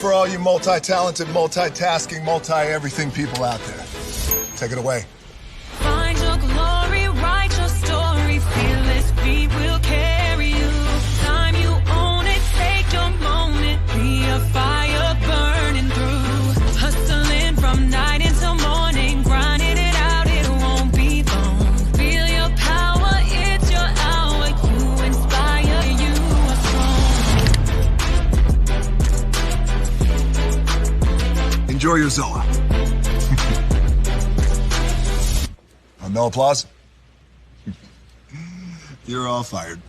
For all you multi-talented, multitasking, multi-everything people out there. Take it away. Find your glory, write your story, fearless feet will carry you. Time you own it, take your moment, be a fire burning through. Hustling from night until morning, grinding it out, it won't be long. Feel your power, it's your hour, you inspire, you are strong. Enjoy your Zoa. No applause? You're all fired.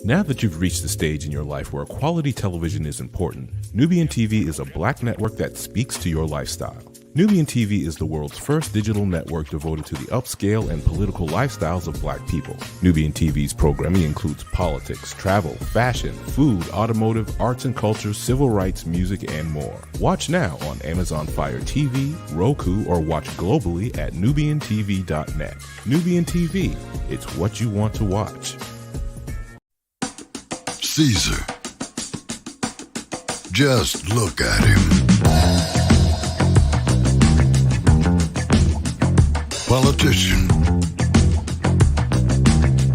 Now that you've reached the stage in your life where quality television is important, Nubian TV is a black network that speaks to your lifestyle. Nubian TV is the world's first digital network devoted to the upscale and political lifestyles of black people. Nubian TV's programming includes politics, travel, fashion, food, automotive, arts and culture, civil rights, music, and more. Watch now on Amazon Fire TV, Roku, or watch globally at nubiantv.net. Nubian TV, it's what you want to watch. Caesar. Just look at him. Politician,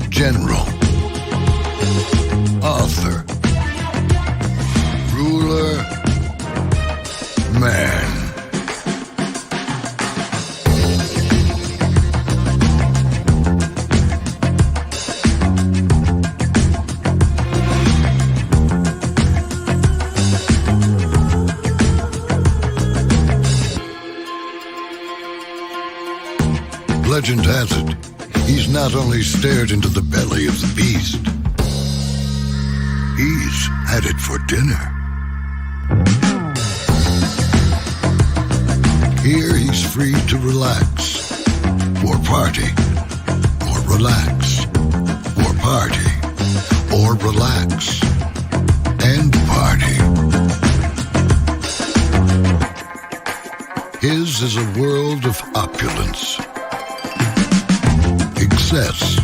general, author, ruler, man. Legend has it, he's not only stared into the belly of the beast, he's had it for dinner. Here he's free to relax, or party, or relax, or party, or relax, and party. His is a world of opulence, excess,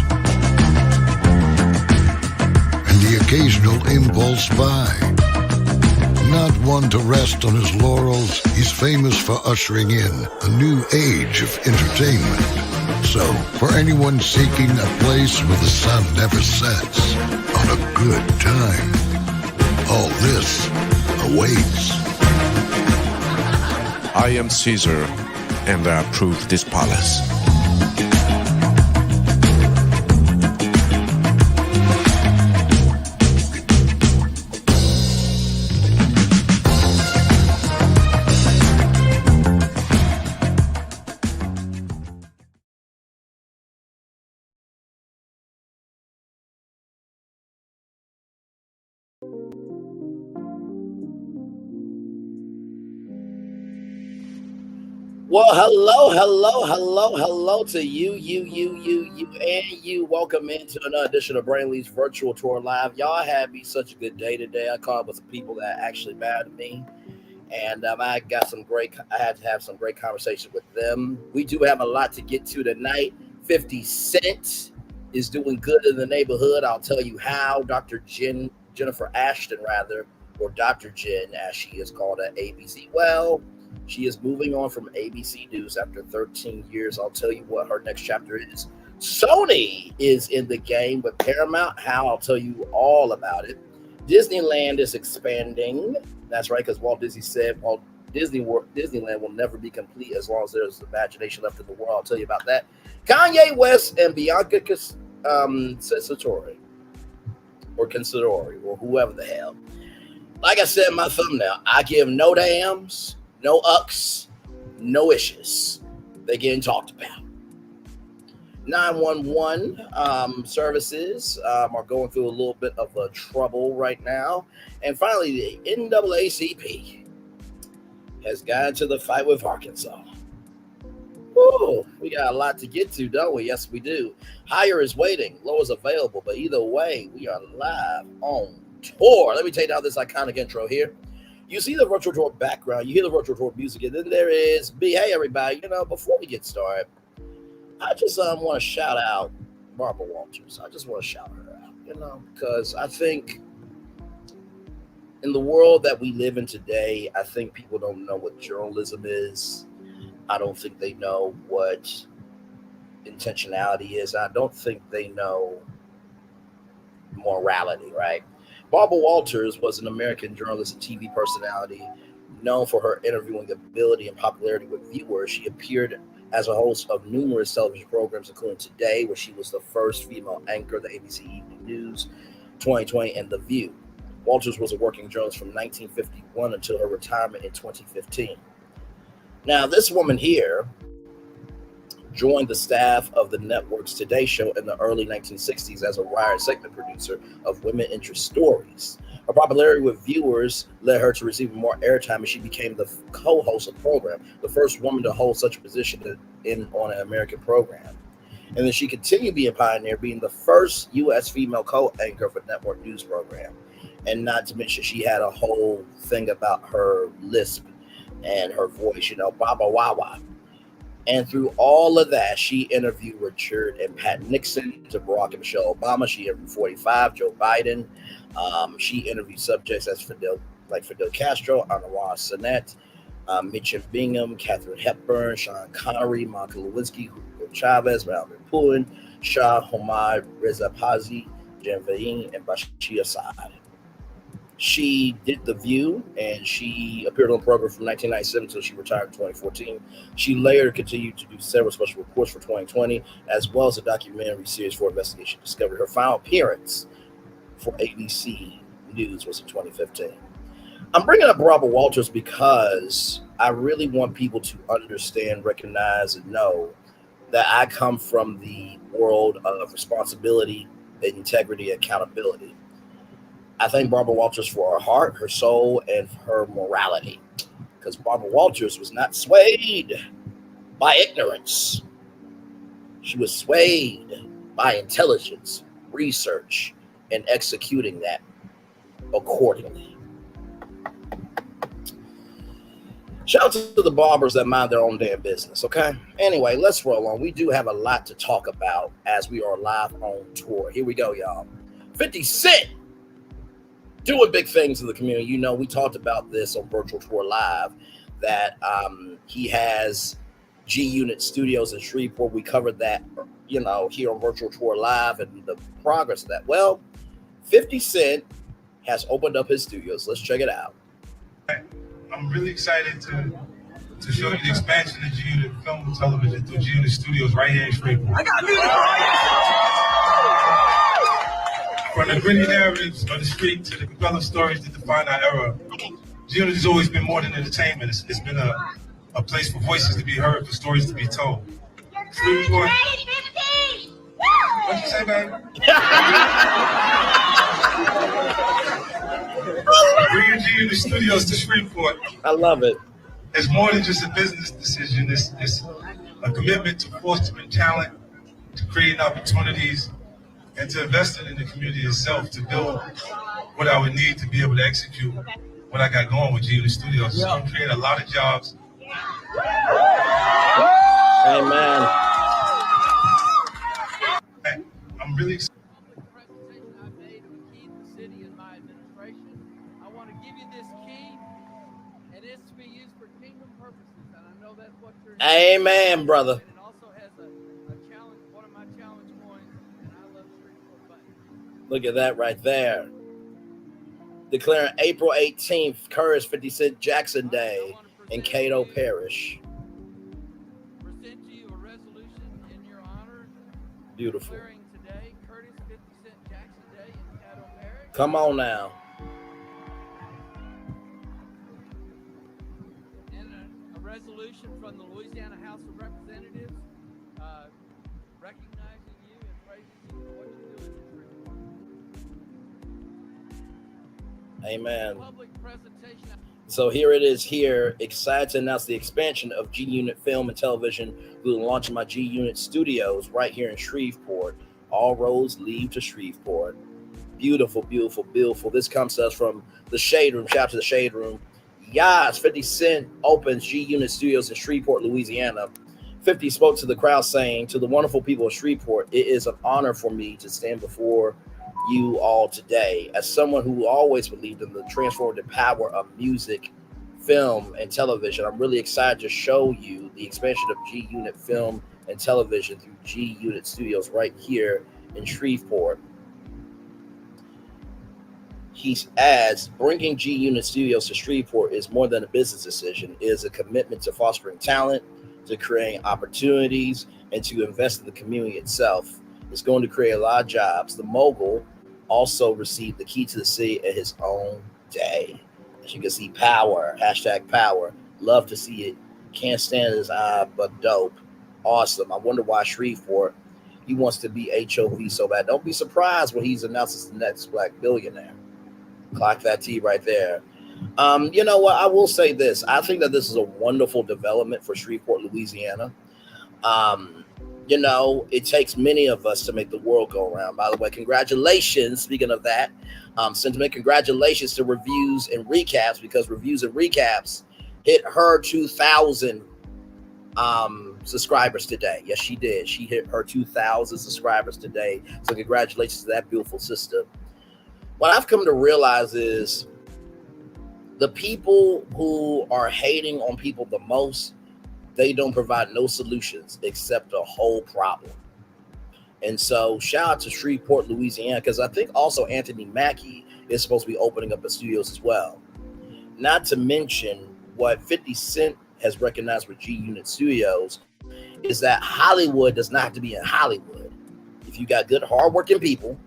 and the occasional impulse buy. Not one to rest on his laurels, he's famous for ushering in a new age of entertainment. So, for anyone seeking a place where the sun never sets on a good time, all this awaits. I am Caesar, and I approve this palace. Well, hello to you, and you. Welcome into another edition of Brainley's Virtual Tour Live. Y'all had me such a good day today. I caught up with some people that actually mattered to me, and I had to have some great conversations with them. We do have a lot to get to tonight. 50 Cent is doing good in the neighborhood. I'll tell you how. Jennifer Ashton, or Dr. Jen, as she is called at ABC. Well, she is moving on from ABC News after 13 years. I'll tell you what her next chapter is. Sony is in the game with Paramount. How? I'll tell you all about it. Disneyland is expanding. That's right, because Walt Disney said Disneyland will never be complete as long as there's imagination left in the world. I'll tell you about that. Kanye West and Bianca Censori, or whoever the hell. Like I said in my thumbnail, I give no dams, no ucks, no issues. They're getting talked about. 911 services are going through a little bit of a trouble right now. And finally, the NAACP has got into the fight with Arkansas. Woo, we got a lot to get to, don't we? Yes, we do. Higher is waiting, low is available, but either way, we are live on tour. Let me take down this iconic intro here. You see the virtual tour background, you hear the virtual tour music, and then there is me. Hey, everybody, before we get started, I just want to shout out Barbara Walters. I just want to shout her out, because I think in the world that we live in today, I think people don't know what journalism is. I don't think they know what intentionality is. I don't think they know morality, right? Barbara Walters was an American journalist and TV personality known for her interviewing ability and popularity with viewers. She appeared as a host of numerous television programs, including Today, where she was the first female anchor, the ABC Evening News, 2020, and The View. Walters was a working journalist from 1951 until her retirement in 2015. Now, this woman here joined the staff of the network's Today Show in the early 1960s as a writer and segment producer of women interest stories. Her popularity with viewers led her to receiving more airtime, and she became the co-host of the program, the first woman to hold such a position on an American program. And then she continued being a pioneer, being the first U.S. female co-anchor for network news program. And not to mention, she had a whole thing about her lisp and her voice, Baba Wawa. And through all of that, she interviewed Richard and Pat Nixon, to Barack and Michelle Obama. She interviewed 45, Joe Biden. She interviewed subjects as Fidel Castro, Anwar Sadat, Mitchell Bingham, Katharine Hepburn, Sean Connery, Monica Lewinsky, Hugo Chavez, Valerie Pullin, Shah Hamad, Reza Pazi, Jen Vain, and Bashir Assad. She did The View, and she appeared on the program from 1997 until she retired in 2014. She later continued to do several special reports for 2020, as well as a documentary series for Investigation Discovery. Her final appearance for ABC News was in 2015. I'm bringing up Barbara Walters because I really want people to understand, recognize, and know that I come from the world of responsibility, integrity, accountability. I thank Barbara Walters for her heart, her soul, and her morality, because Barbara Walters was not swayed by ignorance. She was swayed by intelligence, research, and executing that accordingly. Shout out to the barbers that mind their own damn business, okay? Anyway, let's roll on. We do have a lot to talk about as we are live on tour. Here we go, y'all. 50 Cent doing big things in the community. We talked about this on Virtual Tour Live, that he has G Unit Studios in Shreveport. We covered that, here on Virtual Tour Live and the progress of that. Well, 50 Cent has opened up his studios. Let's check it out. I'm really excited to show you the expansion of G Unit Film and Television through G Unit Studios right here in Shreveport. I got music for you! From the gritty narratives of the street to the compelling stories that define our era, G Unit has always been more than entertainment. It's been a place for voices to be heard, for stories to be told. Shreveport. What'd you say, baby? Bringing G Unit Studios to Shreveport. I love it. It's more than just a business decision. It's a commitment to fostering talent, to creating opportunities, and to investing in the community itself, to build what I would need to be able to execute what I got going with G Unit Studios. It's going to create a lot of jobs. Amen. I'm really excited. Amen, brother. And it also has a challenge, one of my challenge coins, and I love Shreveport button. Look at that right there. Declaring April 18th, Curtis 50 Cent Jackson Day in Cato Parish. Present to you a resolution in your honor. Beautiful. Declaring today, Curtis 50 Cent Jackson Day in Cato Parish. Come on now. Resolution from the Louisiana House of Representatives recognizing you and praising you for what you're doing in Shreveport. Amen. Public presentation. So here it is here. Excited to announce the expansion of G Unit Film and Television through the launch of my G Unit Studios right here in Shreveport. All roads lead to Shreveport. Beautiful, beautiful, beautiful. This comes to us from the Shade Room. Shout out to the Shade Room. Yes, 50 Cent opens G Unit Studios in Shreveport, Louisiana. 50 spoke to the crowd saying, "To the wonderful people of Shreveport, it is an honor for me to stand before you all today. As someone who always believed in the transformative power of music, film, and television, I'm really excited to show you the expansion of G Unit Film and Television through G Unit Studios right here in Shreveport. He adds, bringing G Unit Studios to Shreveport is more than a business decision. It is a commitment to fostering talent, to creating opportunities, and to invest in the community itself. It's going to create a lot of jobs. The mogul also received the key to the city at his own day. As you can see, power, hashtag power. Love to see it. Can't stand his eye, but dope. Awesome. I wonder why Shreveport, he wants to be HOV so bad. Don't be surprised when he's announced as the next black billionaire. Clock that T right there. You know what? I will say this. I think that this is a wonderful development for Shreveport, Louisiana. You know, it takes many of us to make the world go around. By the way, congratulations. Speaking of that, sentiment, congratulations to Reviews and Recaps, because Reviews and Recaps hit her 2,000 subscribers today. Yes, she did. She hit her 2,000 subscribers today. So congratulations to that beautiful sister. What I've come to realize is the people who are hating on people the most, they don't provide no solutions except a whole problem. And so shout out to Shreveport, Louisiana, because I think also Anthony Mackie is supposed to be opening up the studios as well. Not to mention what 50 Cent has recognized with G Unit Studios is that Hollywood does not have to be in Hollywood. If you got good, hardworking people,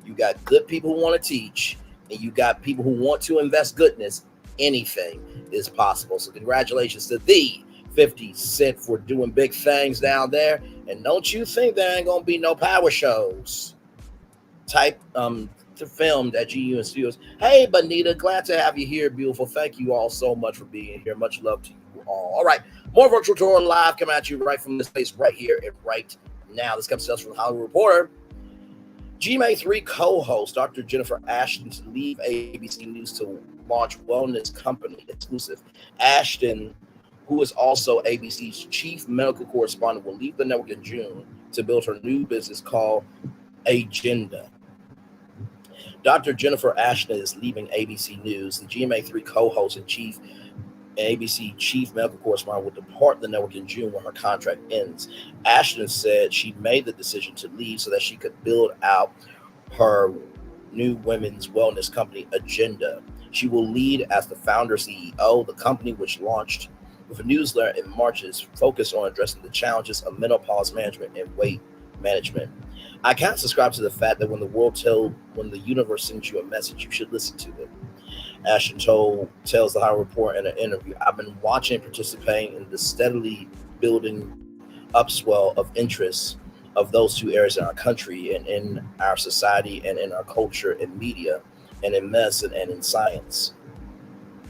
you got good people who want to teach, and you got people who want to invest goodness, anything is possible. So congratulations to the 50 Cent for doing big things down there. And don't you think there ain't gonna be no power shows type to filmed at GU Studios. Hey, Bonita, glad to have you here, beautiful. Thank you all so much for being here. Much love to you all. All right, more Virtual Tour Live coming at you right from this place right here and right now. This comes to us from the Hollywood Reporter. GMA3 co-host Dr. Jennifer Ashton to leave ABC News to launch wellness company exclusive. Ashton, who is also ABC's chief medical correspondent, will leave the network in June to build her new business called Agenda. Dr. Jennifer Ashton is leaving ABC News. The GMA3 co-host and ABC chief medical correspondent will depart the network in June when her contract ends. Ashton said she made the decision to leave so that she could build out her new women's wellness company, Agenda. She will lead as the founder CEO. The company, which launched with a newsletter in March, is focused on addressing the challenges of menopause management and weight management. I can't subscribe to the fact that when the universe sends you a message, you should listen to it. Ashton tells the Hollywood Reporter in an interview, I've been watching and participating in the steadily building upswell of interest of those two areas in our country and in our society and in our culture and media and in medicine and in science.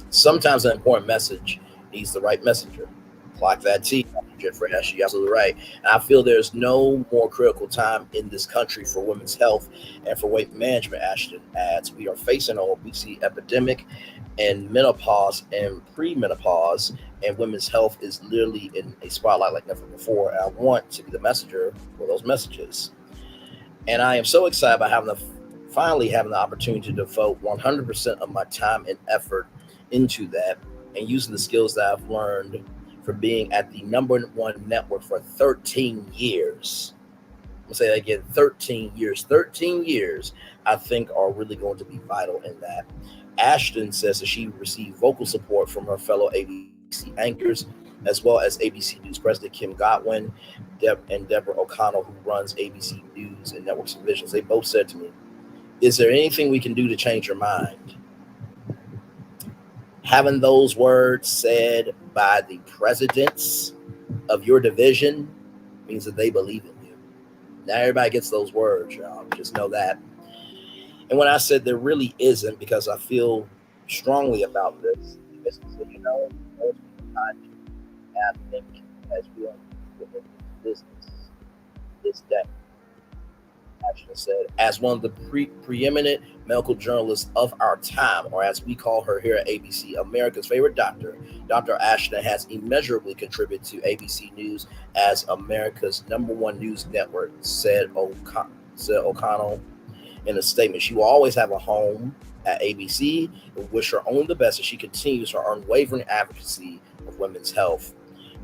Sometimes an important message needs the right messenger. Clock that T, Jennifer Ashton, you're absolutely right. And I feel there's no more critical time in this country for women's health and for weight management, Ashton adds. We are facing an obesity epidemic and menopause and premenopause, and women's health is literally in a spotlight like never before. And I want to be the messenger for those messages. And I am so excited about finally having the opportunity to devote 100% of my time and effort into that and using the skills that I've learned for being at the #1 network for 13 years. I'll say that again, 13 years. 13 years, I think, are really going to be vital in that. Ashton says that she received vocal support from her fellow ABC anchors, as well as ABC News President Kim Godwin and Deborah O'Connell, who runs ABC News and Networks Divisions. They both said to me, is there anything we can do to change your mind? Having those words said by the presidents of your division means that they believe in you. Now everybody gets those words, y'all. Just know that. And when I said there really isn't, because I feel strongly about this, you know, I think as we are in business this day, Ashton said, as one of the preeminent medical journalists of our time, or as we call her here at ABC, America's favorite doctor, Dr. Ashton has immeasurably contributed to ABC News as America's #1 news network, said O'Connell In a statement, she will always have a home at ABC and wish her only the best as she continues her unwavering advocacy of women's health.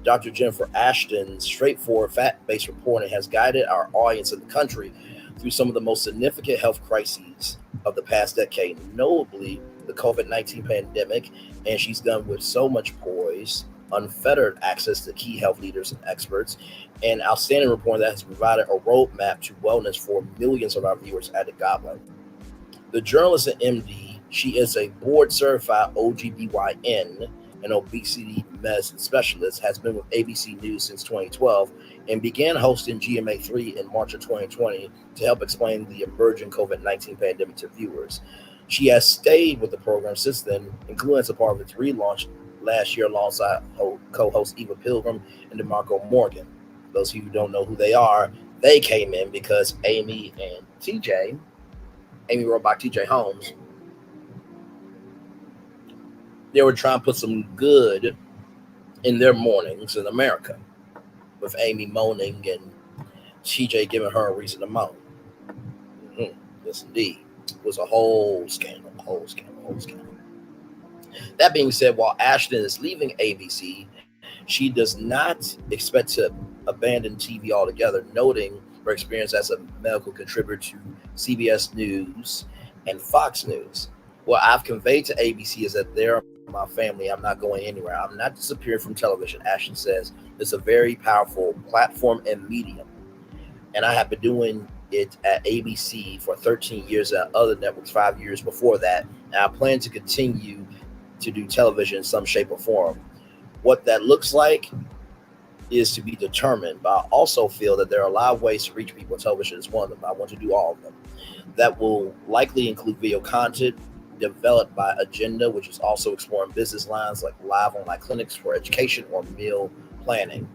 Dr. Jennifer Ashton's straightforward, fact-based reporting has guided our audience in the country through some of the most significant health crises of the past decade, notably the COVID-19 pandemic, and she's done with so much poise, unfettered access to key health leaders and experts, and outstanding reporting that has provided a roadmap to wellness for millions of our viewers at the Goblet. The journalist and MD, she is a board-certified OGBYN and obesity medicine specialist, has been with ABC News since 2012 and began hosting GMA3 in March of 2020 to help explain the emerging COVID-19 pandemic to viewers. She has stayed with the program since then, including as a part of its relaunch last year alongside co-hosts Eva Pilgrim and DeMarco Morgan. Those of you who don't know who they are, they came in because Amy and TJ, Amy Robach, TJ Holmes, they were trying to put some good in their mornings in America, with Amy moaning and TJ giving her a reason to moan. Yes, indeed. It was a whole scandal. That being said, while Ashton is leaving ABC, she does not expect to abandon TV altogether, noting her experience as a medical contributor to CBS News and Fox News. What I've conveyed to ABC is that they're my family. I'm not going anywhere. I'm not disappearing from television. Ashton says it's a very powerful platform and medium, and I have been doing it at ABC for 13 years, at other networks 5 years before that, and I plan to continue to do television in some shape or form. What that looks like is to be determined, but I also feel that there are a lot of ways to reach people. Television is one of them. I want to do all of them. That will likely include video content developed by Agenda, which is also exploring business lines like live online clinics for education or meal planning.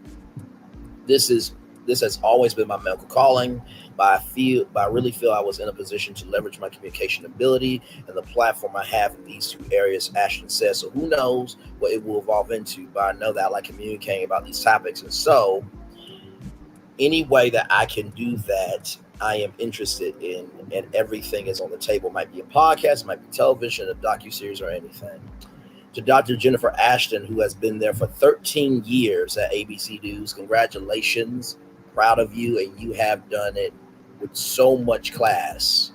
This has always been my medical calling, but I really feel I was in a position to leverage my communication ability and the platform I have in these two areas, Ashton says. So who knows what it will evolve into, but I know that I like communicating about these topics. And so any way that I can do that, I am interested in, and everything is on the table. It might be a podcast, might be television, a docuseries, or anything. To Dr. Jennifer Ashton, who has been there for 13 years at ABC News, congratulations. Proud of you, and you have done it with so much class,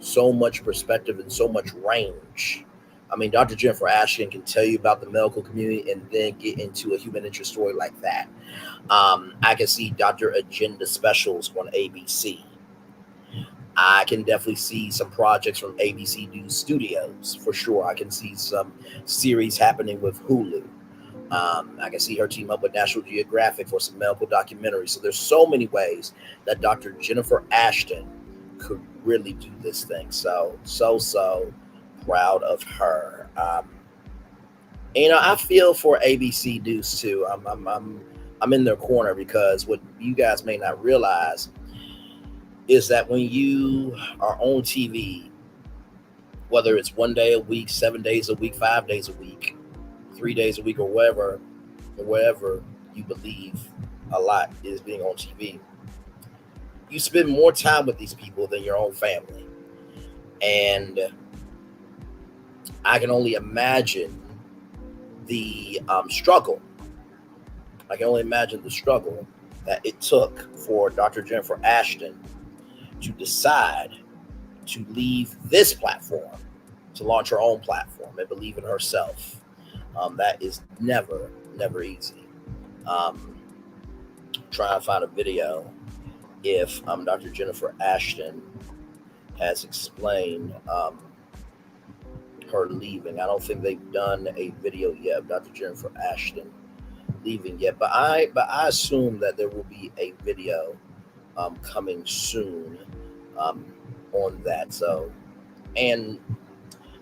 so much perspective, and so much range. I mean, Dr. Jennifer Ashton can tell you about the medical community and then get into a human interest story like that. I can see Dr. Agenda specials on ABC. I can definitely see some projects from ABC News Studios for sure. I can see some series happening with Hulu. I can see her team up with National Geographic for some medical documentaries. So there's so many ways that Dr. Jennifer Ashton could really do this thing. So proud of her. I feel for ABC News too. I'm in their corner, because what you guys may not realize is that when you are on TV, whether it's 1 day a week, 7 days a week, 5 days a week, 3 days a week, or wherever you believe a lot is being on TV, you spend more time with these people than your own family. And I can only imagine the struggle. I can only imagine the struggle that it took for Dr. Jennifer Ashton to decide to leave this platform, to launch her own platform and believe in herself. That is never easy. Trying to find a video if Dr. Jennifer Ashton has explained her leaving. I don't think they've done a video yet of Dr. Jennifer Ashton leaving yet, but I assume that there will be a video coming soon on that. So, and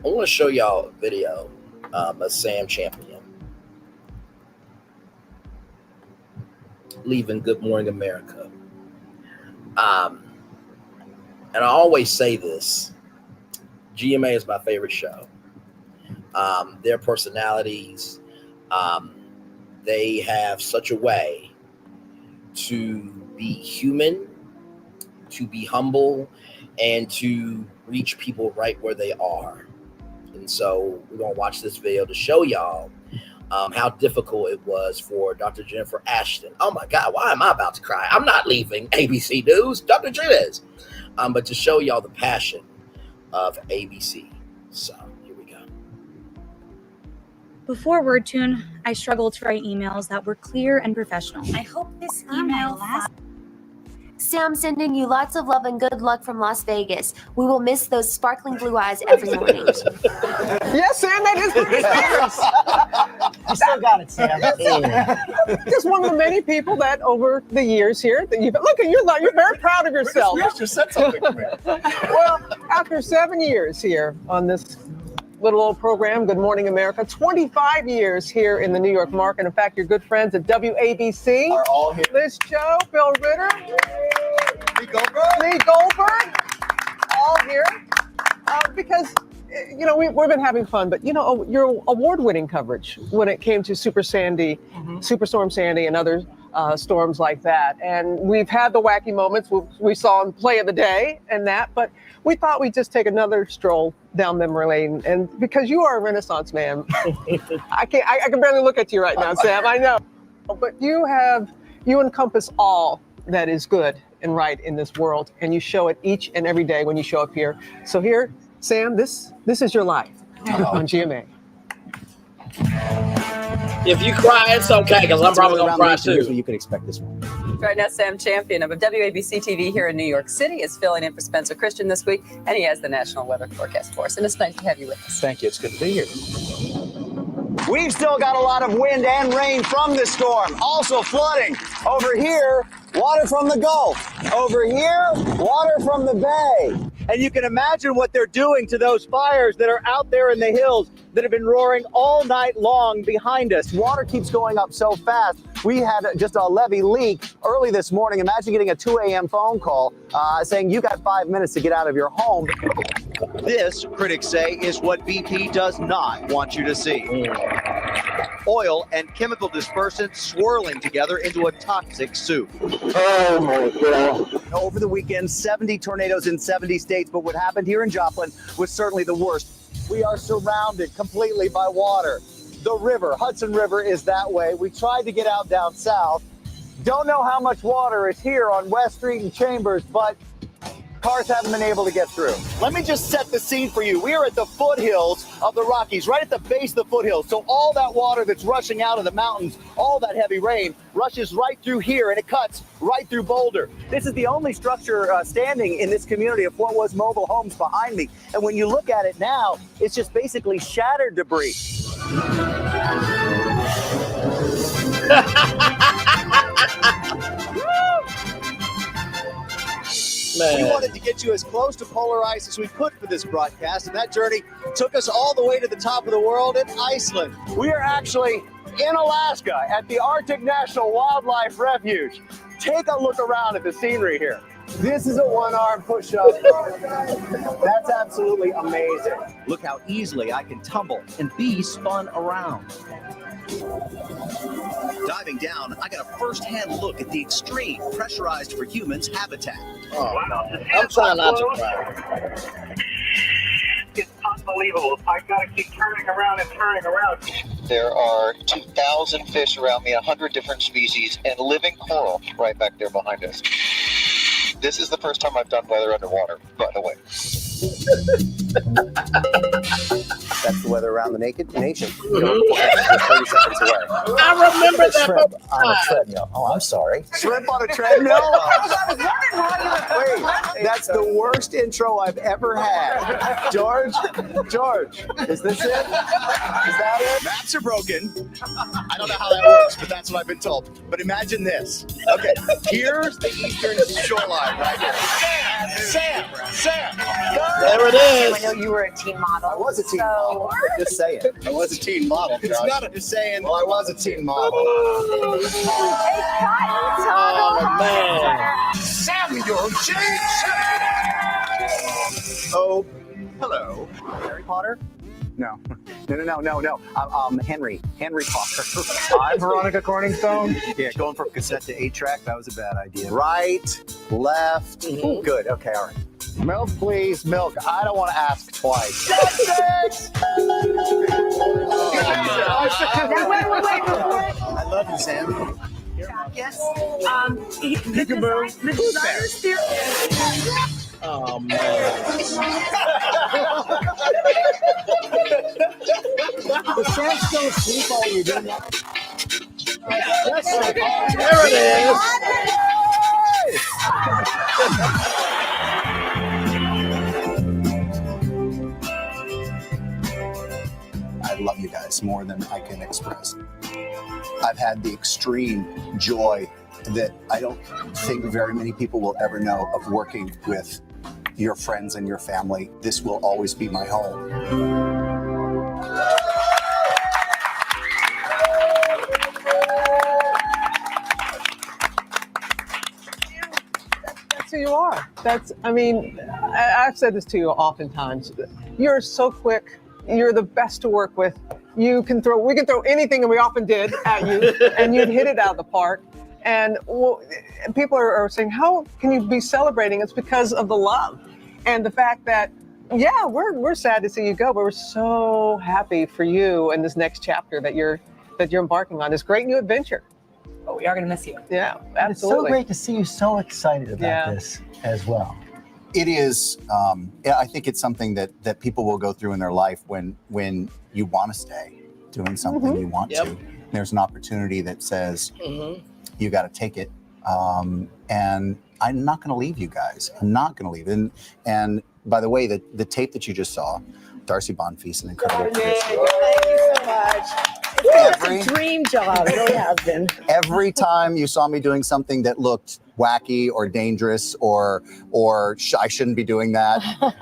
I want to show y'all a video of Sam Champion leaving Good Morning America. And I always say this, GMA is my favorite show. Their personalities, they have such a way to be human, to be humble, and to reach people right where they are. And so we're going to watch this video to show y'all how difficult it was for Dr. Jennifer Ashton. Oh my God, why am I about to cry? I'm not leaving ABC News. Dr. Jen is. But to show y'all the passion of ABC. So here we go. Before WordTune, I struggled to write emails that were clear and professional. I hope this email Sam, sending you lots of love and good luck from Las Vegas. We will miss those sparkling blue eyes every morning. Yes, Sam, that is pretty serious. You still got it, Sam. Just one of the many people that over the years here, that you've look at you're very proud of yourself. You just said something to me. Well, after 7 years here on this little old program, Good Morning America, 25 years here in the New York market. In fact, your good friends at WABC Are all here. Liz Cho, Bill Ritter, Lee Goldberg, all here. Because, you know, we've been having fun, but, you know, your award-winning coverage when it came to Superstorm Sandy and other storms like that. And we've had the wacky moments we saw in Play of the Day and that, but we thought we'd just take another stroll down memory lane. And because you are a Renaissance man, I can barely look at you right now, Sam, I know. But you encompass all that is good and right in this world, and you show it each and every day when you show up here. So here, Sam, this is your life on GMA. If you cry, it's okay, because I'm probably going to cry too. You can expect this one. Right now, Sam Champion of WABC TV here in New York City is filling in for Spencer Christian this week, and he has the national weather forecast for us. And it's nice to have you with us. Thank you. It's good to be here. We've still got a lot of wind and rain from the storm. Also flooding. Over here, water from the Gulf. Over here, water from the Bay. And you can imagine what they're doing to those fires that are out there in the hills that have been roaring all night long behind us. Water keeps going up so fast. We had just a levee leak early this morning. Imagine getting a 2 a.m. phone call saying you got 5 minutes to get out of your home. This, critics say, is what BP does not want you to see. Oil and chemical dispersants swirling together into a toxic soup. Oh my God. Over the weekend, 70 tornadoes in 70 states, but what happened here in Joplin was certainly the worst. We are surrounded completely by water. The river, Hudson River, is that way. We tried to get out down south. Don't know how much water is here on West Street and Chambers, but cars haven't been able to get through. Let me just set the scene for you. We are at the foothills of the Rockies, right at the base of the foothills. So all that water that's rushing out of the mountains, all that heavy rain, rushes right through here, and it cuts right through Boulder. This is the only structure standing in this community of what was mobile homes behind me. And when you look at it now, it's just basically shattered debris. We wanted to get you as close to polar ice as we could for this broadcast, and that journey took us all the way to the top of the world in Iceland. We are actually in Alaska at the Arctic National Wildlife Refuge. Take a look around at the scenery here. This is a one-arm push-up. That's absolutely amazing. Look how easily I can tumble and be spun around. Diving down, I got a first-hand look at the extreme pressurized for humans habitat. Oh, I'm trying not to cry. It's unbelievable. I've got to keep turning around and turning around. There are 2,000 fish around me, 100 different species, and living coral right back there behind us. This is the first time I've done weather underwater, by the way. That's the weather around the naked nation. Mm-hmm. 30 seconds away. I remember that. Shrimp on a treadmill. Oh, I'm sorry. Shrimp on a treadmill? Wait, that's the worst intro I've ever had. George, is this it? Is that it? Maps are broken. I don't know how that works, but that's what I've been told. But imagine this. Okay, here's the eastern shoreline right here. Sam. There it is. I know you were a teen model. I was a teen model. Just saying. I was a teen model. Josh. It's not just saying. Well, I was a teen model. Oh, man. Samuel Jackson. Oh, hello. Harry Potter? No. Henry Potter. I'm Veronica Corningstone. Yeah, going from cassette to 8-track, that was a bad idea. Right, left. Mm-hmm. Good, okay, all right. Milk, please. Milk. I don't want to ask twice. Wait. I love you, Sam. Yes. Peekaboo. The designer's there. Oh, man. Is Sam still asleep while you're doing that? There it is. I love you guys more than I can express. I've had the extreme joy that I don't think very many people will ever know of working with your friends and your family. This will always be my home. That's who you are. I've said this to you oftentimes. You're so quick. You're the best to work with. We can throw anything, and we often did, at you, and you'd hit it out of the park. And people are saying, how can you be celebrating? It's because of the love and the fact that, yeah, we're sad to see you go, but we're so happy for you and this next chapter that you're embarking on, this great new adventure. Oh, we are going to miss you. Yeah, absolutely. It's so great to see you so excited about this as well. It is, I think it's something that people will go through in their life when you want to stay doing something you want to. There's an opportunity that says, you got to take it. And I'm not going to leave you guys. I'm not going to leave. And by the way, the tape that you just saw, Darcy Bonfils, an incredible producer. Thank you so much. It's a dream job. It really has been. Every time you saw me doing something that looked wacky or dangerous or I shouldn't be doing that,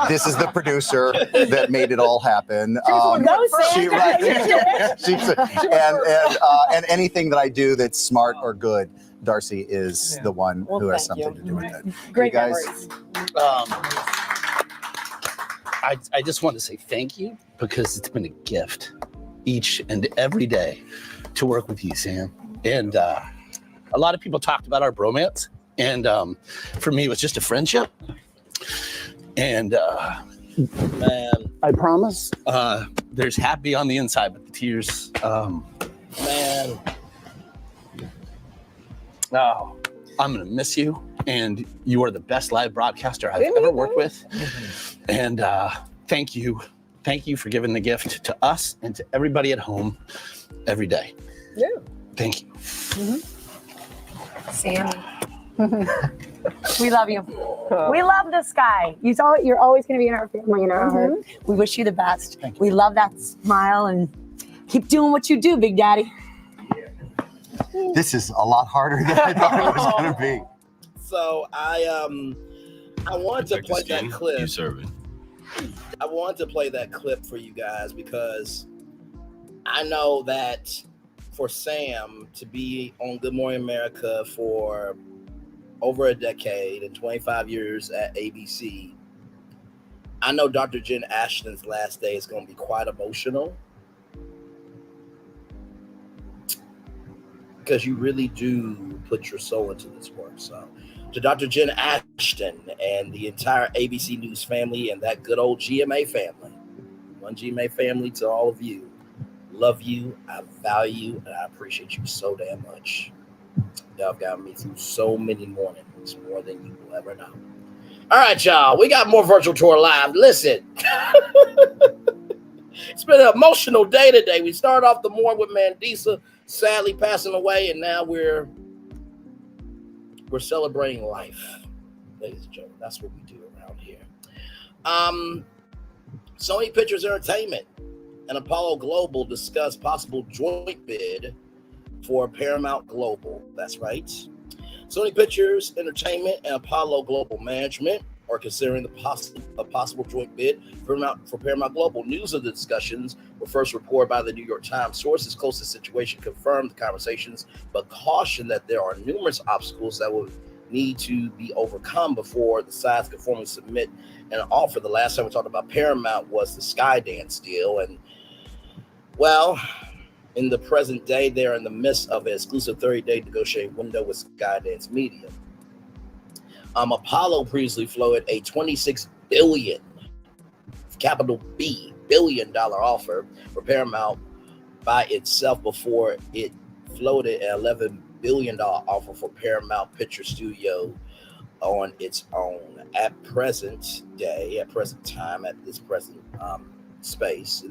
this is the producer that made it all happen. And anything that I do that's smart or good, Darcy is the one who has something to do with it. Great you guys, I just want to say thank you because it's been a gift each and every day to work with you, Sam. And a lot of people talked about our bromance, and for me, it was just a friendship. And man, I promise, there's happy on the inside, but the tears, man. Oh, I'm gonna miss you, and you are the best live broadcaster I've ever worked with. And thank you for giving the gift to us and to everybody at home every day. Yeah. Thank you. Sam, we love you. We love this guy. You're always going to be in our family, in our heart. We wish you the best. We love that smile, and keep doing what you do, Big Daddy. this is a lot harder than I thought it was going to be. So I wanted to play that clip. You serve it. I wanted to play that clip for you guys because I know that for Sam to be on Good Morning America for over a decade and 25 years at ABC, I know Dr. Jen Ashton's last day is going to be quite emotional because you really do put your soul into this work. So to Dr. Jen Ashton and the entire ABC News family and that good old GMA family, one GMA family to all of you, love you, I value, and I appreciate you so damn much. Y'all have gotten me through so many mornings, more than you will ever know. All right, y'all, we got more Virtual Tour Live. Listen, it's been an emotional day today. We started off the morning with Mandisa sadly passing away, and now we're celebrating life, ladies and gentlemen. That's what we do around here. Sony Pictures Entertainment and Apollo Global discuss possible joint bid for Paramount Global. That's right. Sony Pictures Entertainment and Apollo Global Management are considering a possible joint bid for Paramount Global. News of the discussions were first reported by the New York Times. Sources close to the situation confirmed the conversations, but cautioned that there are numerous obstacles that will need to be overcome before the sides can formally submit an offer. The last time we talked about Paramount was the Skydance deal, and well, in the present day, they're in the midst of an exclusive 30-day negotiating window with Skydance Media. Apollo previously floated a $26 billion, capital B, billion-dollar offer for Paramount by itself before it floated an $11 billion offer for Paramount Picture Studio on its own. At present time, in this present space,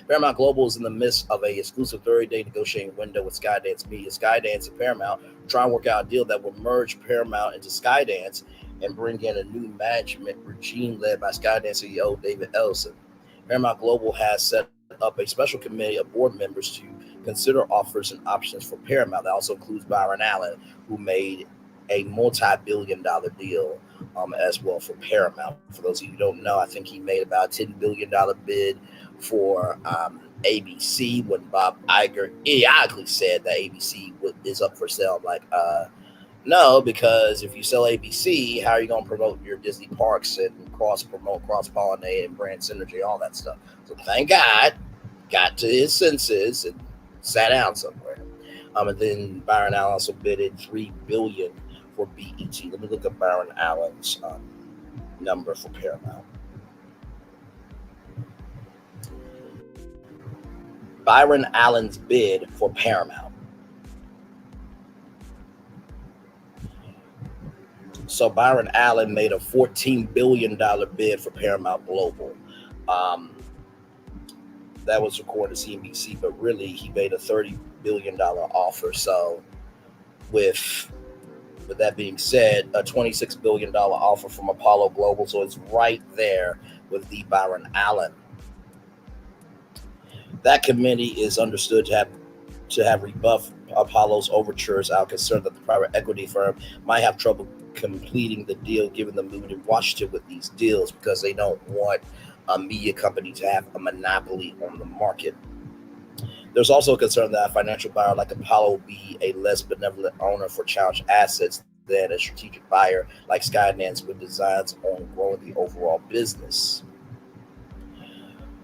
Paramount Global is in the midst of a exclusive 30-day negotiating window with Skydance Media. Skydance and Paramount try and work out a deal that will merge Paramount into Skydance and bring in a new management regime led by Skydance CEO David Ellison. Paramount Global has set up a special committee of board members to consider offers and options for Paramount. That also includes Byron Allen, who made a multi-billion-dollar deal as well for Paramount. For those of you who don't know, I think he made about a $10 billion bid for ABC when Bob Iger idiotically said that ABC is up for sale. I'm like, no, because if you sell ABC, how are you going to promote your Disney parks and cross-promote, cross-pollinate, and brand synergy, all that stuff? So thank God, got to his senses and sat down somewhere. And then Byron Allen also bidded $3 billion for BET. Let me look up Byron Allen's number for Paramount. Byron Allen's bid for Paramount. So Byron Allen made a $14 billion bid for Paramount Global. That was recorded to CNBC, but really he made a $30 billion offer. So with that being said, a $26 billion offer from Apollo Global. So it's right there with the Byron Allen. That committee is understood to have rebuffed Apollo's overtures out concerned that the private equity firm might have trouble completing the deal given the mood in Washington with these deals because they don't want a media company to have a monopoly on the market. There's also a concern that a financial buyer like Apollo will be a less benevolent owner for challenged assets than a strategic buyer like Skydance with designs on growing the overall business.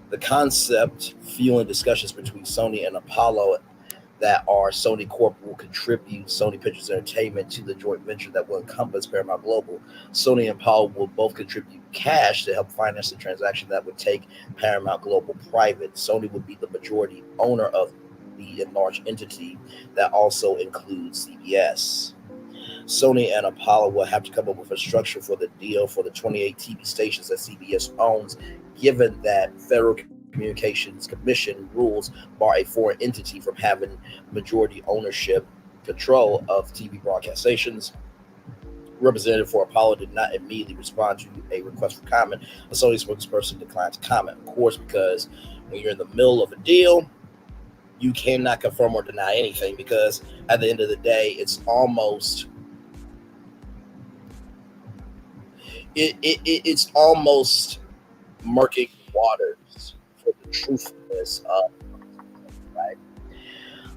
The concept fueling discussions between Sony and Apollo that our Sony Corp will contribute Sony Pictures Entertainment to the joint venture that will encompass Paramount Global. Sony and Apollo will both contribute cash to help finance the transaction that would take Paramount Global private. Sony would be the majority owner of the enlarged entity that also includes CBS. Sony and Apollo will have to come up with a structure for the deal for the 28 TV stations that CBS owns, given that Federal Communications Commission rules bar a foreign entity from having majority ownership control of TV broadcast stations. Representative for Apollo did not immediately respond to a request for comment. A Sony spokesperson declined to comment, of course, because when you're in the middle of a deal, you cannot confirm or deny anything because at the end of the day, it's almost murky waters for the truthfulness of right.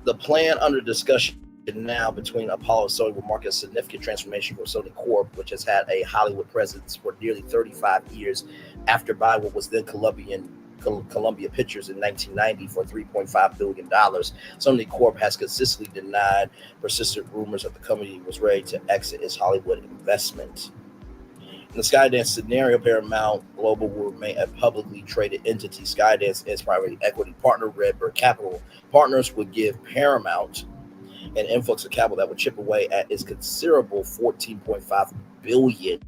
The plan under discussion now between Apollo and Sony will mark a significant transformation for Sony Corp, which has had a Hollywood presence for nearly 35 years after buying what was then Columbia Pictures in 1990 for $3.5 billion. Sony Corp has consistently denied persistent rumors that the company was ready to exit its Hollywood investment. In the Skydance scenario, Paramount Global will remain a publicly traded entity. Skydance and its private equity partner, Redbird Capital Partners, would give Paramount an influx of capital that would chip away at its considerable $14.5 billion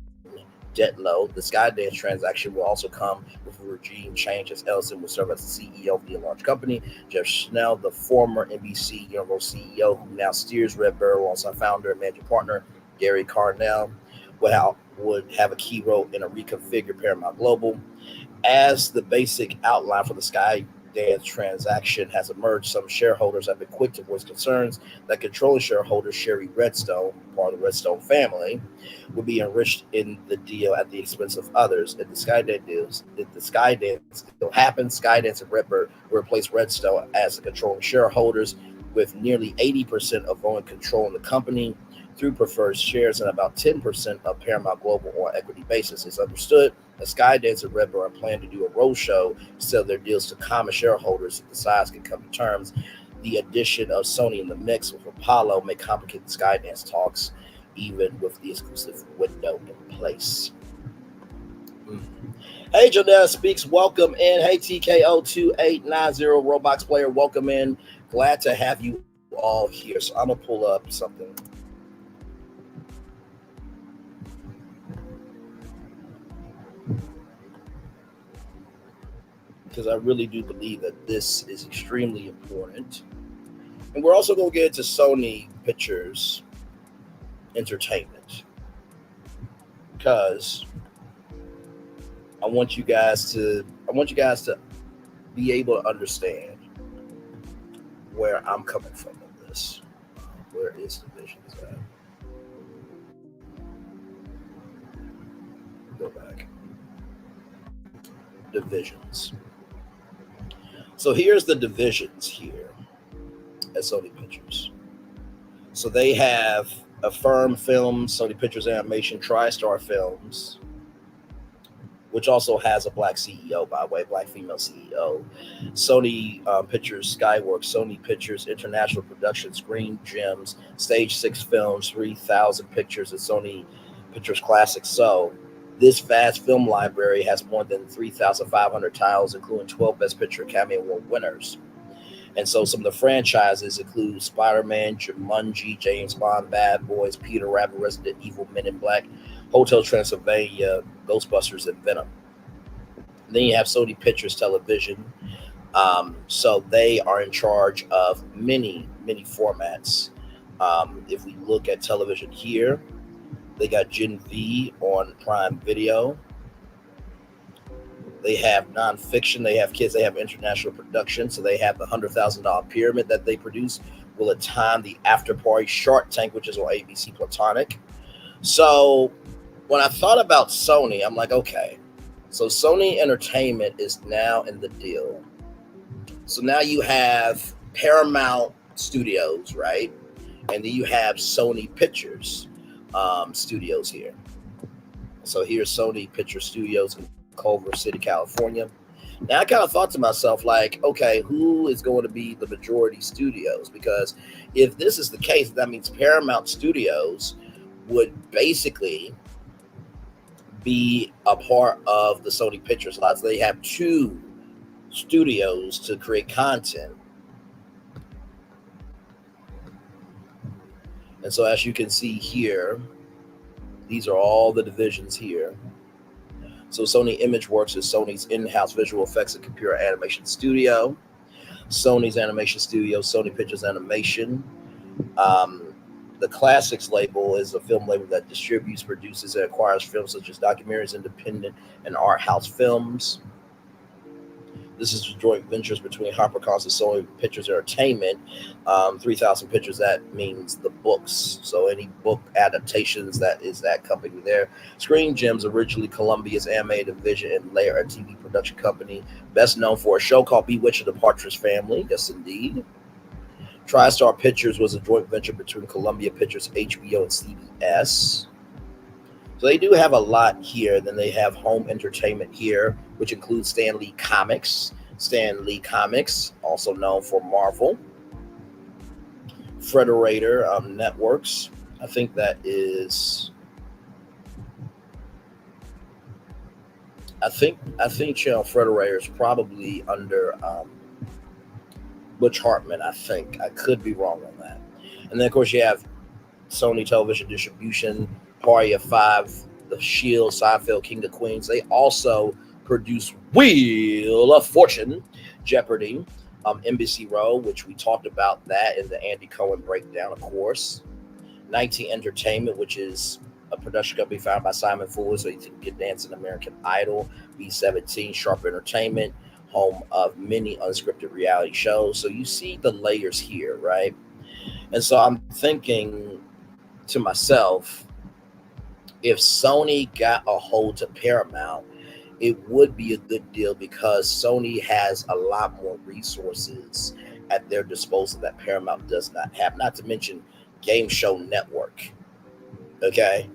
debt load. The Skydance transaction will also come with a regime change as Ellison will serve as the CEO of the enlarged company. Jeff Schnell, the former NBC Universal CEO who now steers Redbird alongside founder and managing partner Gary Carnell, would have a key role in a reconfigured Paramount Global. As the basic outline for the Skydance transaction has emerged, some shareholders have been quick to voice concerns that controlling shareholder Sherry Redstone, part of the Redstone family, would be enriched in the deal at the expense of others. If the Skydance deal happens, Skydance and Redbird will replace Redstone as the controlling shareholders with nearly 80% of voting control in the company through preferred shares and about 10% of Paramount Global on an equity basis. It's understood that Skydance and Redbird are planning to do a roadshow to sell their deals to common shareholders if the sides can come to terms. The addition of Sony in the mix with Apollo may complicate the Skydance talks. even with the exclusive window in place. Hey, Janelle Speaks, welcome in. Hey, TKO2890 Roblox player, welcome in. Glad to have you all here. So I'm going to pull up something. Because I really do believe that this is extremely important. And we're also going to get into Sony Pictures Entertainment. Because I want you guys to be able to understand where I'm coming from in this. Where is Divisions at? Go back. Divisions. So here's the divisions here at Sony Pictures. So they have Affirm Films, Sony Pictures Animation, TriStar Films, which also has a black CEO, by the way, black female CEO. Sony Pictures Skyworks, Sony Pictures International Production, Screen Gems, Stage 6 Films, 3,000 Pictures, and Sony Pictures Classics. So this vast film library has more than 3,500 titles, including 12 Best Picture Academy Award winners. And so some of the franchises include Spider-Man, Jumanji, James Bond, Bad Boys, Peter Rabbit, Resident Evil, Men in Black, Hotel Transylvania, Ghostbusters, and Venom. And then you have Sony Pictures Television. So they are in charge of many formats. If we look at television here, they got Gen V on Prime Video. They have nonfiction. They have kids. They have international production. So they have the $100,000 Pyramid that they produce. Will it Time, the After Party, Shark Tank, which is on ABC Platonic. So when I thought about Sony, I'm like, okay, so Sony Entertainment is now in the deal. So now you have Paramount Studios, right? And then you have Sony Pictures Studios here. So here's Sony Pictures Studios in Culver City, California. Now I kind of thought to myself, like, okay, who is going to be the majority studios? Because if this is the case, that means Paramount Studios would basically be a part of the Sony Pictures lot. So they have two studios to create content. And so as you can see here, these are all the divisions here. So Sony ImageWorks is Sony's in-house visual effects and computer animation studio. Sony's Animation Studio, Sony Pictures Animation. The Classics label is a film label that distributes, produces, and acquires films such as documentaries, independent, and art house films. This is joint ventures between HarperCollins and Sony Pictures Entertainment. 3,000 Pictures, that means the books. So any book adaptations, that is that company there. Screen Gems, originally Columbia's animated division and later a TV production company, best known for a show called Bewitched of the Partridge Family. Yes, indeed. TriStar Pictures was a joint venture between Columbia Pictures, HBO, and CBS. So they do have a lot here. Then they have home entertainment here, which includes Stan Lee Comics. Stan Lee Comics, also known for Marvel. Frederator Networks. I think that is. I think Channel Frederator is probably under Butch Hartman. I think I could be wrong on that. And then of course you have Sony Television Distribution, Party of Five, The Shield, Seinfeld, King of Queens. They also produce Wheel of Fortune, Jeopardy, Embassy Row, which we talked about that in the Andy Cohen breakdown, of course. 19 Entertainment, which is a production company founded by Simon Fuller, so you can get Dancing American Idol. B17, Sharp Entertainment, home of many unscripted reality shows. So you see the layers here, right? And so I'm thinking to myself, if Sony got a hold to Paramount, it would be a good deal because Sony has a lot more resources at their disposal that Paramount does not have, not to mention Game Show Network. Okay?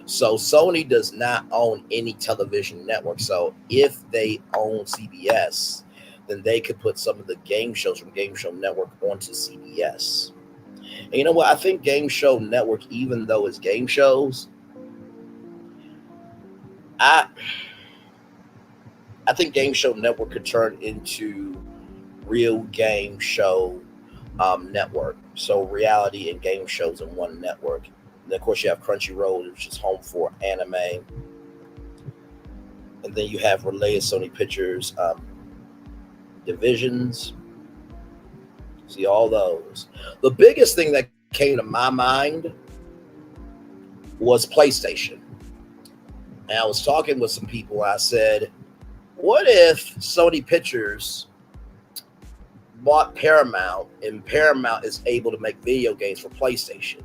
So Sony does not own any television network. So if they own CBS, then they could put some of the game shows from Game Show Network onto CBS. And you know what? I think Game Show Network, even though it's game shows, I think Game Show Network could turn into real game show network. So reality and game shows in one network. And of course, you have Crunchyroll, which is home for anime. And then you have related Sony Pictures divisions. See all those. The biggest thing that came to my mind was PlayStation. And I was talking with some people. I said, what if Sony Pictures bought Paramount and Paramount is able to make video games for PlayStation,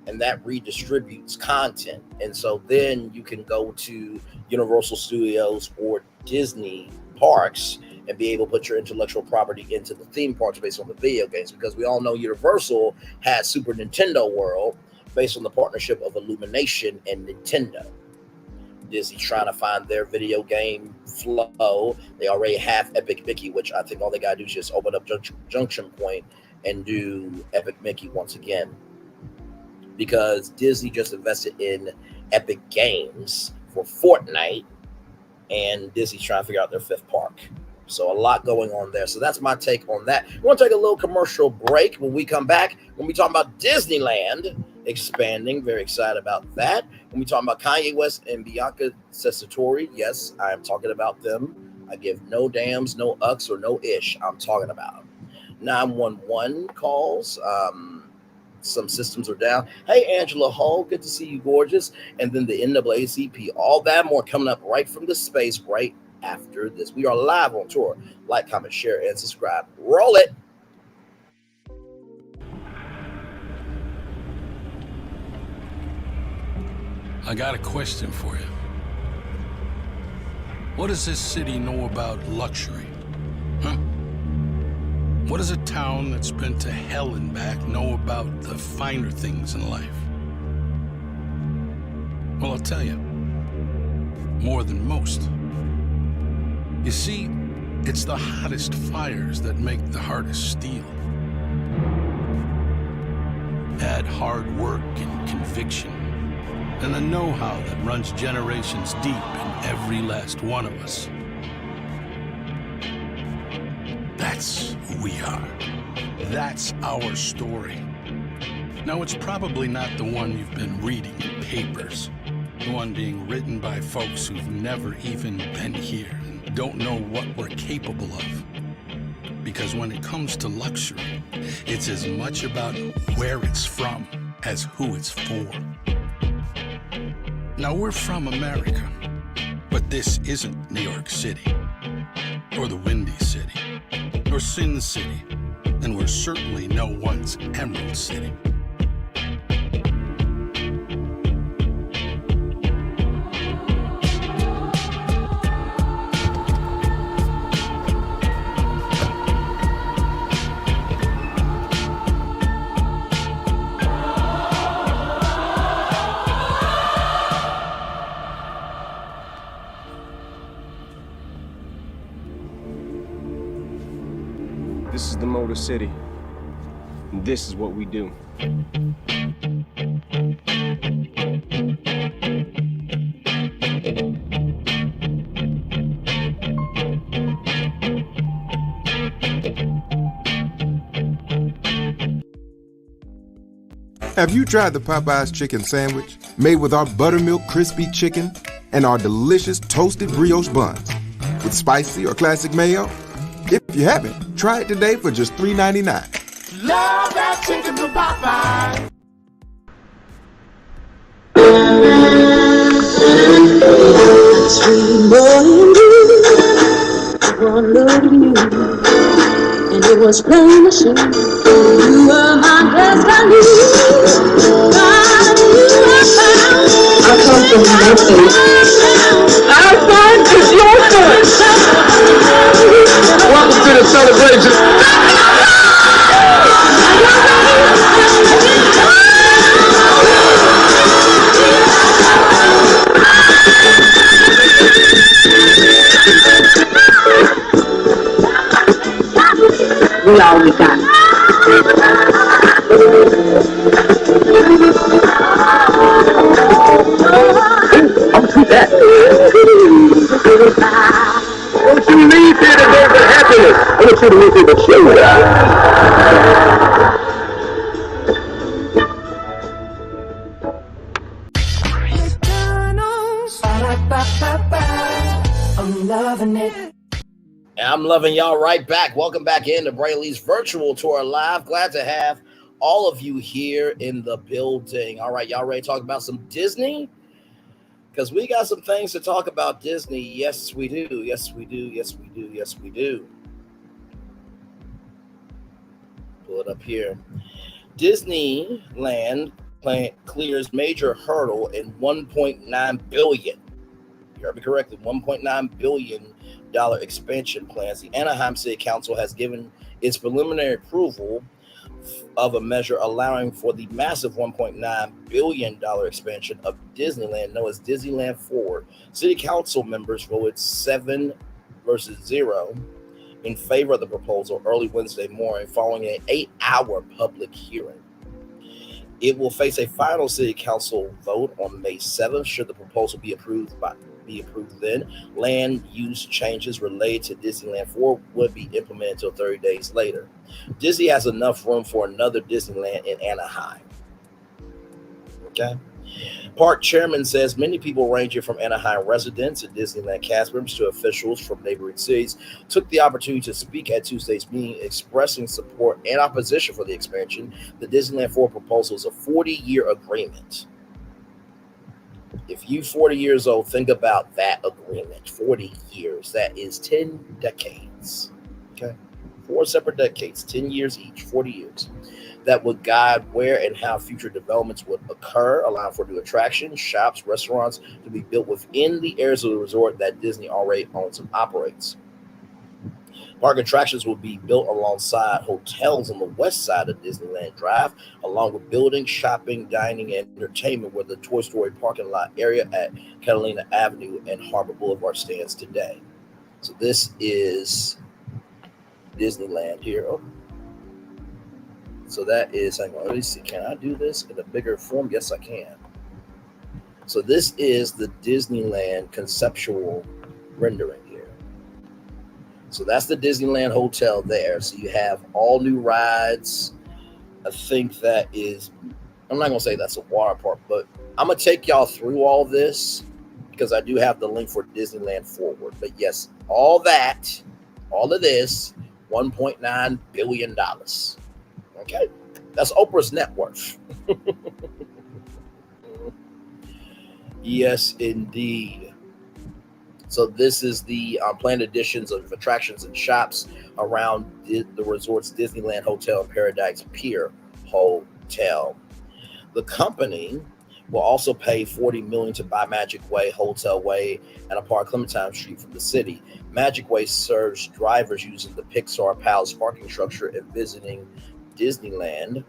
and that redistributes content? And so then you can go to Universal Studios or Disney parks and be able to put your intellectual property into the theme parks based on the video games, because we all know Universal had Super Nintendo World based on the partnership of Illumination and Nintendo. Disney's trying to find their video game flow. They already have Epic Mickey, which I think all they gotta do is just open up Junction Point and do Epic Mickey once again, because Disney just invested in Epic Games for Fortnite, and Disney's trying to figure out their fifth park. So a lot going on there. So that's my take on that. We're going to take a little commercial break. When we come back, when we talk about Disneyland expanding, very excited about that. When we talk about Kanye West and Bianca Censori, yes, I am talking about them. I give no dams, no ucks, or no ish. I'm talking about 911 calls. Some systems are down. Hey, Angela Hall, good to see you, gorgeous. And then the NAACP. All that more coming up right from the space right after this. We are live on tour. Like, comment, share, and subscribe. Roll it. I got a question for you. What does this city know about luxury? Huh? What does a town that's been to hell and back know about the finer things in life? Well, I'll tell you. More than most. You see, it's the hottest fires that make the hardest steel. Add hard work and conviction, and the know-how that runs generations deep in every last one of us. That's who we are. That's our story. Now, it's probably not the one you've been reading in papers, the one being written by folks who've never even been here and don't know what we're capable of. Because when it comes to luxury, it's as much about where it's from as who it's for. Now, we're from America, but this isn't New York City, or the Windy City, or Sin City, and we're certainly no one's Emerald City. This is the Motor City, and this is what we do. Have you tried the Popeye's chicken sandwich made with our buttermilk crispy chicken and our delicious toasted brioche buns with spicy or classic mayo? If you haven't, try it today for just $3.99. Love that chicken from Popeye. Sweet morning dew, one look at you, and it was plain to see you were my destiny. I come from nothing. Our fun is your fun. Welcome to the celebration. We all we got. Don't do that. Don't you leave here today with happiness. I want you to leave here with I'm loving it. And I'm loving y'all right back. Welcome back into Brayley's virtual tour live. Glad to have all of you here in the building. All right, y'all ready to talk about some Disney? Because we got some things to talk about Disney. Yes, we do. Yes, we do. Yes, we do. Yes, we do. Pull it up here. Disneyland clears major hurdle in $1.9 billion. You heard me correctly. $1.9 billion expansion plans. The Anaheim City Council has given its preliminary approval of a measure allowing for the massive $1.9 billion expansion of Disneyland, known as Disneyland Forward. City Council members voted 7-0 in favor of the proposal early Wednesday morning, following an 8-hour public hearing. It will face a final City Council vote on May 7th, should the proposal be approved then. Land use changes related to Disneyland 4 would be implemented until 30 days later. Disney has enough room for another Disneyland in Anaheim. Okay. Park chairman says many people ranging from Anaheim residents and Disneyland cast members to officials from neighboring cities took the opportunity to speak at Tuesday's meeting, expressing support and opposition for the expansion. The Disneyland 4 proposal is a 40-year agreement. If you 40 years old, think about that agreement. 40 years. That is 10 decades. Okay. 4 separate decades, 10 years each, 40 years. That would guide where and how future developments would occur, allowing for new attractions, shops, restaurants to be built within the areas of the resort that Disney already owns and operates. Park attractions will be built alongside hotels on the west side of Disneyland Drive, along with buildings, shopping, dining, and entertainment where the Toy Story parking lot area at Catalina Avenue and Harbor Boulevard stands today. So this is Disneyland here. Oh. So that is, hang on, let me see, can I do this in a bigger form? Yes, I can. So this is the Disneyland conceptual rendering here. So that's the Disneyland Hotel there. So you have all new rides. I think that is, I'm not going to say that's a water park, but I'm going to take y'all through all this because I do have the link for Disneyland Forward. But yes, all that, all of this, $1.9 billion. Okay, that's Oprah's net worth. Yes, indeed. So this is the planned additions of attractions and shops around the resort's Disneyland Hotel and Paradise Pier Hotel. The company will also pay $40 million to buy Magic Way, Hotel Way, and a Park Clementine Street from the city. Magic Way serves drivers using the Pixar Palace parking structure and visiting Disneyland.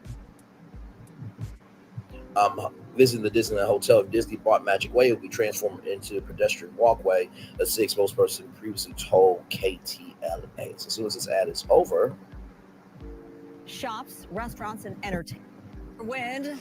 Visiting the Disneyland Hotel. If Disney bought Magic Way, it will be transformed into a pedestrian walkway, a city spokesperson previously told KTLA. So as soon as this ad is over. Shops, restaurants, and entertainment. Win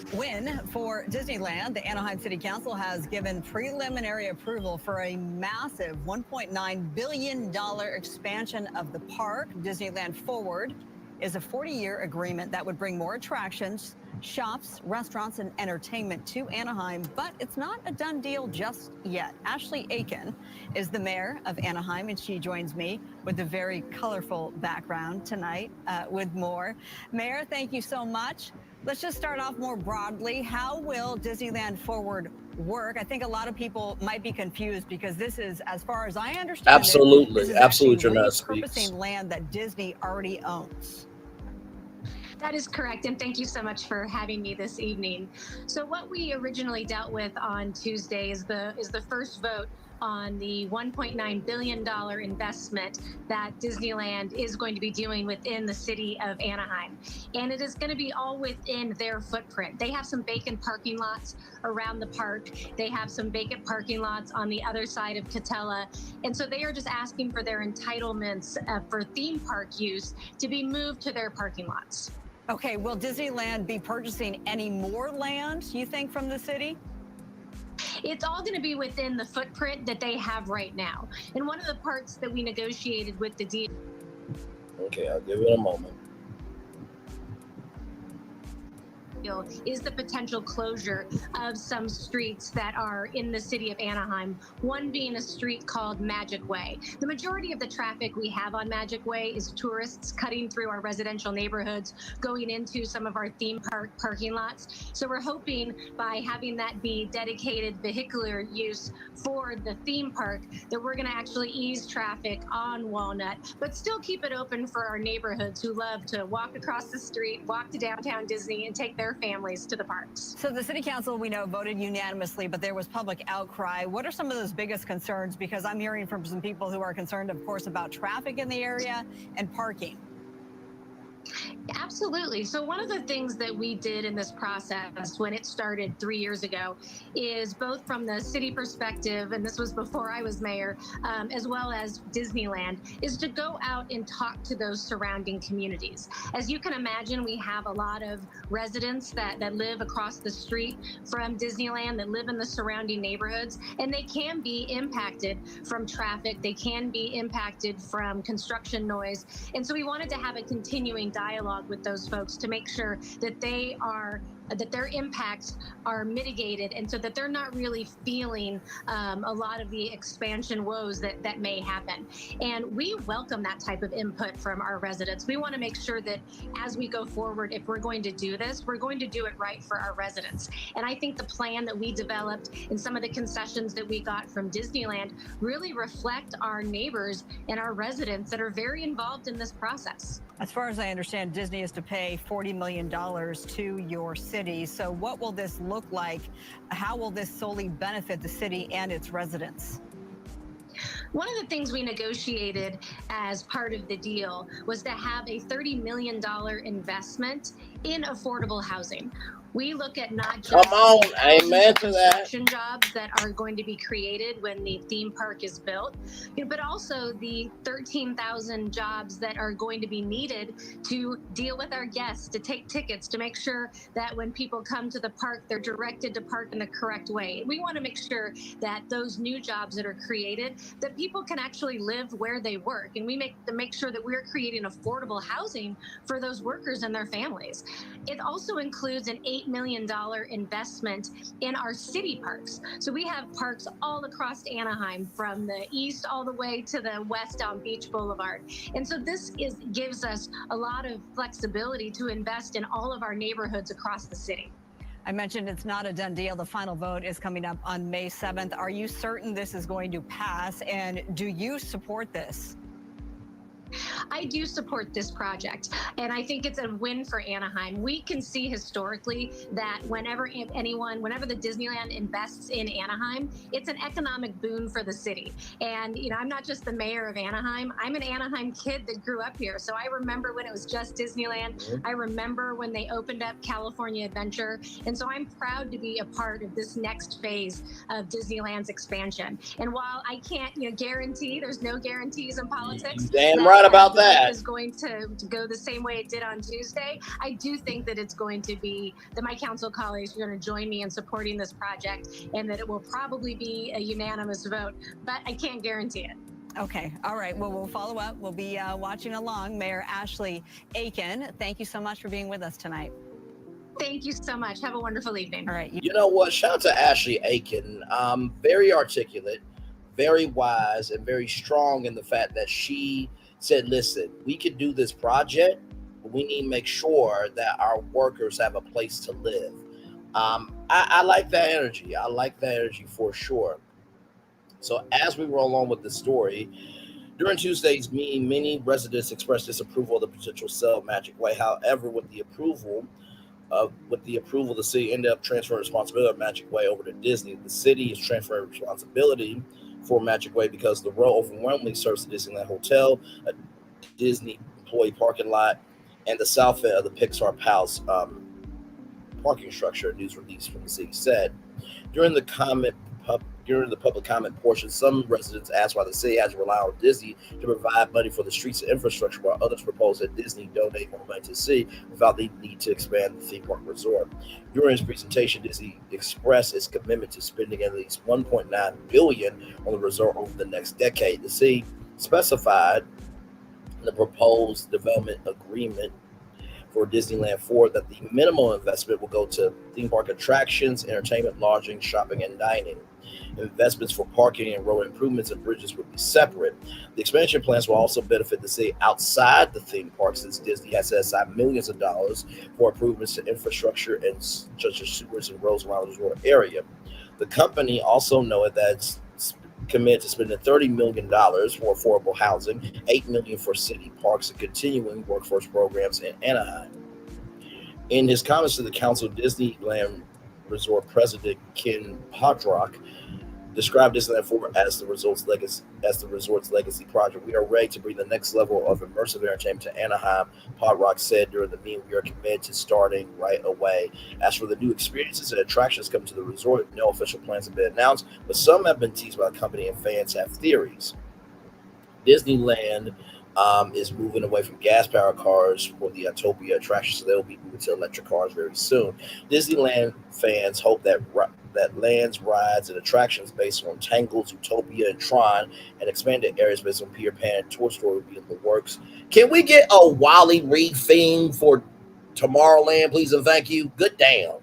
for Disneyland. The Anaheim City Council has given preliminary approval for a massive $1.9 billion expansion of the park. Disneyland Forward is a 40-year agreement that would bring more attractions, shops, restaurants, and entertainment to Anaheim, but it's not a done deal just yet. Ashley Aiken is the mayor of Anaheim, and she joins me with a very colorful background tonight with more. Mayor, thank you so much. Let's just start off more broadly. How will Disneyland Forward work? I think a lot of people might be confused because this is, as far as I understand, absolutely repurposing land that Disney already owns. That is correct, and thank you so much for having me this evening. So what we originally dealt with on Tuesday is the first vote on the $1.9 billion investment that Disneyland is going to be doing within the city of Anaheim. And it is going to be all within their footprint. They have some vacant parking lots around the park. They have some vacant parking lots on the other side of Catella. And so they are just asking for their entitlements for theme park use to be moved to their parking lots. Okay, will Disneyland be purchasing any more land, you think, from the city? It's all going to be within the footprint that they have right now. And one of the parts that we negotiated with the deal. Okay, I'll give it a moment. Is the potential closure of some streets that are in the city of Anaheim, one being a street called Magic Way. The majority of the traffic we have on Magic Way is tourists cutting through our residential neighborhoods, going into some of our theme park parking lots. So we're hoping by having that be dedicated vehicular use for the theme park, that we're going to actually ease traffic on Walnut, but still keep it open for our neighborhoods who love to walk across the street, walk to downtown Disney, and take their families to the parks. So the city council, we know, voted unanimously, but there was public outcry. What are some of those biggest concerns? Because I'm hearing from some people who are concerned, of course, about traffic in the area and parking. Absolutely. So one of the things that we did in this process when it started 3 years ago is both from the city perspective, and this was before I was mayor, as well as Disneyland, is to go out and talk to those surrounding communities. As you can imagine, we have a lot of residents that live across the street from Disneyland, that live in the surrounding neighborhoods, and they can be impacted from traffic. They can be impacted from construction noise. And so we wanted to have a continuing dialogue with those folks to make sure that that their impacts are mitigated, and so that they're not really feeling a lot of the expansion woes that may happen. And we welcome that type of input from our residents. We want to make sure that as we go forward, if we're going to do this, we're going to do it right for our residents. And I think the plan that we developed and some of the concessions that we got from Disneyland really reflect our neighbors and our residents that are very involved in this process. As far as I understand, Disney is to pay $40 million to your city. So what will this look like? How will this solely benefit the city and its residents? One of the things we negotiated as part of the deal was to have a $30 million investment in affordable housing. We look at not just amen to that, construction jobs that are going to be created when the theme park is built, but also the 13,000 jobs that are going to be needed to deal with our guests, to take tickets, to make sure that when people come to the park, they're directed to park in the correct way. We want to make sure that those new jobs that are created, that people can actually live where they work, and we make sure that we're creating affordable housing for those workers and their families. It also includes an $8 million investment in our city parks. So we have parks all across Anaheim, from the east all the way to the west on Beach Boulevard. And so this gives us a lot of flexibility to invest in all of our neighborhoods across the city. I mentioned it's not a done deal. The final vote is coming up on May 7th. Are you certain this is going to pass, and do you support this? I do support this project, and I think it's a win for Anaheim. We can see historically that whenever the Disneyland invests in Anaheim, it's an economic boon for the city. And, I'm not just the mayor of Anaheim. I'm an Anaheim kid that grew up here. So I remember when it was just Disneyland. I remember when they opened up California Adventure. And so I'm proud to be a part of this next phase of Disneyland's expansion. And while I can't, guarantee, there's no guarantees in politics. Damn right about that. Is going to go the same way it did on Tuesday. I do think that it's going to be that my council colleagues are going to join me in supporting this project, and that it will probably be a unanimous vote, but I can't guarantee it. Okay. All right. Well, we'll follow up. We'll be watching along. Mayor Ashley Aiken, thank you so much for being with us tonight. Thank you so much. Have a wonderful evening. All right. You know what? Shout out to Ashley Aiken. Very articulate, very wise, and very strong in the fact that she said, listen, we can do this project, but we need to make sure that our workers have a place to live. I like that energy. I like that energy for sure. So as we roll on with the story, during Tuesday's meeting, many residents expressed disapproval of the potential sale of Magic Way. However, with the approval, the city ended up transferring responsibility of Magic Way over to Disney. The city is transferring responsibility for Magic Way because the road overwhelmingly serves the Disneyland Hotel, a Disney employee parking lot, and the south end of the Pixar Palace parking structure. A news release from the city said. During the comment During the public comment portion, some residents asked why the city has to rely on Disney to provide money for the streets and infrastructure, while others proposed that Disney donate more money to the city without the need to expand the theme park resort. During his presentation, Disney expressed its commitment to spending at least $1.9 billion on the resort over the next decade. The city specified in the proposed development agreement for Disneyland Forward that the minimal investment will go to theme park attractions, entertainment, lodging, shopping, and dining. Investments for parking and road improvements and bridges would be separate. The expansion plans will also benefit the city outside the theme park, since Disney has set aside millions of dollars for improvements to infrastructure and such as sewers and roads around the resort area. The company also noted that it's committed to spending $30 million for affordable housing, $8 million for city parks, and continuing workforce programs in Anaheim. In his comments to the council, Disneyland Resort President Kayne described Disneyland Forward as the resort's legacy project. We are ready to bring the next level of immersive entertainment to Anaheim, Podrock said during the meeting. We are committed to starting right away. As for the new experiences and attractions coming to the resort, no official plans have been announced, but some have been teased by the company and fans have theories. Disneyland is moving away from gas-powered cars for the Autopia attraction, so they'll be moving to electric cars very soon. Disneyland fans hope that lands, rides, and attractions based on Tangled, Zootopia, and Tron, and expanded areas based on Peter Pan and Toy Story will be in the works. Can we get a Wally Reed theme for Tomorrowland, please and thank you? Good damn.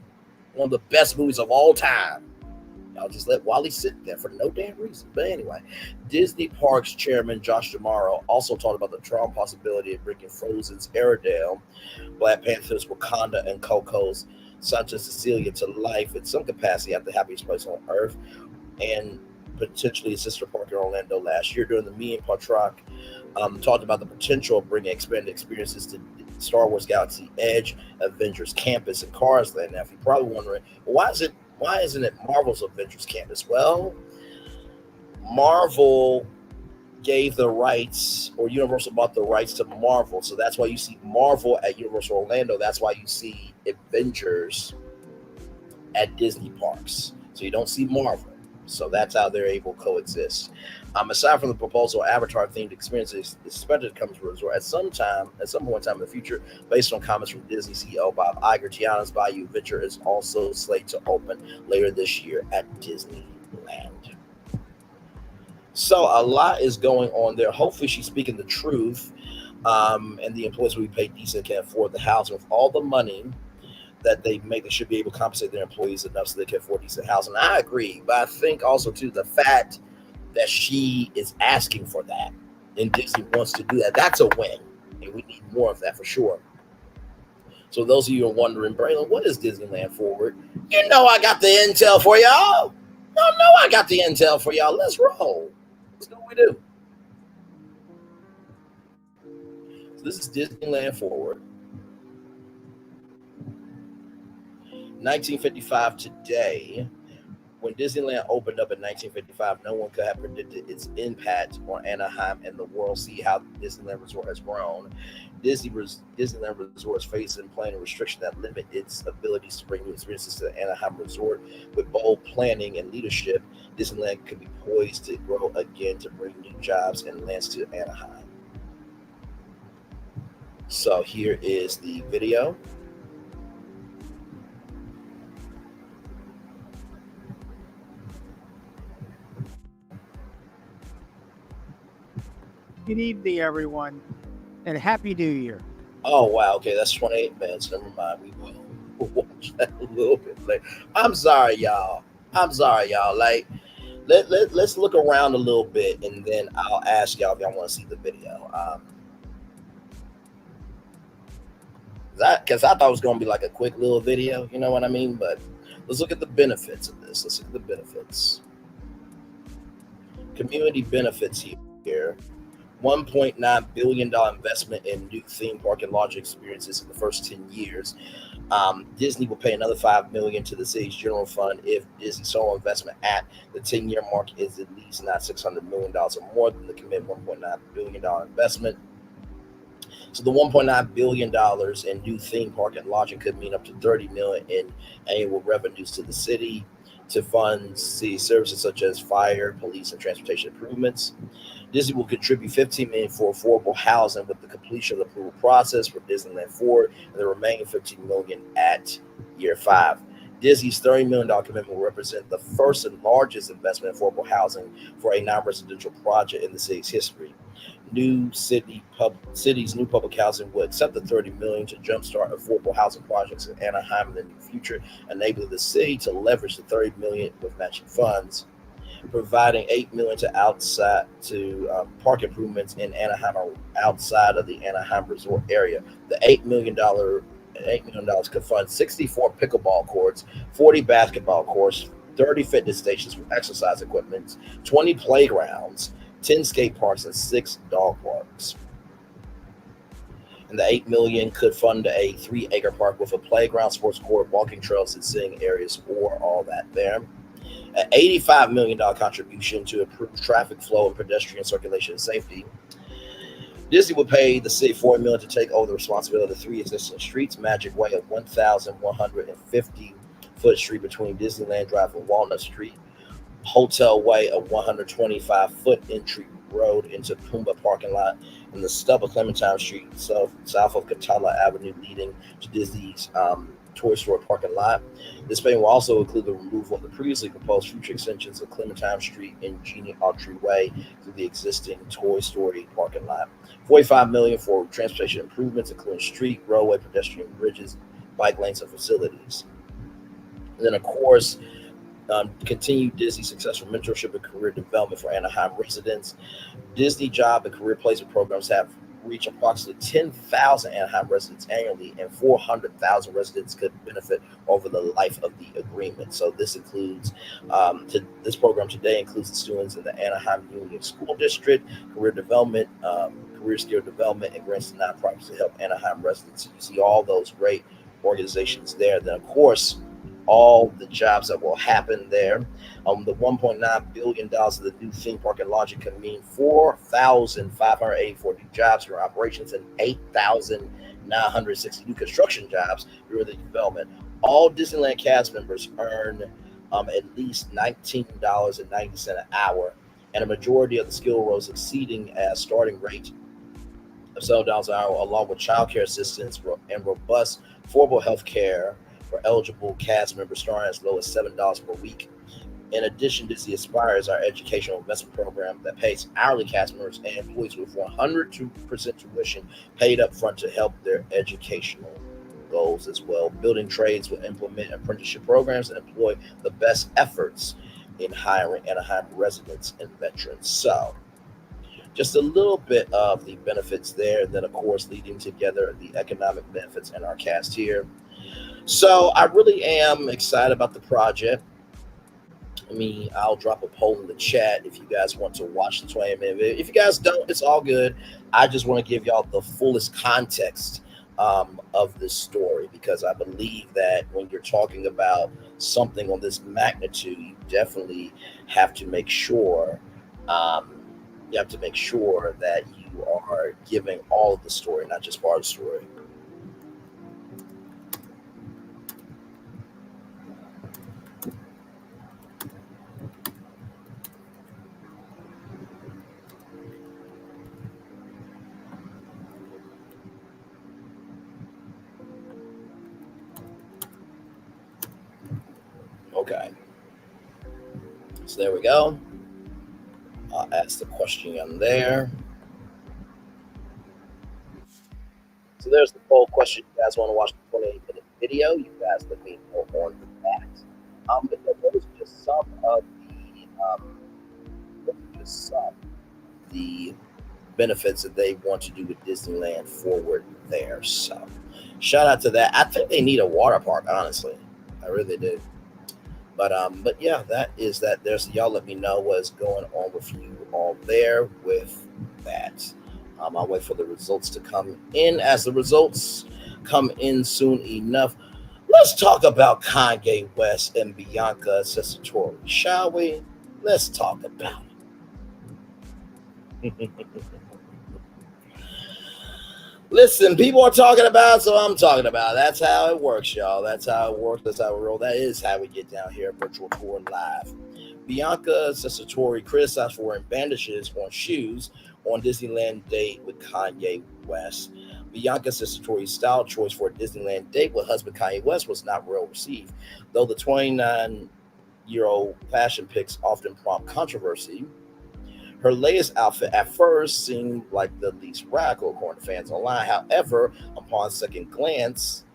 One of the best movies of all time. Y'all just let Wally sit there for no damn reason. But anyway, Disney Parks Chairman Josh D'Amaro also talked about the Tron possibility of bringing Frozen's Airedale, Black Panther's Wakanda, and Coco's Santa Cecilia to life in some capacity at the happiest place on earth, and potentially a sister park in Orlando last year. During the meeting, Patrak talked about the potential of bringing expanded experiences to Star Wars Galaxy Edge, Avengers Campus, and Cars Land. Now, if you're probably wondering, well, why isn't it Marvel's Avengers Campus? Well, Marvel gave the rights, or Universal bought the rights to Marvel, so that's why you see Marvel at Universal Orlando. That's why you see Avengers at Disney parks. So you don't see Marvel. So that's how they're able to coexist. Aside from the proposal, Avatar-themed experiences is expected to come to the resort at some point in time in the future, based on comments from Disney CEO Bob Iger. Tiana's Bayou Venture is also slated to open later this year at Disneyland. So a lot is going on there. Hopefully she's speaking the truth, and the employees will be paid decent, can afford the housing. With all the money that they make, they should be able to compensate their employees enough so they can afford decent housing. I agree, but I think also too the fact that she is asking for that and Disney wants to do that, that's a win, and we need more of that for sure. So those of you who are wondering, Braylon, what is Disneyland Forward? You know I got the intel for y'all. Y'all know I got the intel for y'all. Let's roll. Let's do what we do. So this is Disneyland Forward. 1955 today. When Disneyland opened up in 1955, no one could have predicted its impact on Anaheim and the world. See how Disneyland Resort has grown. Disneyland Resort is facing planning restrictions that limit its abilities to bring new experiences to the Anaheim Resort. With bold planning and leadership, Disneyland could be poised to grow again to bring new jobs and lands to Anaheim. So here is the video. Good evening, everyone, and Happy New Year. Oh, wow. Okay, that's 28 minutes. Never mind. We will watch that a little bit later. I'm sorry, y'all. Like, let's look around a little bit, and then I'll ask y'all if y'all want to see the video. Because I thought it was going to be like a quick little video, you know what I mean? But let's look at the benefits of this. Let's look at the benefits. Community benefits here. $1.9 billion investment in new theme park and lodging experiences in the first 10 years. Disney will pay another $5 million to the city's general fund if Disney's total investment at the 10-year mark is at least not $600 million or more than the committed $1.9 billion investment. So the $1.9 billion in new theme park and lodging could mean up to $30 million in annual revenues to the city. to fund city services such as fire, police, and transportation improvements. Disney will contribute $15 million for affordable housing with the completion of the approval process for Disneyland Forward, and the remaining $15 million at year 5. Disney's $30 million commitment will represent the first and largest investment in affordable housing for a non-residential project in the city's history. City's new public housing will accept the $30 million to jumpstart affordable housing projects in Anaheim in the near future, enabling the city to leverage the $30 million with matching funds, providing $8 million to park improvements in Anaheim or outside of the Anaheim resort area. The $8 million could fund 64 pickleball courts, 40 basketball courts, 30 fitness stations with exercise equipment, 20 playgrounds, 10 skate parks, and 6 dog parks. And the $8 million could fund a 3-acre park with a playground, sports court, walking trails, and sitting areas, or all that there. An $85 million contribution to improve traffic flow and pedestrian circulation and safety. Disney will pay the city $4 million to take over the responsibility of the 3 existing streets: Magic Way, a 1,150-foot street between Disneyland Drive and Walnut Street; Hotel Way, a 125-foot entry road into Pumbaa parking lot; and the stub of Clementine Street, south of Catala Avenue, leading to Disney's Toy Story parking lot. This payment will also include the removal of the previously proposed future extensions of Clementine Street and Genie Autry Way through the existing Toy Story parking lot. $45 million for transportation improvements, including street, roadway, pedestrian bridges, bike lanes, and facilities. And then, of course, continued Disney successful mentorship and career development for Anaheim residents. Disney job and career placement programs have reached approximately 10,000 Anaheim residents annually, and 400,000 residents could benefit over the life of the agreement. So this includes, this program today includes the students in the Anaheim Union School District, career development, career skill development, and grants to nonprofits to help Anaheim residents. You see all those great organizations there. Then, of course, all the jobs that will happen there. The $1.9 billion of the new theme park and lodging can mean 4,584 new jobs for operations and 8,960 new construction jobs through the development. All Disneyland cast members earn at least $19.90 an hour, and a majority of the skill roles exceeding a starting rate of $7 an hour, along with child care assistance and robust affordable health care for eligible cast members starting as low as $7 per week. In addition, Disney Aspires, our educational investment program that pays hourly cast members and employees with 100% tuition paid up front to help their educational goals as well. Building Trades will implement apprenticeship programs and employ the best efforts in hiring Anaheim residents and veterans. So, just a little bit of the benefits there, and then, of course, leading together the economic benefits in our cast here. So I really am excited about the project. I'll drop a poll in the chat if you guys want to watch the 20-minute video. If you guys don't, it's all good. I just want to give y'all the fullest context of this story, because I believe that when you're talking about something on this magnitude, you definitely have to make sure that you are giving all of the story, not just part of the story. Okay, so there we go. I'll ask the question on there. So there's the poll question. You guys want to watch the 28-minute video? You guys let me know on that. But those are just some of the benefits that they want to do with Disneyland Forward there. So shout out to that. I think they need a water park, honestly. I really do. But yeah, that is that. There's y'all. Let me know what's going on with you all there with that. I'll wait for the results to come in. As the results come in soon enough, let's talk about Kanye West and Bianca Censori, shall we? Let's talk about it. Listen, people are talking about it, so I'm talking about it. That's how it works, y'all. That's how it works. That's how we roll. That is how we get down here at Virtual Tour Live. Bianca Censori criticized for wearing bandages on shoes on Disneyland date with Kanye West. Bianca Censori's style choice for a Disneyland date with husband Kanye West was not well received, though the 29-year-old fashion pics often prompt controversy. Her latest outfit at first seemed like the least radical, according to fans online. However, upon second glance,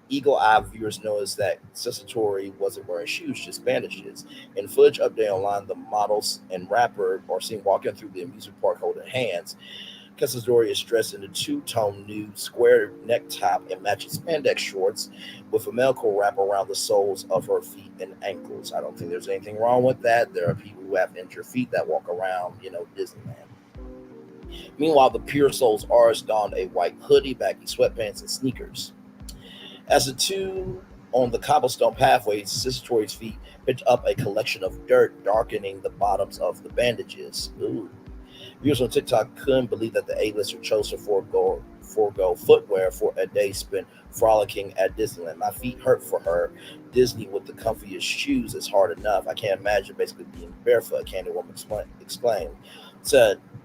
eagle-eyed viewers noticed that Censori wasn't wearing shoes, just bandages. In footage update online, the models and rapper are seen walking through the amusement park holding hands. Censori is dressed in a two-tone nude square neck top and matching spandex shorts with a medical wrap around the soles of her feet and ankles. I don't think there's anything wrong with that. There are people who have injured feet that walk around, Disneyland. Meanwhile, the Pure Souls artist donned a white hoodie, baggy sweatpants, and sneakers. As the two on the cobblestone pathways, Censori's feet picked up a collection of dirt, darkening the bottoms of the bandages. Ooh. Viewers on TikTok couldn't believe that the A-lister chose to forego footwear for a day spent frolicking at Disneyland. My feet hurt for her. Disney with the comfiest shoes is hard enough. I can't imagine basically being barefoot, Candy Woman exclaimed.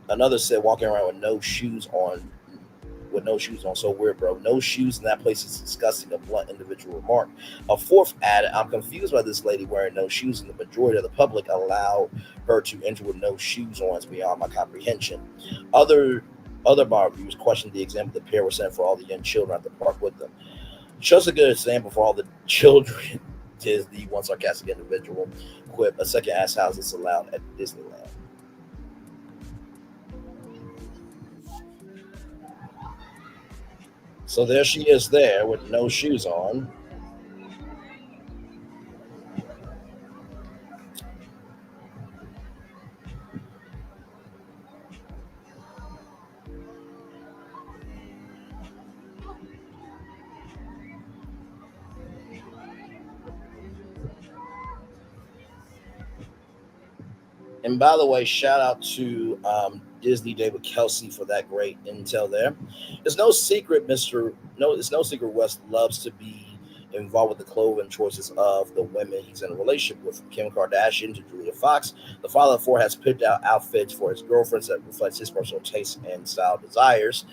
Another said walking around with no shoes on. So weird, bro. No shoes in that place is disgusting, a blunt individual remark. A fourth added, I'm confused by this lady wearing no shoes, and the majority of the public allowed her to enter with no shoes on. It's beyond my comprehension. Other bar reviewers questioned the example the pair were sent for all the young children at the park with them. Shows a good example for all the children. Disney, one sarcastic individual quip. A second asked how is this allowed at Disneyland. So there she is there with no shoes on. And by the way, shout out to Disney David Kelsey for that great intel there. It's no secret West loves to be involved with the clothing choices of the women he's in a relationship with, from Kim Kardashian to Julia Fox. The father of four has picked out outfits for his girlfriends that reflects his personal taste and style desires.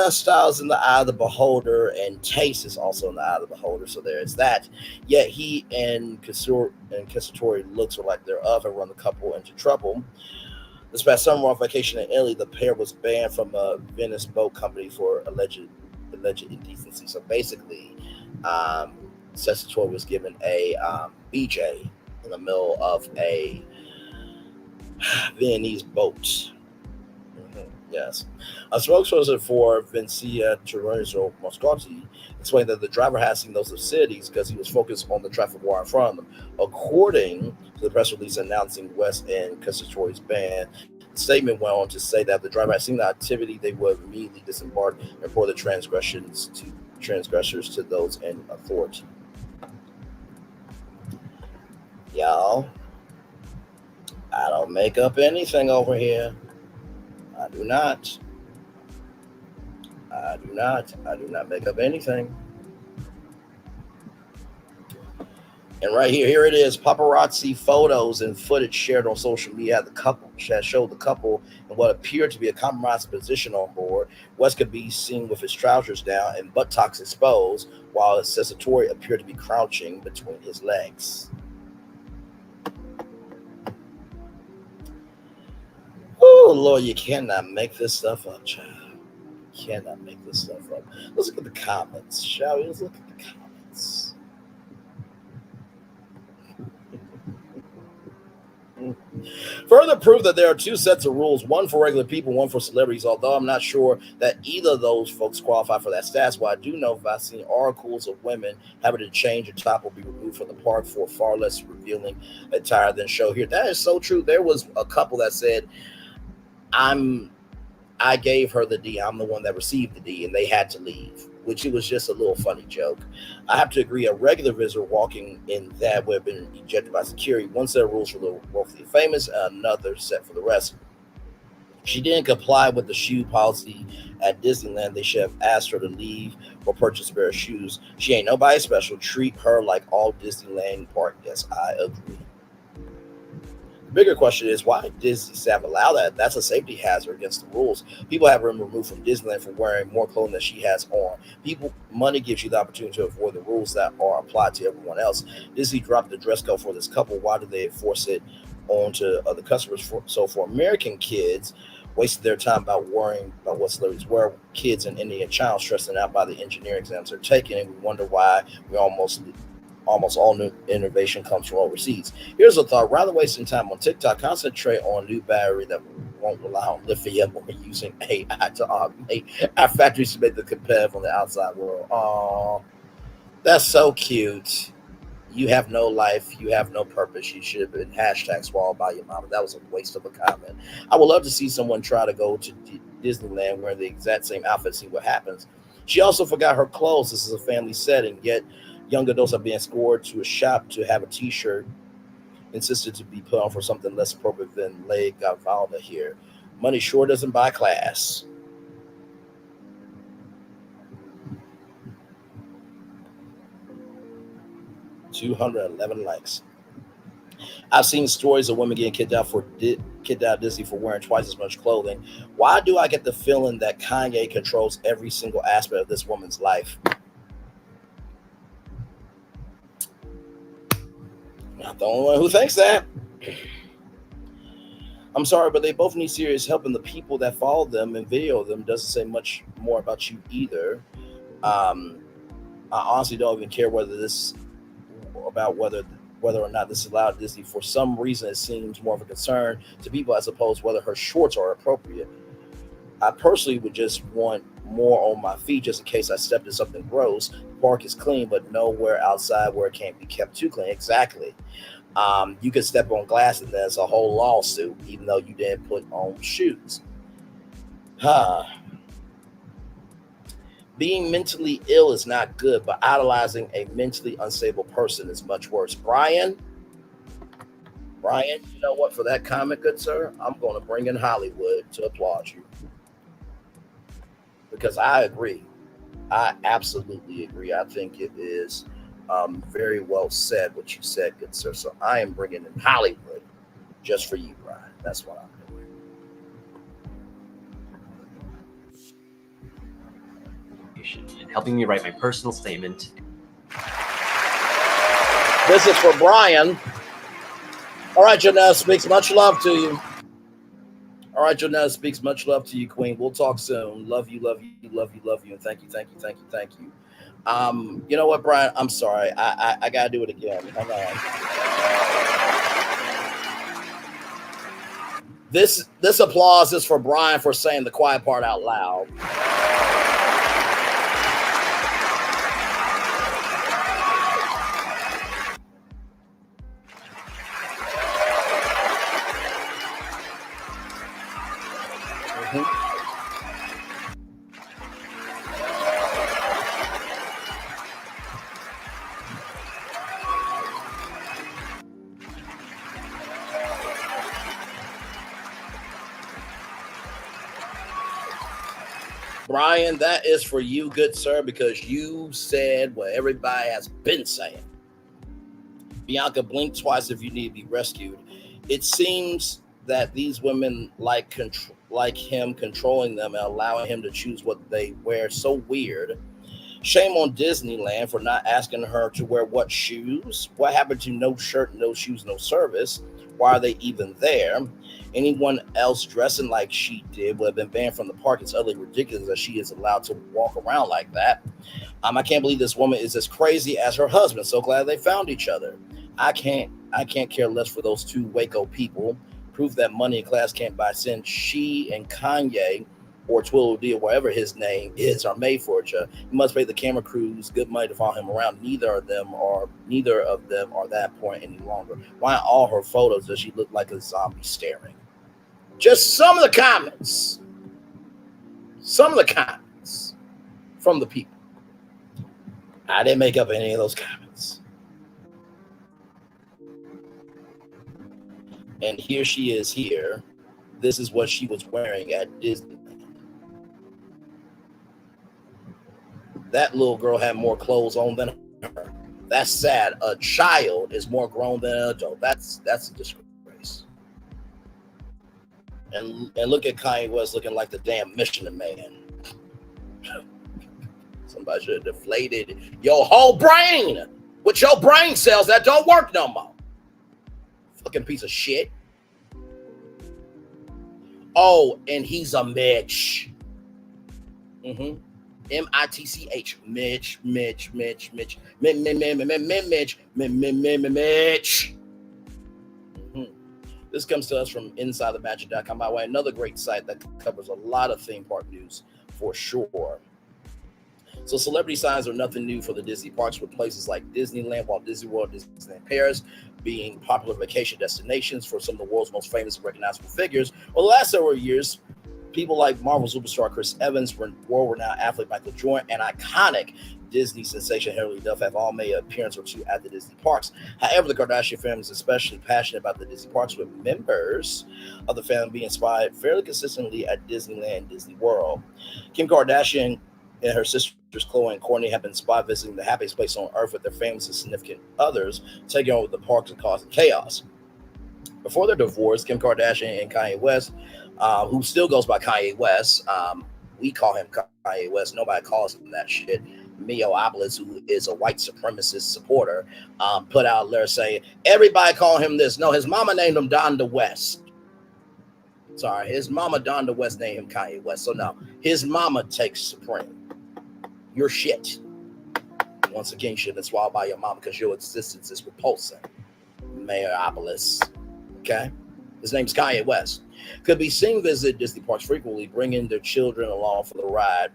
Style's in the eye of the beholder, and taste is also in the eye of the beholder. So there is that. Yet he and Censori looks like they're of and run the couple into trouble. This past summer on vacation in Italy, the pair was banned from a Venice boat company for alleged indecency. So basically, Censori was given a BJ in the middle of a Viennese boat. Yes. A spokesperson for Vincia Terrorismo Moscotti explained that the driver had seen those cities because he was focused on the traffic wire in front of them. According to the press release announcing West and Censori's ban, the statement went on to say that if the driver had seen the activity, they would immediately disembark and report the transgressors to those in authority. Y'all, I don't make up anything over here. I do not make up anything. And right here it is. Paparazzi photos and footage shared on social media showed the couple in what appeared to be a compromised position on board. West could be seen with his trousers down and buttocks exposed, while Censori appeared to be crouching between his legs. Oh, Lord, you cannot make this stuff up, child. You cannot make this stuff up. Let's look at the comments, shall we? Let's look at the comments. Further proof that there are two sets of rules, one for regular people, one for celebrities, although I'm not sure that either of those folks qualify for that status. What I do know, if I've seen articles of women having to change or top will be removed from the park for far less revealing attire than show here. That is so true. There was a couple that said, I gave her the D. I'm the one that received the D, and they had to leave, which it was just a little funny joke. I have to agree, a regular visitor walking in that would have been ejected by security. One set of rules for the wealthy and famous, another set for the rest. She didn't comply with the shoe policy at Disneyland. They should have asked her to leave or purchase a pair of shoes. She ain't nobody special. Treat her like all Disneyland park guests. I agree. The bigger question is, why did Disney staff allow that? That's a safety hazard against the rules. People have been removed from Disneyland for wearing more clothing than she has on. Money gives you the opportunity to avoid the rules that are applied to everyone else. Disney dropped the dress code for this couple. Why did they force it on to other customers? So for American kids, wasted their time about worrying about what celebrities wear. Kids in India and China stressing out by the engineering exams they're taking, and we wonder why we almost all new innovation comes from overseas. Here's a thought: rather than wasting time on TikTok, concentrate on a new battery that won't rely on lithium or using AI to automate our factories to make them competitive on the outside world. Oh, that's so cute. You have no life. You have no purpose. You should have been hashtag swallowed by your mama. That was a waste of a comment. I would love to see someone try to go to Disneyland wearing the exact same outfit, see what happens. She also forgot her clothes. This is a family setting, yet young adults are being escorted to a shop to have a t-shirt insisted to be put on for something less appropriate than leg Gavalda here. Money sure doesn't buy class. $211 likes. I've seen stories of women getting kicked out of Disney for wearing twice as much clothing. Why do I get the feeling that Kanye controls every single aspect of this woman's life? Not the only one who thinks that. I'm sorry, but they both need serious help, and the people that follow them and video them doesn't say much more about you either. I honestly don't even care whether or not this is allowed at Disney. For some reason, it seems more of a concern to people as opposed to whether her shorts are appropriate. I personally would just want more on my feet just in case I stepped in something gross. The park is clean, but nowhere outside where it can't be kept too clean. Exactly. You could step on glass and there's a whole lawsuit, even though you didn't put on shoes. Being mentally ill is not good, but idolizing a mentally unstable person is much worse. Brian, you know what? For that comment, good sir, I'm going to bring in Hollywood to applaud you. Because I agree. I absolutely agree. I think it is very well said what you said, good sir. So I am bringing in Hollywood just for you, Brian. That's what I'm doing. And helping me write my personal statement. This is for Brian. All right, Janelle speaks. Much love to you. All right, Janelle speaks. Much love to you, Queen. We'll talk soon. Love you, love you, love you, love you, and thank you, thank you, thank you, thank you. You know what, Brian? I'm sorry. I gotta do it again. Hang on. This applause is for Brian for saying the quiet part out loud. Brian, that is for you, good sir, because you said what everybody has been saying. Bianca, blink twice if you need to be rescued. It seems that these women like him controlling them and allowing him to choose what they wear. So weird. Shame on Disneyland for not asking her to wear what shoes. What happened to no shirt, no shoes, no service? Why are they even there? Anyone else dressing like she did would have been banned from the park. It's utterly ridiculous that she is allowed to walk around like that. I can't believe this woman is as crazy as her husband. So glad they found each other. I can't care less for those two Waco people. Proof that money and class can't buy sin. She and Kanye, or Twilly, or whatever his name is, are made for each other. You must pay the camera crews good money to follow him around. Neither of them are that point any longer. Why in all her photos does she look like a zombie staring? Just some of the comments. Some of the comments from the people. I didn't make up any of those comments. And here she is here this is what she was wearing at Disney. That little girl had more clothes on than her. That's sad. A child is more grown than an adult. That's a disgrace. And look at Kanye West looking like the damn Michelin Man. Somebody should have deflated your whole brain with your brain cells that don't work no more. Fucking piece of shit. Oh, and he's a Mitch. M-I-T-C-H. Mitch. Mitch. This comes to us from InsideTheMagic.com. By the way, another great site that covers a lot of theme park news for sure. So celebrity signs are nothing new for the Disney parks, with places like Disneyland, Walt Disney World, Disneyland Paris being popular vacation destinations for some of the world's most famous and recognizable figures. Over the last several years, people like Marvel superstar Chris Evans, world-renowned athlete Michael Jordan, and iconic Disney sensation Hilary Duff have all made an appearance or two at the Disney parks. However, the Kardashian family is especially passionate about the Disney parks, with members of the family being spotted fairly consistently at Disneyland and Disney World. Kim Kardashian and her sisters Khloe and Kourtney have been spotted visiting the happiest place on earth with their famous and significant others, taking over the parks and causing chaos. Before their divorce, Kim Kardashian and Kanye West, who still goes by Kanye West, we call him Kanye West, nobody calls him that shit. Minneapolis, who is a white supremacist supporter, put out there saying, everybody call him this. No, his mama named him Donda West. Sorry, his mama Donda West named him Kanye West. So no, his mama takes supreme. You're shit. Once again, shit that's swallowed by your mama because your existence is repulsing. Minneapolis. Okay? His name's Kanye West. Could be seen visit Disney parks frequently, bringing their children along for the ride.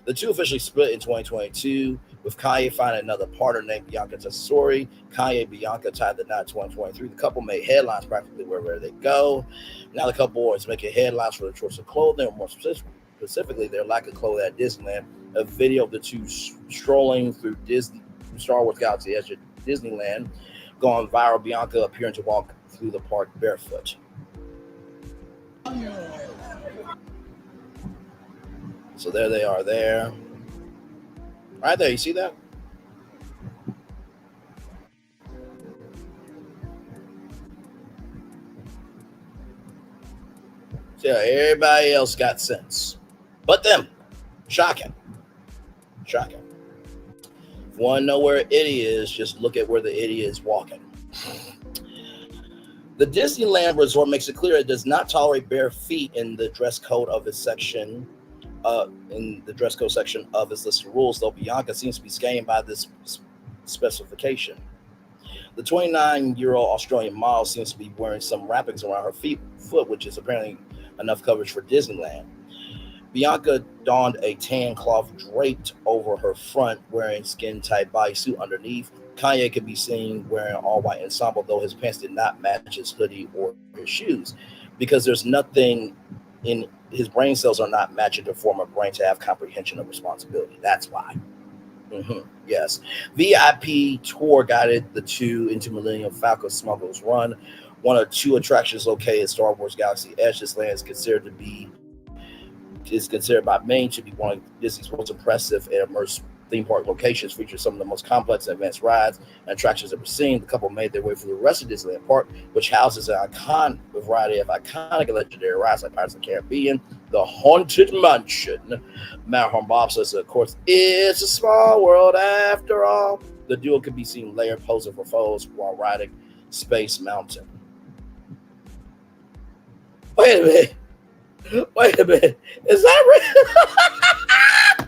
The two officially split in 2022, with Kanye finding another partner named Bianca Censori. Kanye and Bianca tied the knot in 2023. The couple made headlines practically wherever they go. Now the couple is making headlines for their choice of clothing, or more specifically, their lack of clothing at Disneyland. A video of the two strolling through Star Wars Galaxy Edge at Disneyland gone viral. Bianca appearing to walk through the park barefoot. So there they are there. Right there, you see that? So yeah, everybody else got sense. But them. Shocking. Shocking. If you want to know where an idiot is, just look at where the idiot is walking. The Disneyland Resort makes it clear it does not tolerate bare feet in the dress code of its section. In the dress code section of its list of rules, though Bianca seems to be skating by this specification. The 29-year-old Australian model seems to be wearing some wrappings around her foot, which is apparently enough coverage for Disneyland. Bianca donned a tan cloth draped over her front, wearing skin-tight bodysuit underneath. Kanye could be seen wearing all-white ensemble, though his pants did not match his hoodie or his shoes, because there's nothing in his brain cells are not matching to form a brain to have comprehension of responsibility. That's why. Yes. VIP tour guided the two into Millennium Falcon Smuggler's Run, one of two attractions located at Star Wars Galaxy Edge. This land is considered by many to be one of Disney's most impressive and immersive theme park locations, features some of the most complex and advanced rides and attractions ever seen. The couple made their way through the rest of Disneyland Park, which houses a variety of iconic and legendary rides like Pirates of the Caribbean, the Haunted Mansion. Matterhorn Bob says, of course, it's a small world after all. The duo could be seen layered posing for photos while riding Space Mountain. Wait a minute. Is that real?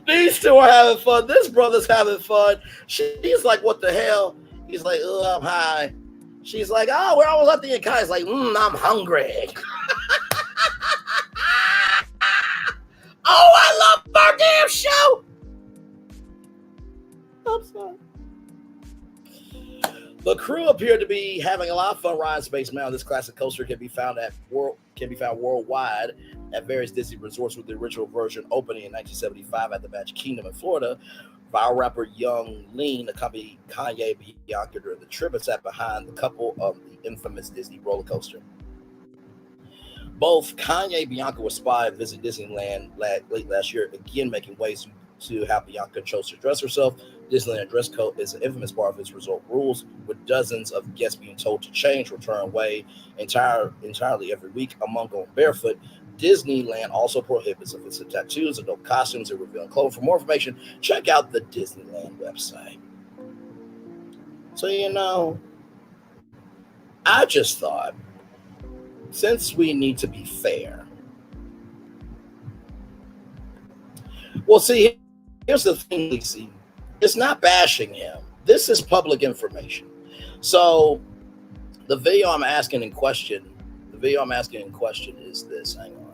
These two are having fun. This brother's having fun. She's like, what the hell? He's like, oh, I'm high. She's like, oh, we're almost at the end. Kai's like, I'm hungry. Oh, I love our damn show. I'm sorry. The crew appeared to be having a lot of fun riding Space Mountain. This classic coaster can be found worldwide at various Disney resorts, with the original version opening in 1975 at the Magic Kingdom in Florida. Viral rapper Young Lean accompanied Kanye and Bianca during the trip and sat behind the couple of the infamous Disney roller coaster. Both Kanye and Bianca were spotted visit Disneyland late last year, again making waves to how Bianca chose to dress herself. Disneyland dress code is an infamous part of its resort rules, with dozens of guests being told to change, return away entirely every week, among going barefoot. Disneyland also prohibits offensive tattoos, adult costumes, and revealing clothing. For more information, check out the Disneyland website. So, I just thought, since we need to be fair, well, see, here's the thing, Lacey. It's not bashing him. This is public information. So the video I'm asking in question is this. Hang on.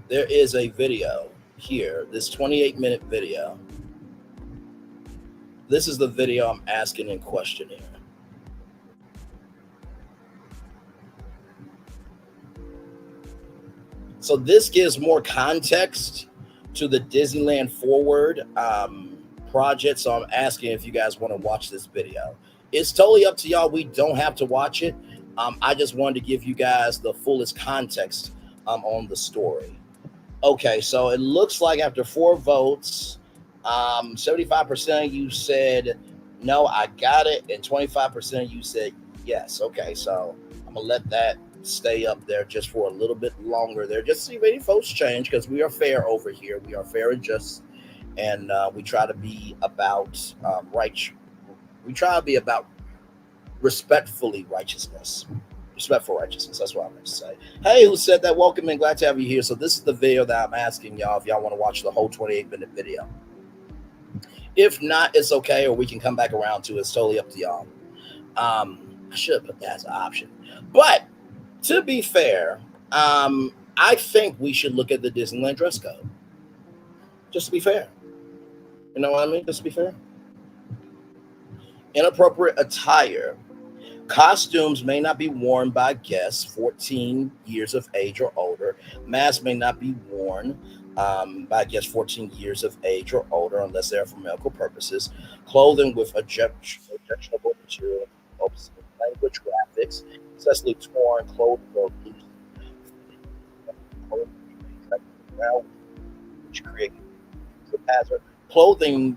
There is a video here, this 28-minute video. This is the video I'm asking in question here. So this gives more context to the Disneyland Forward project. So I'm asking if you guys want to watch this video. It's totally up to y'all. We don't have to watch it. I just wanted to give you guys the fullest context on the story. Okay, so it looks like after 4 votes, 75% of you said, no, I got it. And 25% of you said yes. Okay, so I'm going to let that stay up there just for a little bit longer there, just to see if any votes change, because we are fair over here. We are fair and just, and we try to be about we try to be about respectful righteousness. That's what I meant to say. Hey, who said that? Welcome and glad to have you here. So this is the video that I'm asking y'all if y'all want to watch the whole 28-minute video. If not, it's okay, or we can come back around to it. It's totally up to y'all. I should have put that as an option, but to be fair, I think we should look at the Disneyland dress code. Just to be fair. You know what I mean? Just to be fair. Inappropriate attire. Costumes may not be worn by guests 14 years of age or older. Masks may not be worn by guests 14 years of age or older unless they are for medical purposes. Clothing with objectionable material, language, graphics, excessively torn clothing or loose, which create hazard. Clothing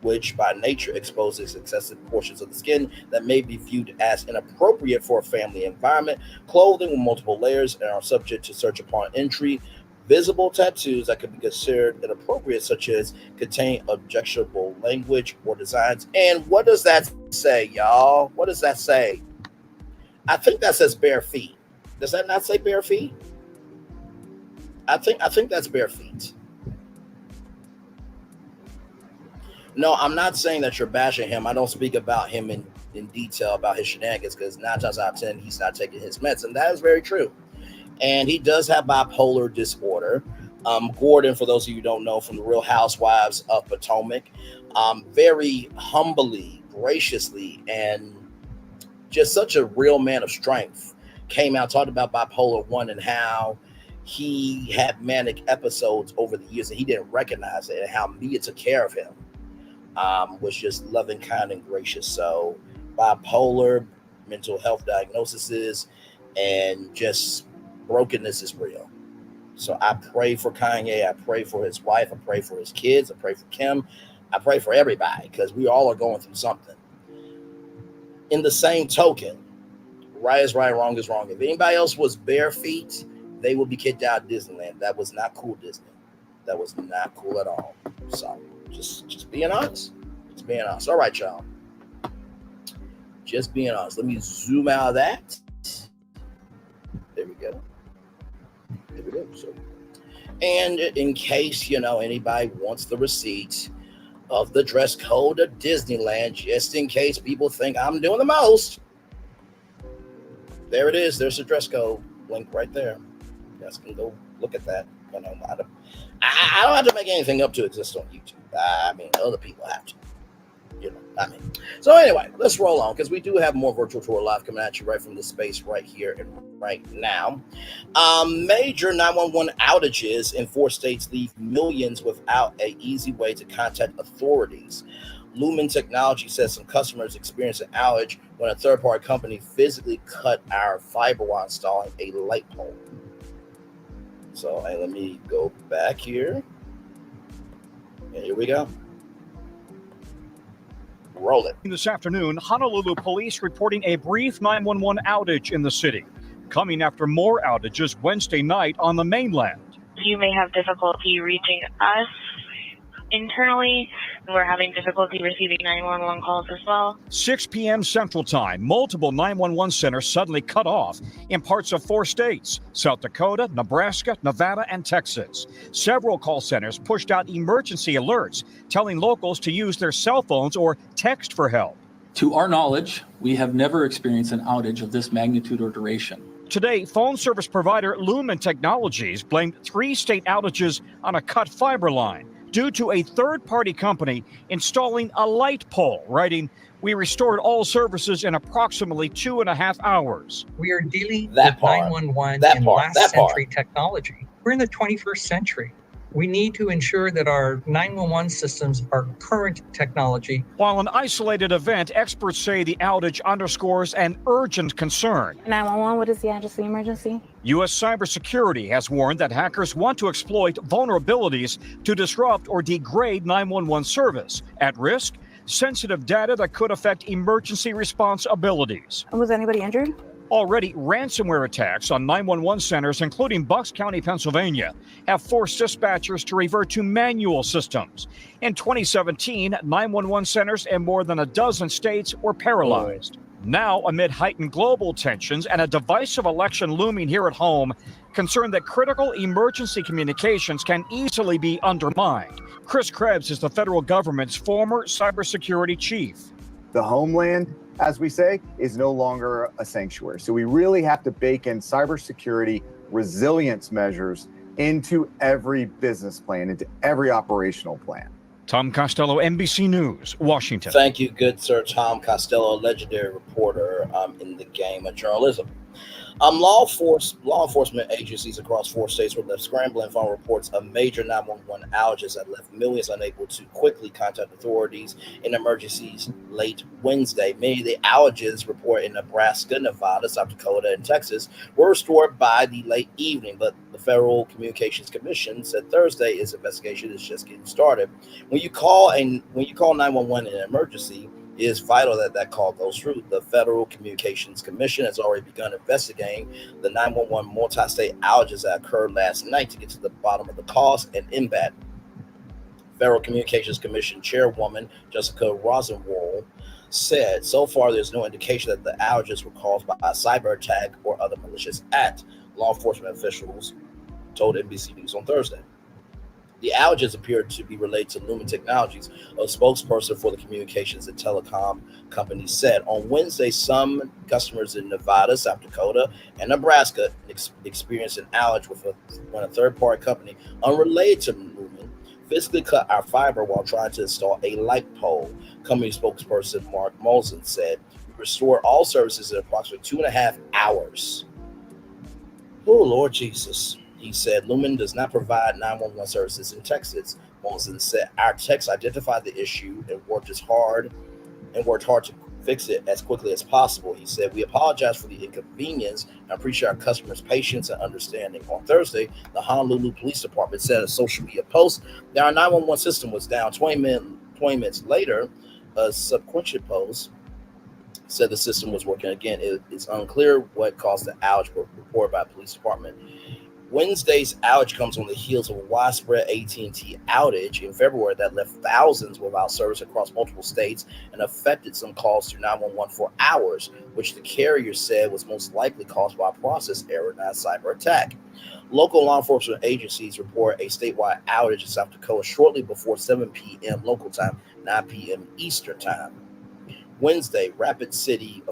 which by nature exposes excessive portions of the skin that may be viewed as inappropriate for a family environment. Clothing with multiple layers and are subject to search upon entry. Visible tattoos that could be considered inappropriate, such as contain objectionable language or designs. And what does that say, y'all? What does that say? I think that says bare feet. Does that not say bare feet? I think that's bare feet. No, I'm not saying that you're bashing him. I don't speak about him in detail about his shenanigans, because 9 times out of 10, he's not taking his meds. And that is very true. And he does have bipolar disorder. Gordon, for those of you who don't know, from the Real Housewives of Potomac, very humbly, graciously, and just such a real man of strength, came out, talked about bipolar 1 and how he had manic episodes over the years and he didn't recognize it, and how Mia took care of him. Was just loving, kind, and gracious. So bipolar, mental health diagnoses, and just brokenness is real. So I pray for Kanye. I pray for his wife. I pray for his kids. I pray for Kim. I pray for everybody, because we all are going through something. In the same token, right is right, wrong is wrong. If anybody else was bare feet, they would be kicked out of Disneyland. That was not cool, Disney. That was not cool at all. So just being honest. Just being honest. All right, y'all. Just being honest. Let me zoom out of that. There we go. There we go. So, and in case, anybody wants the receipt of the dress code of Disneyland, just in case people think I'm doing the most, there it is. There's the dress code link right there. You guys can go look at that. I don't have to make anything up to exist on YouTube. I mean, other people have to. So anyway, let's roll on because we do have more virtual tour live coming at you right from the space right here and right now. Major 911 outages in 4 states leave millions without an easy way to contact authorities. Lumen Technology says some customers experienced an outage when a third-party company physically cut our fiber while installing a light pole. So let me go back here. And here we go. Roll it. This afternoon, Honolulu police reporting a brief 911 outage in the city, coming after more outages Wednesday night on the mainland. You may have difficulty reaching us internally. We're having difficulty receiving 911 calls as well. 6 p.m. Central Time, multiple 911 centers suddenly cut off in parts of 4 states, South Dakota, Nebraska, Nevada, and Texas. Several call centers pushed out emergency alerts, telling locals to use their cell phones or text for help. To our knowledge, we have never experienced an outage of this magnitude or duration. Today, phone service provider Lumen Technologies blamed 3 state outages on a cut fiber line due to a third-party company installing a light pole, writing, "We restored all services in approximately 2.5 hours." We are dealing with 911 and last century technology. We're in the 21st century. We need to ensure that our 911 systems are current technology. While an isolated event, experts say the outage underscores an urgent concern. 911, what is the address of the emergency? U.S. cybersecurity has warned that hackers want to exploit vulnerabilities to disrupt or degrade 911 service. At risk, sensitive data that could affect emergency response abilities. Was anybody injured? Already, ransomware attacks on 911 centers, including Bucks County, Pennsylvania, have forced dispatchers to revert to manual systems. In 2017, 911 centers in more than a dozen states were paralyzed. Now, amid heightened global tensions and a divisive election looming here at home, concerned that critical emergency communications can easily be undermined. Chris Krebs is the federal government's former cybersecurity chief. The homeland, as we say, is no longer a sanctuary. So we really have to bake in cybersecurity resilience measures into every business plan, into every operational plan. Tom Costello, NBC News, Washington. Thank you, good sir Tom Costello, a legendary reporter in the game of journalism. Law enforcement agencies across 4 states were left scrambling following reports of major 911 outages that left millions unable to quickly contact authorities in emergencies late Wednesday. Many of the outages reported in Nebraska, Nevada, South Dakota, and Texas were restored by the late evening, but the Federal Communications Commission said Thursday its investigation is just getting started. When you call 911 in an emergency, it is vital that that call goes through. The Federal Communications Commission has already begun investigating the 911 multi-state outages that occurred last night to get to the bottom of the cause and impact. Federal Communications Commission Chairwoman Jessica Rosenwald said, so far there's no indication that the outages were caused by a cyber attack or other malicious act. Law enforcement officials told NBC News on Thursday. The outages appear to be related to Lumen Technologies, a spokesperson for the communications and telecom company said. On Wednesday, some customers in Nevada, South Dakota, and Nebraska experienced an outage when a third-party company unrelated to Lumen physically cut our fiber while trying to install a light pole. Company spokesperson Mark Molson said, "We restored all services in approximately 2.5 hours." Oh, Lord Jesus. He said, Lumen does not provide 911 services in Texas. Molson said, our techs identified the issue and worked hard to fix it as quickly as possible. He said, we apologize for the inconvenience and appreciate our customers' patience and understanding. On Thursday, the Honolulu Police Department said in a social media post that our 911 system was down. 20 minutes later, a subsequent post said the system was working again. It is unclear what caused the outage reported by the police department. Wednesday's outage comes on the heels of a widespread AT&T outage in February that left thousands without service across multiple states and affected some calls to 911 for hours, which the carrier said was most likely caused by a process error, not a cyber attack. Local law enforcement agencies report a statewide outage in South Dakota shortly before 7 p.m. local time, 9 p.m. Eastern time. Wednesday, Rapid City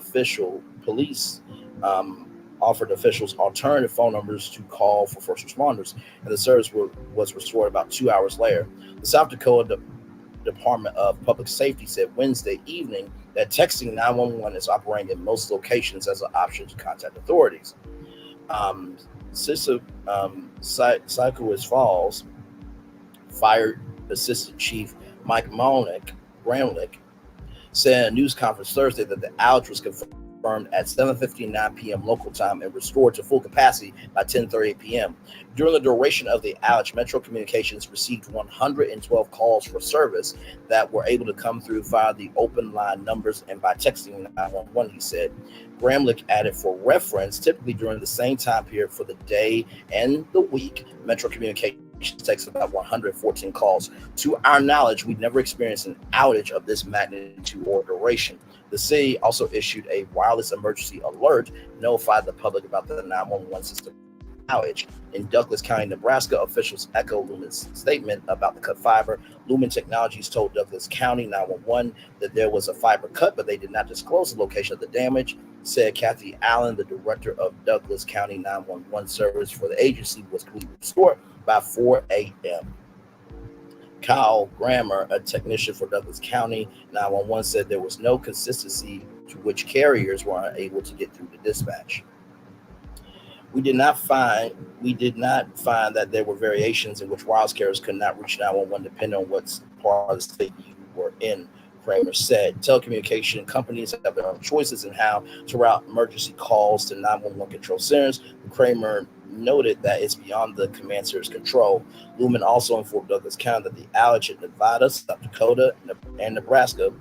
police offered officials alternative phone numbers to call for first responders, and the service was restored about 2 hours later. The South Dakota Department of Public Safety said Wednesday evening that texting 911 is operating in most locations as an option to contact authorities. Cyclewis Falls Fire Assistant Chief Mike Gramlich said in a news conference Thursday that the outage was confirmed at 7:59 p.m. local time and restored to full capacity by 10:30 p.m. During the duration of the outage, Metro Communications received 112 calls for service that were able to come through via the open line numbers and by texting 911, he said. Gramlich added, for reference, typically during the same time period for the day and the week, Metro Communications takes about 114 calls. To our knowledge, we've never experienced an outage of this magnitude or duration. The city also issued a wireless emergency alert, notified the public about the 911 system outage. In Douglas County, Nebraska, officials echo Lumen's statement about the cut fiber. Lumen Technologies told Douglas County 911 that there was a fiber cut, but they did not disclose the location of the damage, said Kathy Allen, the director of Douglas County 911 service for the agency, was completely restored by 4 a.m. Kyle Grammer, a technician for Douglas County 911, said there was no consistency to which carriers were unable to get through the dispatch. We did not find that there were variations in which wireless carriers could not reach 911 depending on what part of the state you were in, Kramer said. Telecommunication companies have their own choices in how to route emergency calls to 911 control centers. Kramer noted that it's beyond the command center's control. Lumen also informed Douglas County that the outage in Nevada, South Dakota, and Nebraska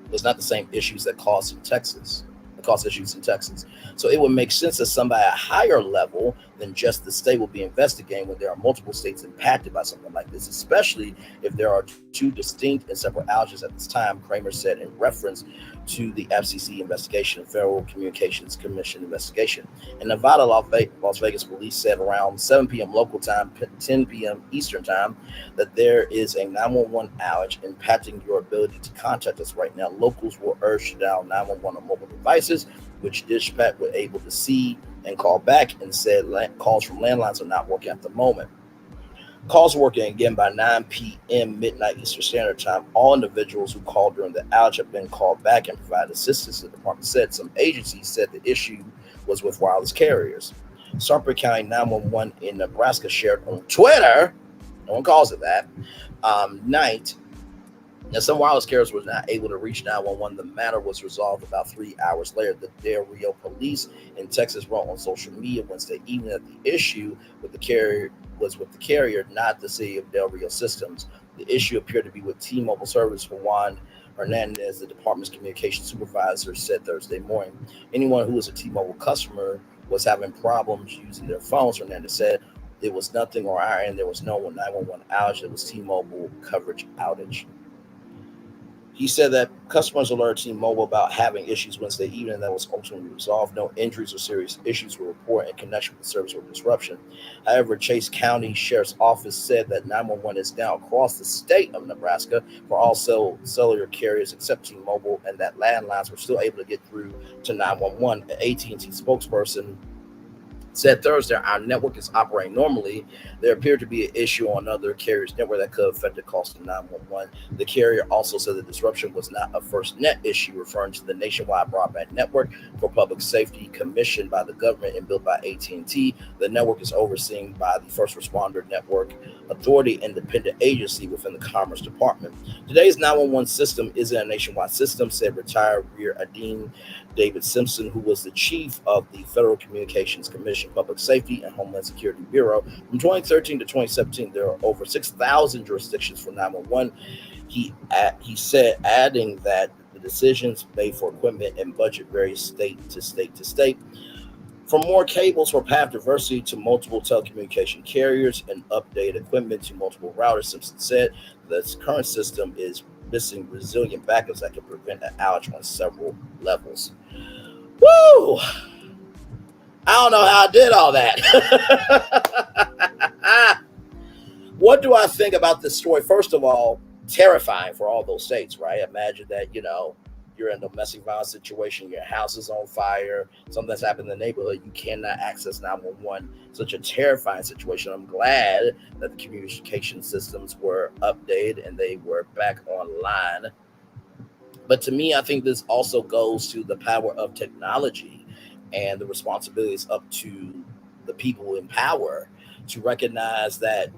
was not the same issues that caused issues in Texas. So it would make sense that somebody at a higher level than just the state will be investigating when there are multiple states impacted by something like this, especially if there are two distinct and separate outages at this time, Kramer said in reference to the FCC investigation, Federal Communications Commission investigation. In Nevada, Las Vegas police said around 7 p.m. local time, 10 p.m. Eastern time, that there is a 911 outage impacting your ability to contact us right now. Locals were urged to dial 911 on mobile devices, which dispatch were able to see and call back, and said calls from landlines are not working at the moment. Calls working again by 9 p.m. midnight Eastern Standard Time. All individuals who called during the outage have been called back and provided assistance, the department said. Some agencies said the issue was with wireless carriers. Shreveport County 911 in Nebraska shared on Twitter, no one calls it that, night. Now, some wireless carriers were not able to reach 911. The matter was resolved about 3 hours later. The Del Rio police in Texas wrote on social media Wednesday evening that the issue with the carrier was with the carrier, not the city of Del Rio Systems. The issue appeared to be with T-Mobile service. Juan Hernandez, the department's communication supervisor, said Thursday morning. Anyone who was a T-Mobile customer was having problems using their phones, Hernandez said. There was nothing on our end. There was no 911 outage. It was T-Mobile coverage outage. He said that customers alerted T-Mobile about having issues Wednesday evening that was ultimately resolved. No injuries or serious issues were reported in connection with the service or disruption. However, Chase County Sheriff's Office said that 911 is now across the state of Nebraska for all cellular carriers except T-Mobile, and that landlines were still able to get through to 911. An AT&T spokesperson said Thursday, our network is operating normally. There appeared to be an issue on another carrier's network that could affect the cost of 911. The carrier also said the disruption was not a FirstNet issue, referring to the nationwide broadband network for public safety commissioned by the government and built by AT&T. The network is overseen by the First Responder Network Authority, independent agency within the Commerce Department. Today's 911 system isn't a nationwide system, said retired Rear Adine David Simpson, who was the chief of the Federal Communications Commission, Public Safety and Homeland Security Bureau. From 2013 to 2017, there are over 6,000 jurisdictions for 911. He said, adding that the decisions made for equipment and budget vary state to state to state. From more cables for path diversity to multiple telecommunication carriers and updated equipment to multiple routers, Simpson said the current system is missing resilient backups that can prevent an outage on several levels. Woo! I don't know how I did all that. What do I think about this story? First of all, terrifying for all those states, right? Imagine that, you're in a domestic violence situation, your house is on fire, something that's happened in the neighborhood, you cannot access 911. Such a terrifying situation. I'm glad that the communication systems were updated and they were back online. But to me, I think this also goes to the power of technology and the responsibilities up to the people in power to recognize that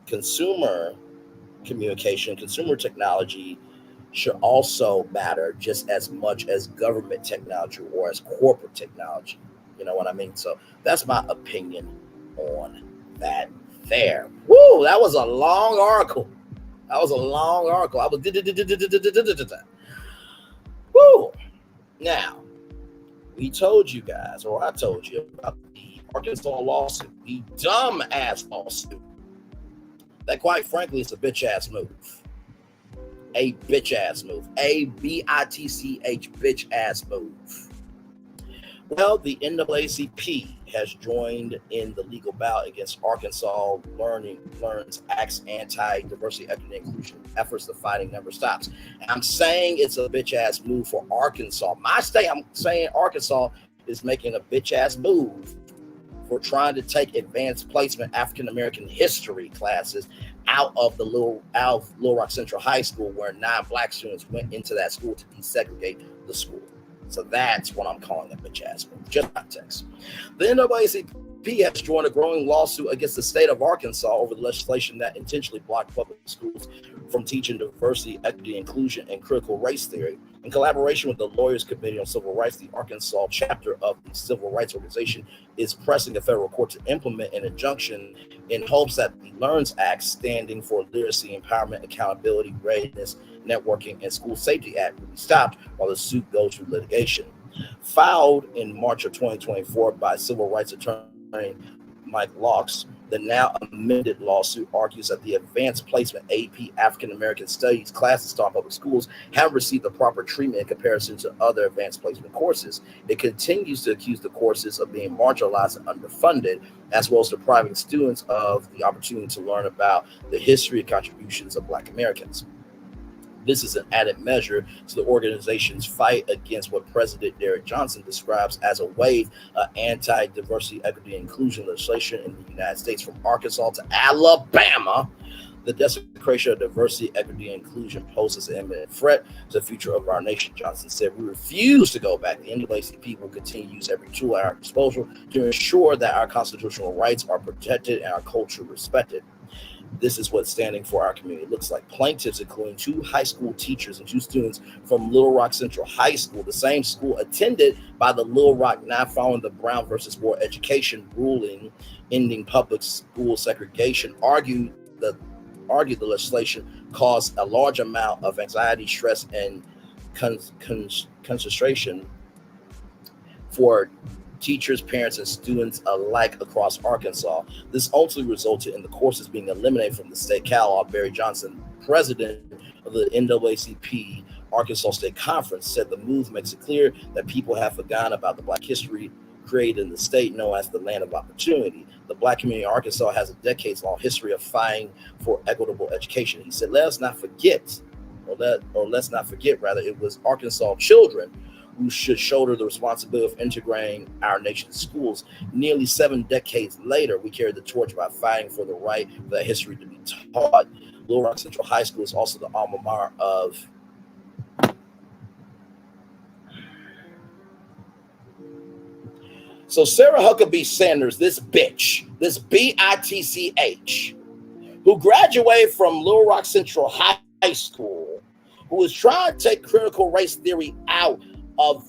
consumer communication, consumer technology should also matter just as much as government technology or as corporate technology. You know what I mean? So that's my opinion on that there. Woo, that was a long article. I was Woo. Now, we told you guys, or I told you about the Arkansas lawsuit, the dumb ass lawsuit. That quite frankly is a bitch ass move. A bitch ass move. A BITCH bitch ass move. Well, the NAACP has joined in the legal bout against Arkansas Learns Act's anti-diversity, equity, and inclusion efforts. The fighting never stops. And I'm saying it's a bitch ass move for Arkansas. My state, I'm saying Arkansas is making a bitch ass move for trying to take advanced placement African American history classes out of Little Rock Central High School, where 9 black students went into that school to desegregate the school. So that's what I'm calling a bitch ass move. Just context. The NAACP has joined a growing lawsuit against the state of Arkansas over the legislation that intentionally blocked public schools from teaching diversity, equity, inclusion, and critical race theory. In collaboration with the Lawyers Committee on Civil Rights, the Arkansas chapter of the Civil Rights Organization is pressing the federal court to implement an injunction in hopes that the Learns Act, standing for Literacy, Empowerment, Accountability, Readiness, Networking, and School Safety Act, will be stopped while the suit goes through litigation. Filed in March of 2024 by civil rights attorney Mike Locks, the now amended lawsuit argues that the advanced placement AP African American Studies classes taught in public schools haven't received the proper treatment in comparison to other advanced placement courses. It continues to accuse the courses of being marginalized and underfunded, as well as depriving students of the opportunity to learn about the history and contributions of Black Americans. This is an added measure to the organization's fight against what President Derek Johnson describes as a wave of anti-diversity, equity, and inclusion legislation in the United States from Arkansas to Alabama. The desecration of diversity, equity, and inclusion poses an imminent threat to the future of our nation, Johnson said. We refuse to go back. The NAACP will continue to use every tool at our disposal to ensure that our constitutional rights are protected and our culture respected. This is what standing for our community looks like. Plaintiffs, including 2 high school teachers and 2 students from Little Rock Central High School, the same school attended by the Little Rock 9 following the Brown versus Board education ruling ending public school segregation, argued the legislation caused a large amount of anxiety, stress, and concentration for teachers, parents, and students alike across Arkansas. This ultimately resulted in the courses being eliminated from the state catalog. Barry Johnson, president of the NAACP Arkansas State Conference, said the move makes it clear that people have forgotten about the Black history created in the state known as the land of opportunity. The Black community in Arkansas has a decades-long history of fighting for equitable education. He said, let's not forget, it was Arkansas children who should shoulder the responsibility of integrating our nation's schools. Nearly 7 decades later, we carry the torch by fighting for the right for that history to be taught. Little Rock Central High School is also the alma mater of So Sarah Huckabee Sanders, this bitch, this BITCH, who graduated from Little Rock Central High School, who is trying to take critical race theory out of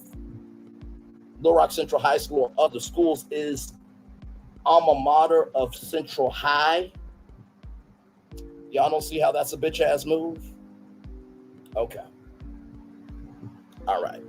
Little Rock Central High School or other schools, is alma mater of Central High. Y'all don't see how that's a bitch ass move? Okay. All right.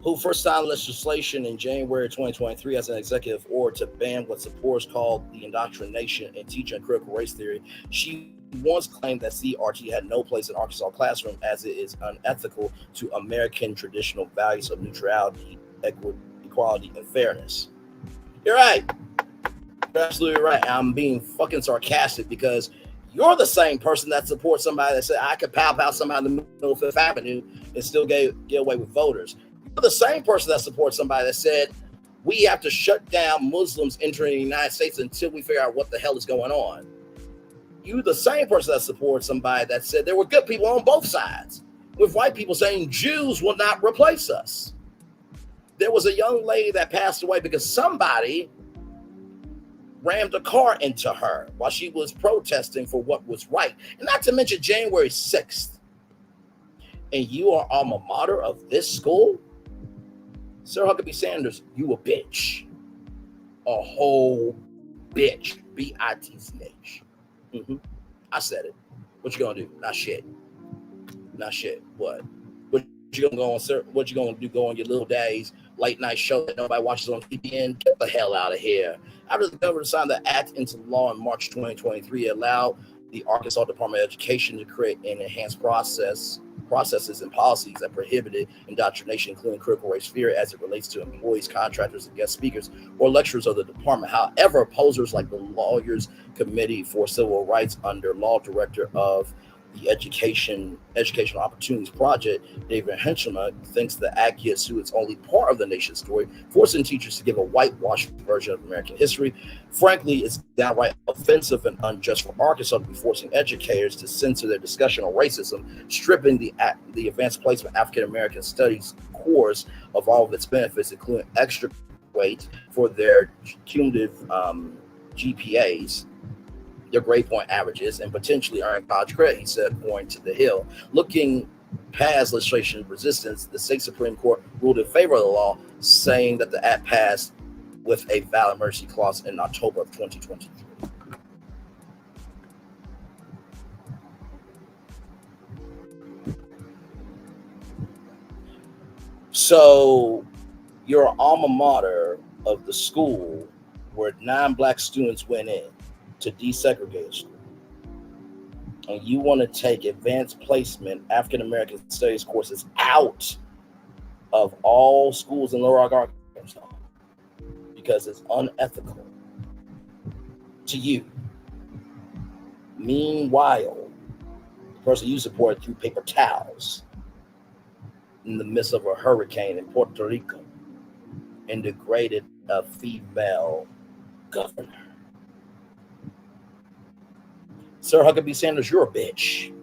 Who first signed legislation in January 2023 as an executive order to ban what supporters called the indoctrination and teaching critical race theory. She once claimed that CRT had no place in Arkansas classroom as it is unethical to American traditional values of neutrality, equality, and fairness. You're right. You're absolutely right. I'm being fucking sarcastic because You're the same person that supports somebody that said I could pow somebody in the middle of Fifth Avenue and still get away with voters. You're the same person that supports somebody that said we have to shut down Muslims entering the United States until we figure out what the hell is going on. You're the same person that supports somebody that said there were good people on both sides, with white people saying Jews will not replace us. There was a young lady that passed away because somebody rammed a car into her while she was protesting for what was right. And not to mention January 6th. And you are alma mater of this school? Sir Huckabee Sanders, you a bitch. A whole bitch. B-I-T-C-H. I said it. What you gonna do? Not shit. Not shit. What? What you gonna go on, sir? What you gonna do? Go on your little daddy's late night show that nobody watches on TVN? Get the hell out of here. After the governor signed the act into law in March 2023, it allowed the Arkansas Department of Education to create and enhance processes and policies that prohibited indoctrination, including critical race theory, as it relates to employees, contractors, and guest speakers or lecturers of the department. However, opposers like the Lawyers Committee for Civil Rights under Law Director of the Educational Opportunities Project, David Henschelman, thinks the act gets to its only part of the nation's story, forcing teachers to give a whitewashed version of American history. Frankly, it's downright offensive and unjust for Arkansas to be forcing educators to censor their discussion on racism, stripping the Advanced Placement African American Studies course of all of its benefits, including extra weight for their cumulative GPAs, their grade point averages, and potentially earn college credit, he said, pointing to the Hill. Looking past legislation resistance, the state Supreme Court ruled in favor of the law, saying that the act passed with a valid emergency clause in October of 2023. So your alma mater of the school where 9 black students went in to desegregate school, and you want to take advanced placement African American studies courses out of all schools in Lower Arkansas because it's unethical to you. Meanwhile, the person you support threw paper towels in the midst of a hurricane in Puerto Rico and degraded a female governor. Sir Huckabee Sanders, you're a bitch.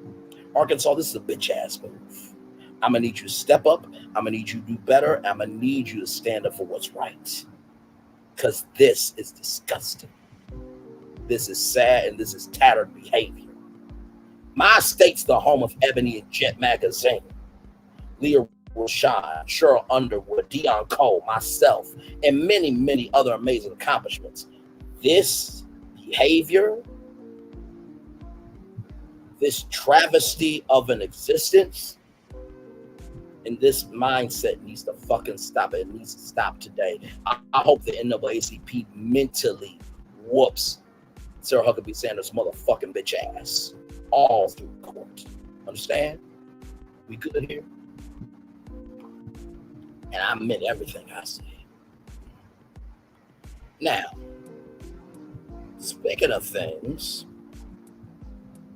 Arkansas, this is a bitch-ass move. I'm going to need you to step up. I'm going to need you to do better. I'm going to need you to stand up for what's right. Because this is disgusting. This is sad, and this is tattered behavior. My state's the home of Ebony and Jet Magazine, Leah Rashawn, Cheryl Underwood, Dion Cole, myself, and many, many other amazing accomplishments. This behavior, this travesty of an existence, and this mindset needs to fucking stop. It needs to stop today. I hope the NAACP mentally whoops Sarah Huckabee Sanders' motherfucking bitch ass all through court. Understand? We good here? And I meant everything I said. Now, speaking of things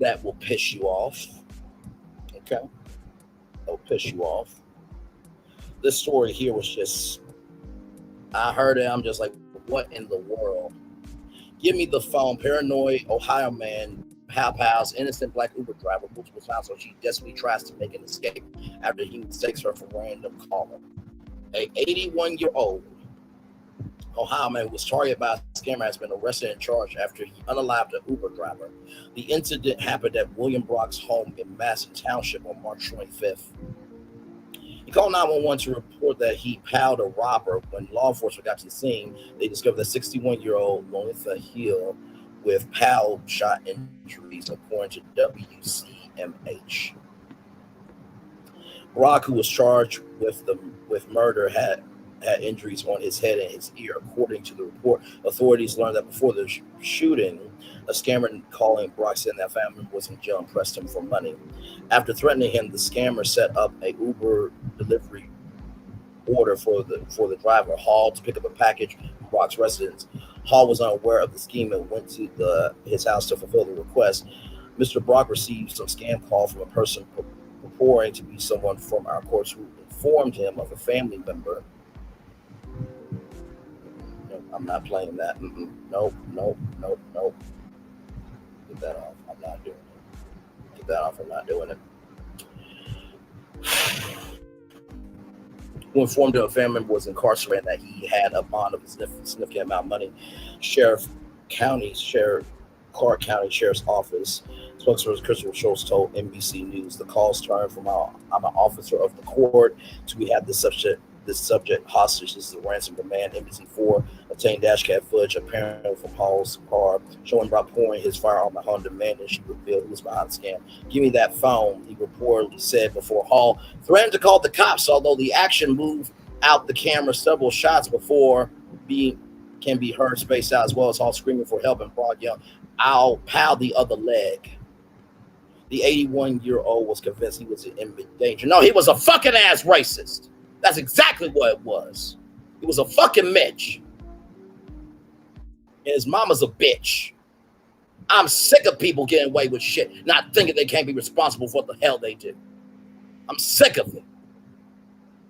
that will piss you off, okay? They'll piss you off. This story here was just, I heard it, I'm just like, what in the world? Give me the phone. Paranoid Ohio man pows innocent black Uber driver multiple times so she desperately tries to make an escape after he mistakes her for random caller. A 81-year-old Ohio man who was targeted by a scammer has been arrested and charged after he unalived an Uber driver. The incident happened at William Brock's home in Masson Township on March 25th. He called 911 to report that he pawed a robber. When law enforcement got to the scene, they discovered the 61-year-old Lonitha Hill with pal shot injuries, according to WCMH. Brock, who was charged with murder, had injuries on his head and his ear. According to the report, authorities learned that before the shooting, a scammer calling Brock said that family member was in jail and pressed him for money. After threatening him, the scammer set up a Uber delivery order for the driver, Hall, to pick up a package from Brock's residence. Hall was unaware of the scheme and went to his house to fulfill the request. Mr. Brock received some scam call from a person purporting to be someone from our courts who informed him of a family member. No, I'm not playing that. Nope. Get that off. I'm not doing it. Get that off. I'm not doing it. Who informed him a family member was incarcerated and that he had a bond of a significant amount of money. Clark County Sheriff's Office spokesperson Christopher Schultz told NBC News the calls turned from I'm an officer of the court to we have this subject hostage. This is a ransom demand. NBC4 obtained dashcam footage apparently from Hall's car showing Brock pouring his firearm at Honda demand, and she revealed he was behind the scam. Give me that phone, he reportedly said before Hall threatened to call the cops, although the action moved out the camera several shots before can be heard spaced out, as well as Hall screaming for help and Brock yelled, "I'll pow the other leg." The 81-year-old was convinced he was in imminent danger. No, he was a fucking ass racist. That's exactly what it was. He was a fucking Mitch. And his mama's a bitch. I'm sick of people getting away with shit, not thinking they can't be responsible for what the hell they do. I'm sick of it.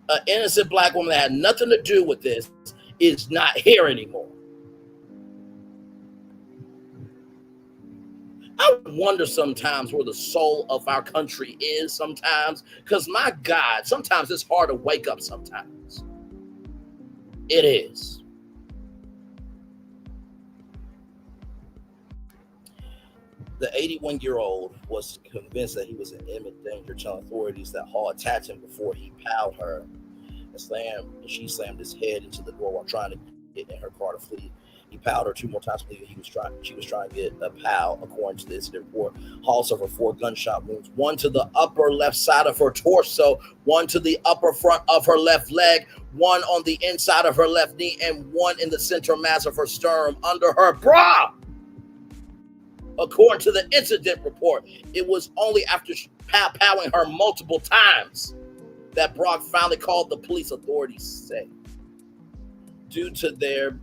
An innocent black woman that had nothing to do with this is not here anymore. I wonder sometimes where the soul of our country is sometimes, because my God, sometimes it's hard to wake up sometimes. It is. The 81-year-old was convinced that he was in imminent danger, telling authorities that Hall attacked him before he powed her and she slammed his head into the door while trying to get in her car to flee. He powed her 2 more times, believing she was trying to get a pow, according to the incident report. Hall suffered 4 gunshot wounds, 1 to the upper left side of her torso, 1 to the upper front of her left leg, 1 on the inside of her left knee, and 1 in the center mass of her sternum under her bra. According to the incident report, it was only after powing her multiple times that Brock finally called the police, authorities say. Due to there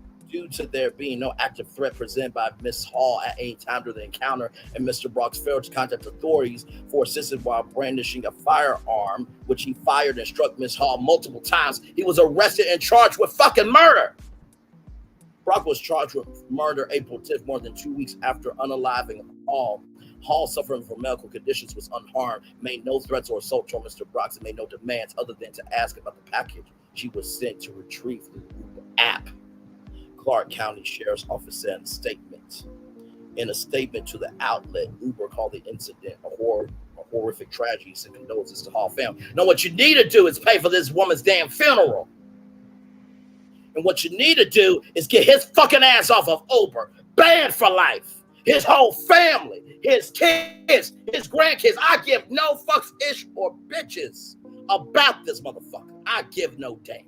being no active threat presented by Miss Hall at any time during the encounter, and Mr. Brock's failed to contact authorities for assistance while brandishing a firearm, which he fired and struck Miss Hall multiple times, he was arrested and charged with fucking murder. Brock was charged with murder April 10th, more than 2 weeks after unaliving Hall. Hall, suffering from medical conditions, was unharmed, made no threats or assault toward Mr. Brock, and made no demands other than to ask about the package she was sent to retrieve through the app. Clark County Sheriff's Office said in a statement. In a statement to the outlet, Uber called the incident a horrific tragedy and condolences to Hall family. Now, what you need to do is pay for this woman's damn funeral. And what you need to do is get his fucking ass off of Uber. Banned for life. His whole family, his kids, his grandkids. I give no fucks, ish, or bitches about this motherfucker. I give no damns.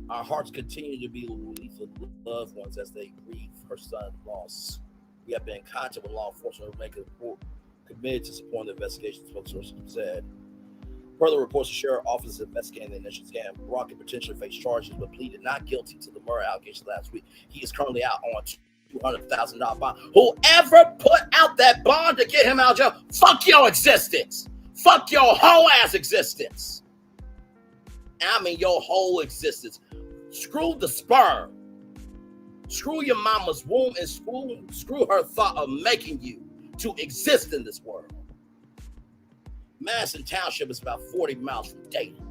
Our hearts continue to be with loved ones as they grieve her son's loss. We have been in contact with law enforcement who make a report committed to supporting the investigation, spokesperson said. Further reports, the sheriff's office is investigating the initial scam. Brock could potentially face charges, but pleaded not guilty to the murder allegation last week. He is currently out on $200,000 bond. Whoever put out that bond to get him out of jail, fuck your existence. Fuck your whole ass existence. I mean your whole existence. Screw the sperm. Screw your mama's womb and screw her thought of making you to exist in this world. Madison Township is about 40 miles from Dayton.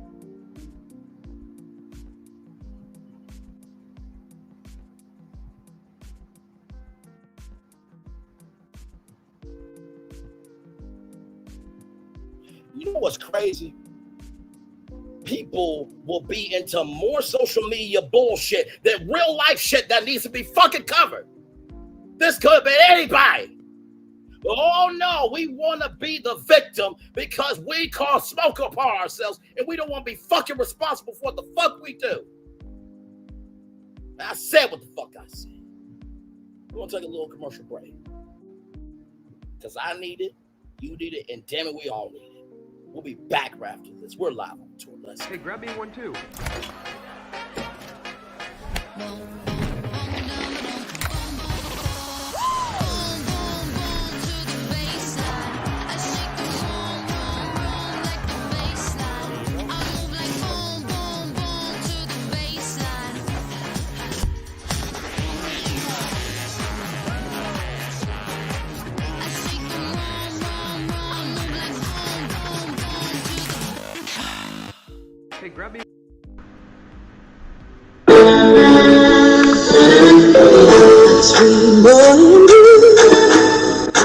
You know what's crazy? People will be into more social media bullshit than real life shit that needs to be fucking covered. This could have been anybody. Oh no, we want to be the victim because we call smoke upon ourselves and we don't want to be fucking responsible for what the fuck we do. I said what the fuck I said. We're going to take a little commercial break. Because I need it, you need it, and damn it, we all need it. We'll be back after this. We're live on tour. Let's Hey, grab me one too. Hey, grab me. Sweet morning dew,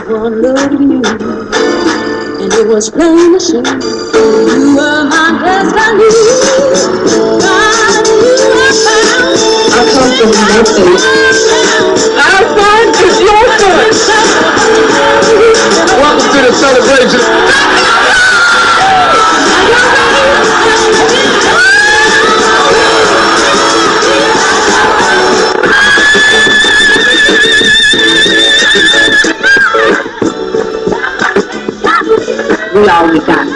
one look at you, and it was plain to see you were my destiny. God, you were found. I come from Memphis. Our son is your son. Welcome to the celebration. We all we got.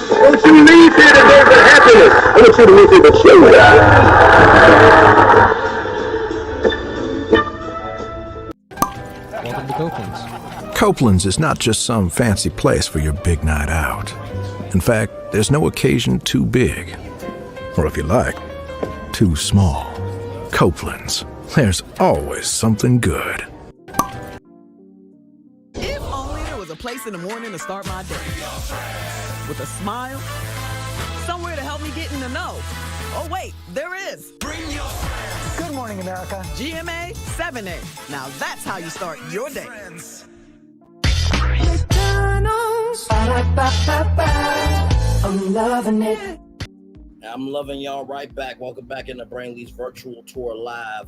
Don't you leave here today with happiness. I want you to leave here with joy. Welcome to Copeland's. Copeland's is not just some fancy place for your big night out. In fact, there's no occasion too big. Or if you like, too small. Copeland's. There's always something good. If only there was a place in the morning to start my day. With a smile, somewhere to help me get in the know. Oh wait, there is. Good morning, America. GMA 7A. Now that's how you start your day. I'm loving it. I'm loving y'all right back. Welcome back into Brainley's virtual tour live.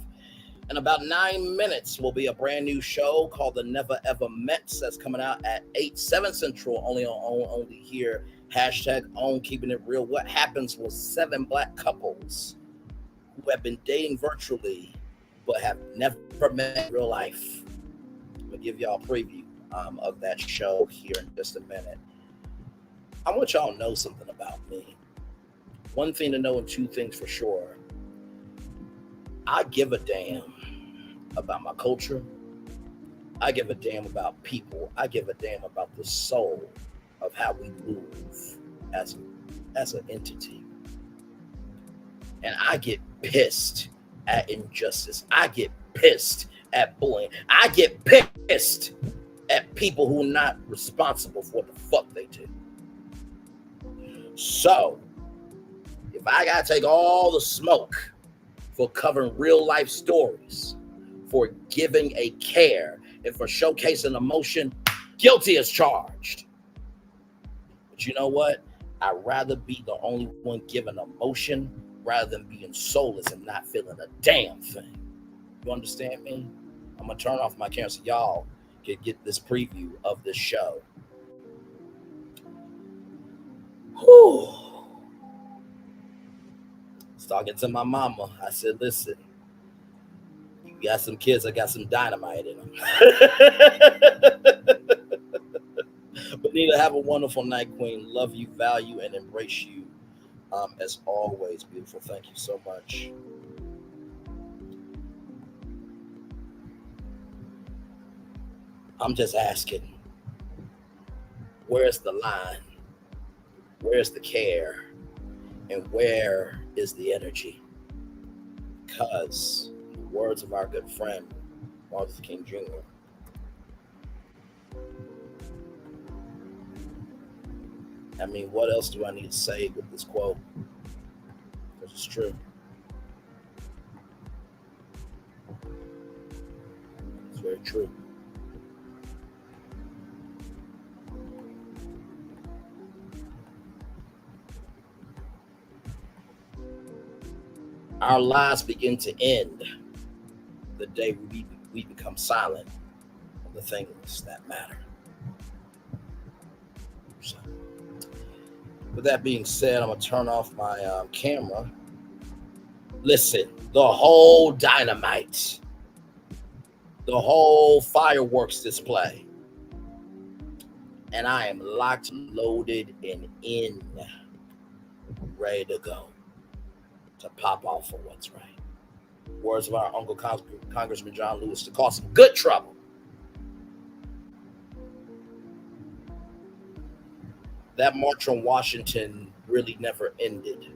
In about 9 minutes will be a brand new show called The Never Ever Mets that's coming out at 7 Central, only here. #OWN, keeping it real. What happens with 7 black couples who have been dating virtually but have never met in real life? I'm going to give y'all a preview of that show here in just a minute. I want y'all to know something about me. One thing to know and two things for sure. I give a damn about my culture. I give a damn about people. I give a damn about the soul of how we move as an entity. And I get pissed at injustice. I get pissed at bullying. I get pissed at people who are not responsible for what the fuck they do. So, if I gotta take all the smoke for covering real life stories, for giving a care, and for showcasing emotion, guilty as charged. But you know what? I'd rather be the only one giving emotion rather than being soulless and not feeling a damn thing. You understand me? I'm gonna turn off my camera so y'all can get this preview of this show. Whew. Talking to my mama, I said, listen, you got some kids, I got some dynamite in them. But Nita, have a wonderful night, Queen. Love you, value, and embrace you as always. Beautiful. Thank you so much. I'm just asking, where's the line? Where's the care? And where is the energy? Because in the words of our good friend, Martin Luther King Jr., I mean, what else do I need to say with this quote? Because it's true. It's very true. Our lives begin to end the day we become silent on the things that matter. So, with that being said, I'm going to turn off my camera. Listen, the whole dynamite, the whole fireworks display, and I am locked, loaded, and in, ready to go. To pop off for what's right. Words of our Uncle Congressman John Lewis, to cause some good trouble. That march on Washington really never ended.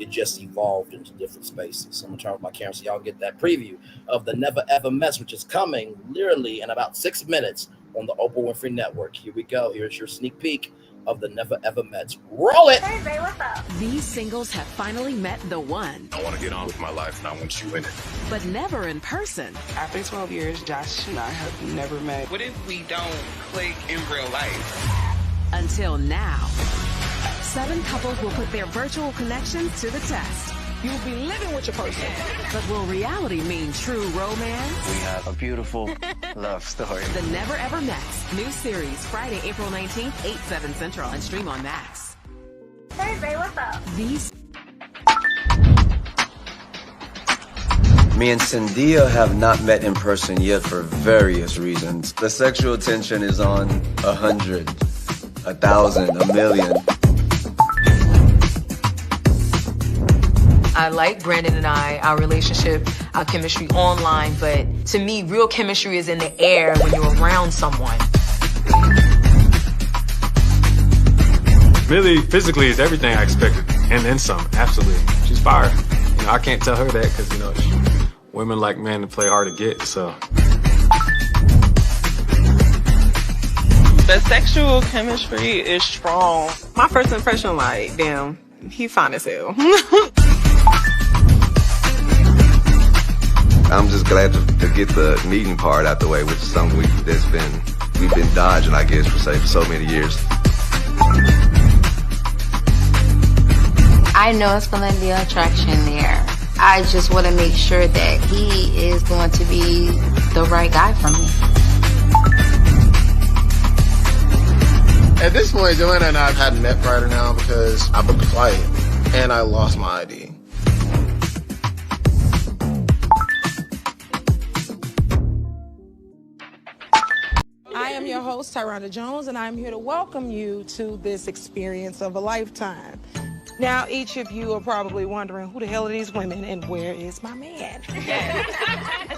It just evolved into different spaces. I'm gonna turn off my camera so y'all get that preview of the Never Ever Mess, which is coming literally in about 6 minutes on the Oprah Winfrey Network. Here we go. Here's your sneak peek of the Never Ever Mets. Roll it! Hey, babe, what's up? These singles have finally met the one. I want to get on with my life, and I want you in it. But never in person. After 12 years, Josh and I have never met. What if we don't click in real life? Until now. 7 couples will put their virtual connections to the test. You'll be living with your person. But will reality mean true romance? We have a beautiful love story. The Never Ever Mets. New series, Friday, April 19th, 8/7 Central, and stream on Max. Hey, babe, what's up? These. Me and Cynthia have not met in person yet for various reasons. The sexual tension is on 100, 1,000, 1,000,000. I like Brandon and our relationship, our chemistry online, but to me, real chemistry is in the air when you're around someone. Millie physically is everything I expected, and then some, absolutely. She's fire. You know, I can't tell her that because, you know, women like men to play hard to get, so. The sexual chemistry is strong. My first impression, like, damn, he fine as hell. I'm just glad to get the meeting part out the way, which is something we've been dodging, I guess, for so many years. I know it's going to be an attraction there. I just want to make sure that he is going to be the right guy for me. At this point, Joanna and I have had a net prior now because I booked a flight and I lost my ID. I am your host, Tyranda Jones, and I'm here to welcome you to this experience of a lifetime. Now, each of you are probably wondering, who the hell are these women and where is my man?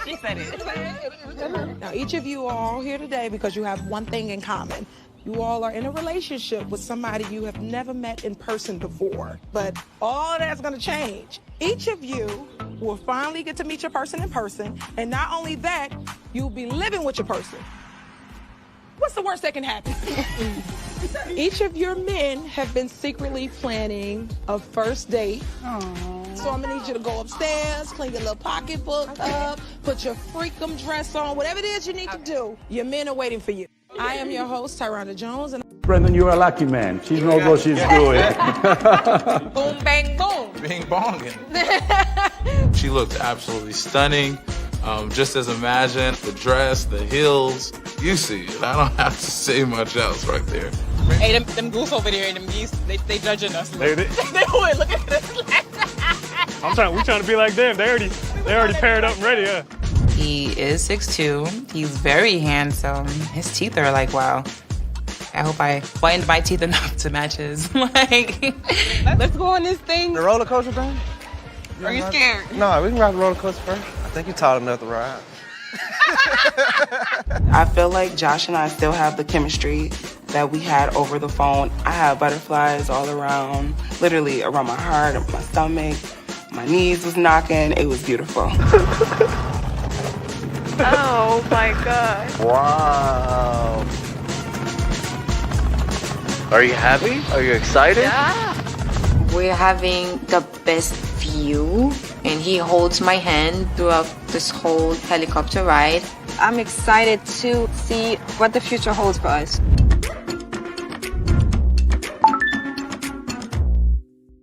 She said it. Now, each of you are all here today because you have one thing in common. You all are in a relationship with somebody you have never met in person before. But all of that's going to change. Each of you will finally get to meet your person in person. And not only that, you'll be living with your person. What's the worst that can happen? Each of your men have been secretly planning a first date. Aww. So I'm gonna need you to go upstairs, clean your little pocketbook up, put your freakum dress on, whatever it is you need to do. Your men are waiting for you. I am your host, Tyranda Jones. And Brendan, you're a lucky man. She knows what she's doing. Boom, bang, boom. Bing bonging. She looked absolutely stunning. Just as imagined, the dress, the heels, you see it. I don't have to say much else right there. Hey, them goose over there and them geese, they judging us. They would look at us like We trying to be like them. They already paired up and ready, yeah. He is 6'2". He's very handsome. His teeth are like, wow. I hope I whitened my teeth enough to match his. Let's go on this thing. The roller coaster thing? Are you scared? No, we can ride the roller coaster first. I think you're tall enough to ride. I feel like Josh and I still have the chemistry that we had over the phone. I have butterflies all around, literally around my heart, my stomach. My knees was knocking. It was beautiful. Oh my God. Wow. Are you happy? Are you excited? Yeah. We're having the best view, and he holds my hand throughout this whole helicopter ride. I'm excited to see what the future holds for us.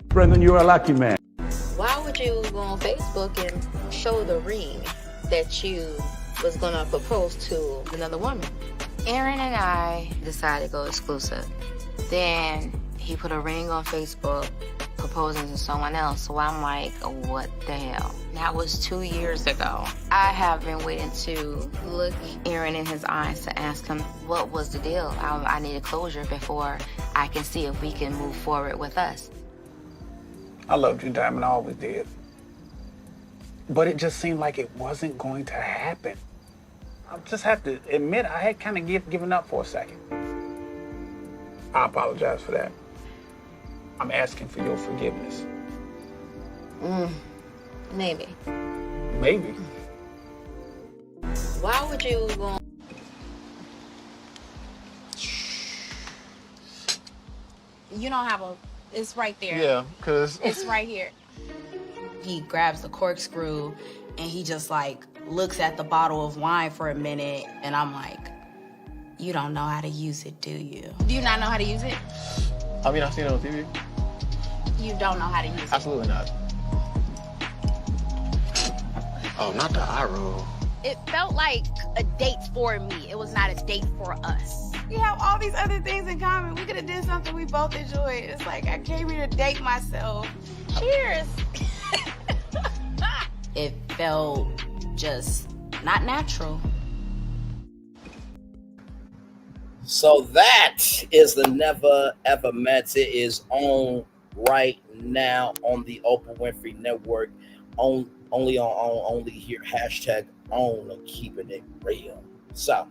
Brendan, you're a lucky man. Why would you go on Facebook and show the ring that you was gonna propose to another woman? Aaron and I decided to go exclusive. Then he put a ring on Facebook proposing to someone else. So I'm like, what the hell? That was 2 years ago. I have been waiting to look Aaron in his eyes to ask him what was the deal. I needed closure before I can see if we can move forward with us. I loved you, Diamond. I always did. But it just seemed like it wasn't going to happen. I just have to admit, I had kind of given up for a second. I apologize for that. I'm asking for your forgiveness. Maybe. Maybe. Why would you go? You don't have a. It's right there. Yeah, because It's right here. He grabs the corkscrew and he just like looks at the bottle of wine for a minute, and I'm like, you don't know how to use it, do you? Do you not know how to use it? I mean, I've seen it on TV. You don't know how to use it. Absolutely not. Oh, not the eye roll. It felt like a date for me. It was not a date for us. We have all these other things in common. We could have did something we both enjoyed. It's like I came here to date myself. Cheers. It felt just not natural. So that is the Never Ever Mets. It is on right now on the Oprah Winfrey Network. Only here. Hashtag on keeping it real. So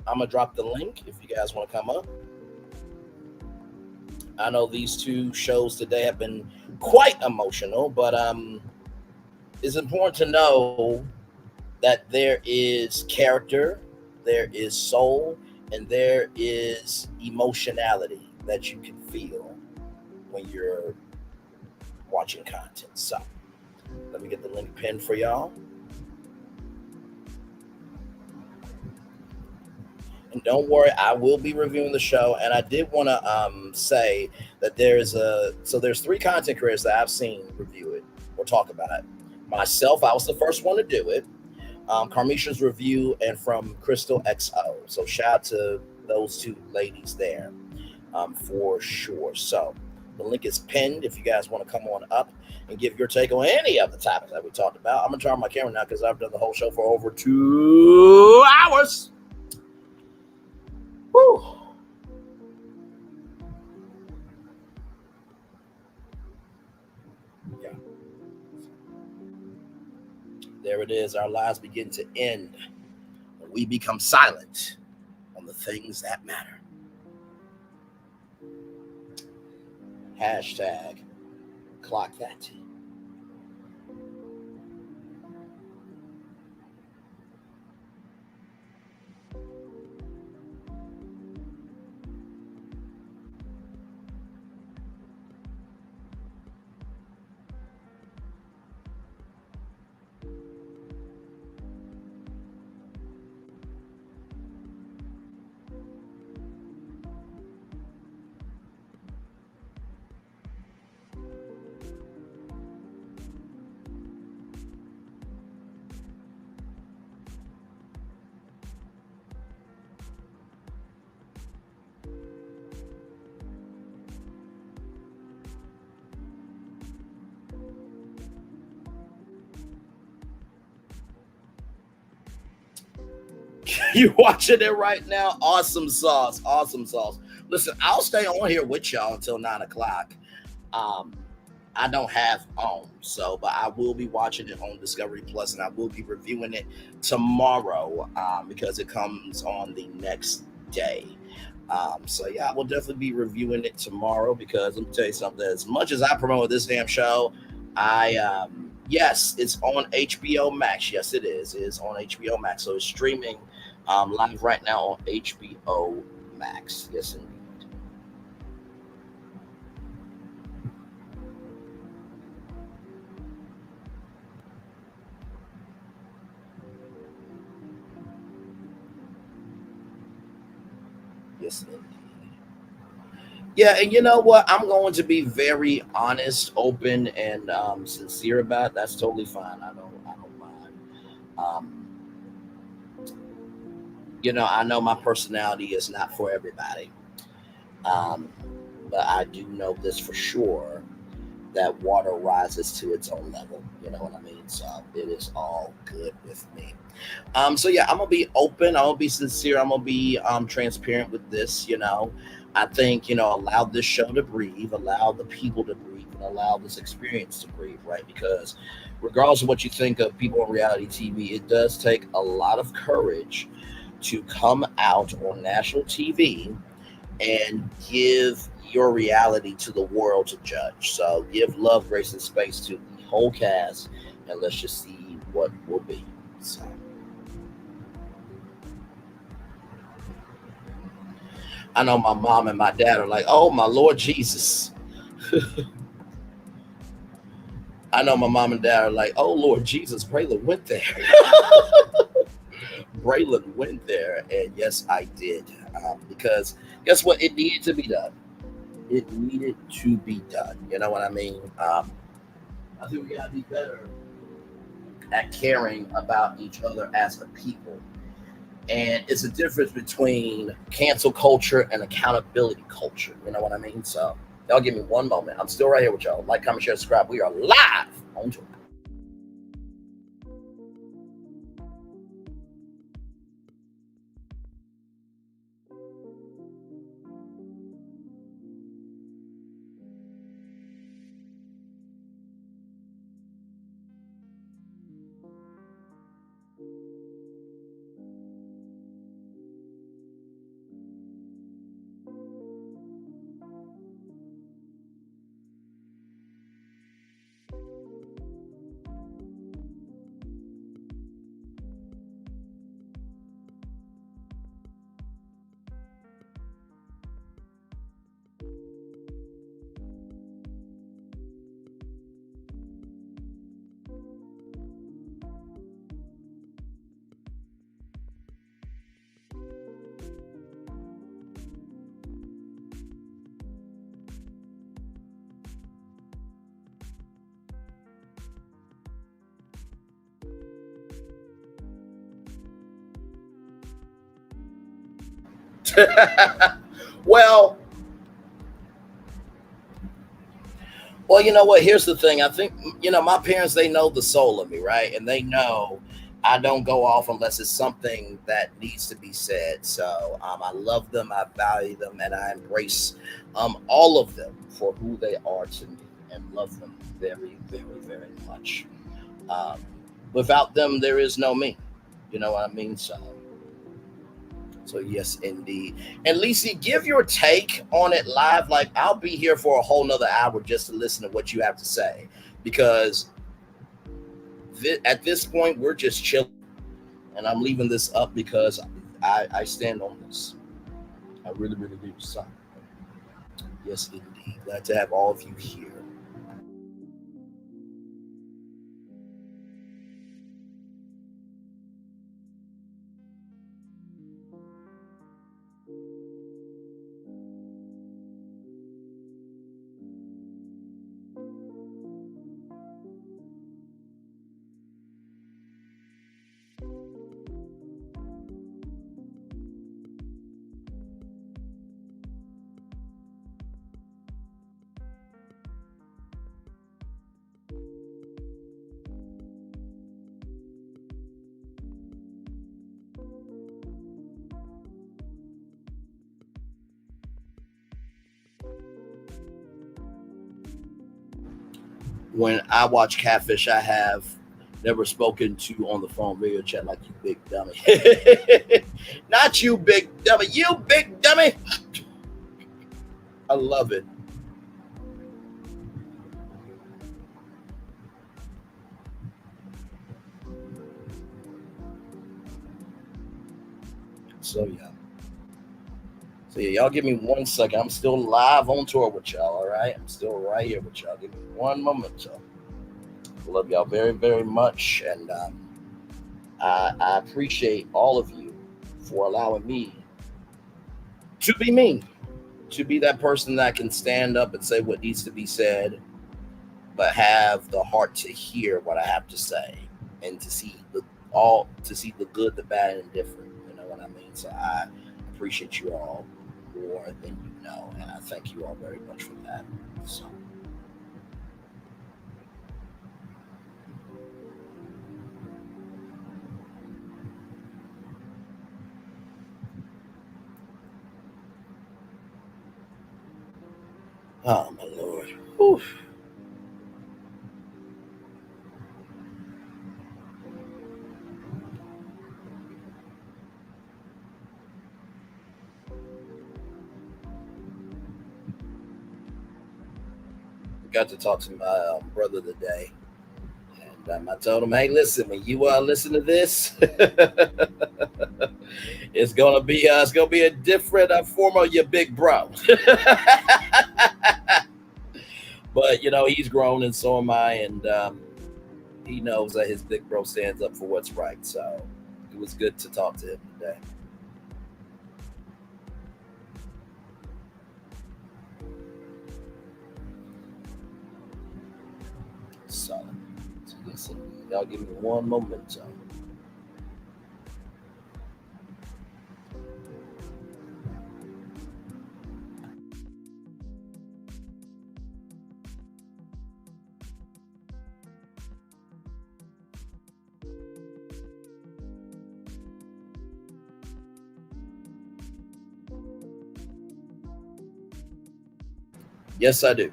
I'm gonna drop the link if you guys want to come up. I know these two shows today have been quite emotional, but it's important to know that there is character, there is soul, and there is emotionality that you can feel when you're watching content. So let me get the link pinned for y'all. And don't worry, I will be reviewing the show. And I did want to say that there's three content creators that I've seen review it or talk about it. Myself, I was the first one to do it. Carmisha's review, and from Crystal XO. So shout out to those two ladies there for sure. So the link is pinned if you guys want to come on up and give your take on any of the topics that we talked about. I'm going to turn on my camera now because I've done the whole show for over 2 hours. Woo. Yeah. There it is. Our lives begin to end when we become silent on the things that matter. Hashtag clock that. You watching it right now? Awesome sauce. Awesome sauce. Listen, I'll stay on here with y'all until 9 o'clock. I don't have OWN, but I will be watching it on Discovery Plus, and I will be reviewing it tomorrow because it comes on the next day. So yeah, I will definitely be reviewing it tomorrow because let me tell you something. As much as I promote this damn show, yes, it's on HBO Max. Yes, it is. It is on HBO Max. So it's streaming live right now on HBO Max. Yes, indeed. Yes, indeed. Yeah, and you know what? I'm going to be very honest, open, and sincere about it. That's totally fine. I don't mind. I know my personality is not for everybody, but I do know this for sure, that water rises to its own level. You know what I mean? So it is all good with me. So yeah, I'm gonna be open. I'm gonna be sincere. I'm gonna be transparent with this. I think, allow this show to breathe, allow the people to breathe, and allow this experience to breathe, right? Because regardless of what you think of people on reality TV, it does take a lot of courage to come out on national TV and give your reality to the world to judge. So give love, grace, and space to the whole cast, and let's just see what will be. So. I know my mom and my dad are like, oh, my Lord Jesus. I know my mom and dad are like, oh, Lord Jesus, Braylon went there. Braylon went there, and yes, I did. Because guess what? It needed to be done. It needed to be done. You know what I mean? I think we got to be better at caring about each other as a people. And it's a difference between cancel culture and accountability culture. You know what I mean? So y'all give me one moment. I'm still right here with y'all. Like, comment, share, subscribe. We are live on Twitter. Well, you know what? Here's the thing. I think, my parents, they know the soul of me, right? And they know I don't go off unless it's something that needs to be said. So I love them, I value them, and I embrace all of them for who they are to me and love them very, very, very much. Without them, there is no me. You know what I mean? So yes, indeed. And Lisa, give your take on it live. Like, I'll be here for a whole nother hour just to listen to what you have to say, because at this point we're just chilling, and I'm leaving this up because I stand on this. I really, really do. So yes, indeed. Glad to have all of you here. When I watch Catfish, I have never spoken to on the phone video chat like you big dummy. Not you big dummy, you big dummy. I love it. So yeah, y'all give me 1 second. I'm still live on tour with y'all, all right? I'm still right here with y'all. Give me one moment, y'all. Love y'all very, very much. And I appreciate all of you for allowing me to be me, to be that person that can stand up and say what needs to be said, but have the heart to hear what I have to say and to see the good, the bad, and different. You know what I mean? So I appreciate you all more than you know, and I thank you all very much for that. So. Oh my Lord. Whew. got to talk to my brother today. And I told him, hey, listen, when you listen to this, it's gonna be a different form of your big bro. But he's grown and so am I, and he knows that his big bro stands up for what's right. So it was good to talk to him today. So listen, y'all give me one moment. Yes, I do.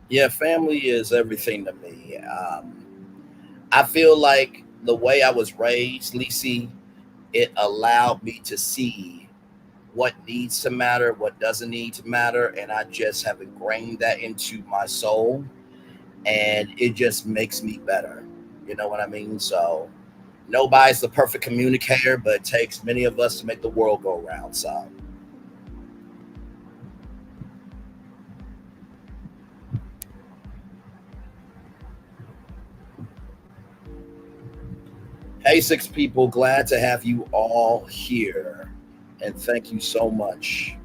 Yeah, family is everything to me. I feel like the way I was raised, Lisi, it allowed me to see what needs to matter, what doesn't need to matter, and I just have ingrained that into my soul, and it just makes me better. You know what I mean? So nobody's the perfect communicator, but it takes many of us to make the world go round. So hey, six people, glad to have you all here. And thank you so much.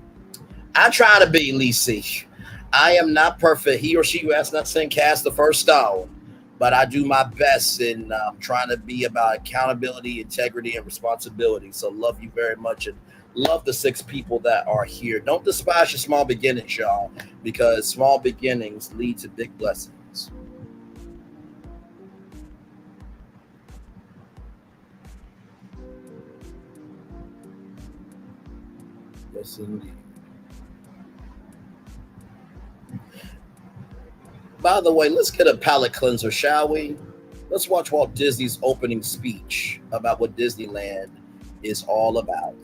I try to be, Lisi. I am not perfect. He or she who has not sinned cast the first stone. But I do my best in trying to be about accountability, integrity, and responsibility. So love you very much and love the six people that are here. Don't despise your small beginnings, y'all, because small beginnings lead to big blessings. Yes, indeed. By the way, let's get a palate cleanser, shall we? Let's watch Walt Disney's opening speech about what Disneyland is all about.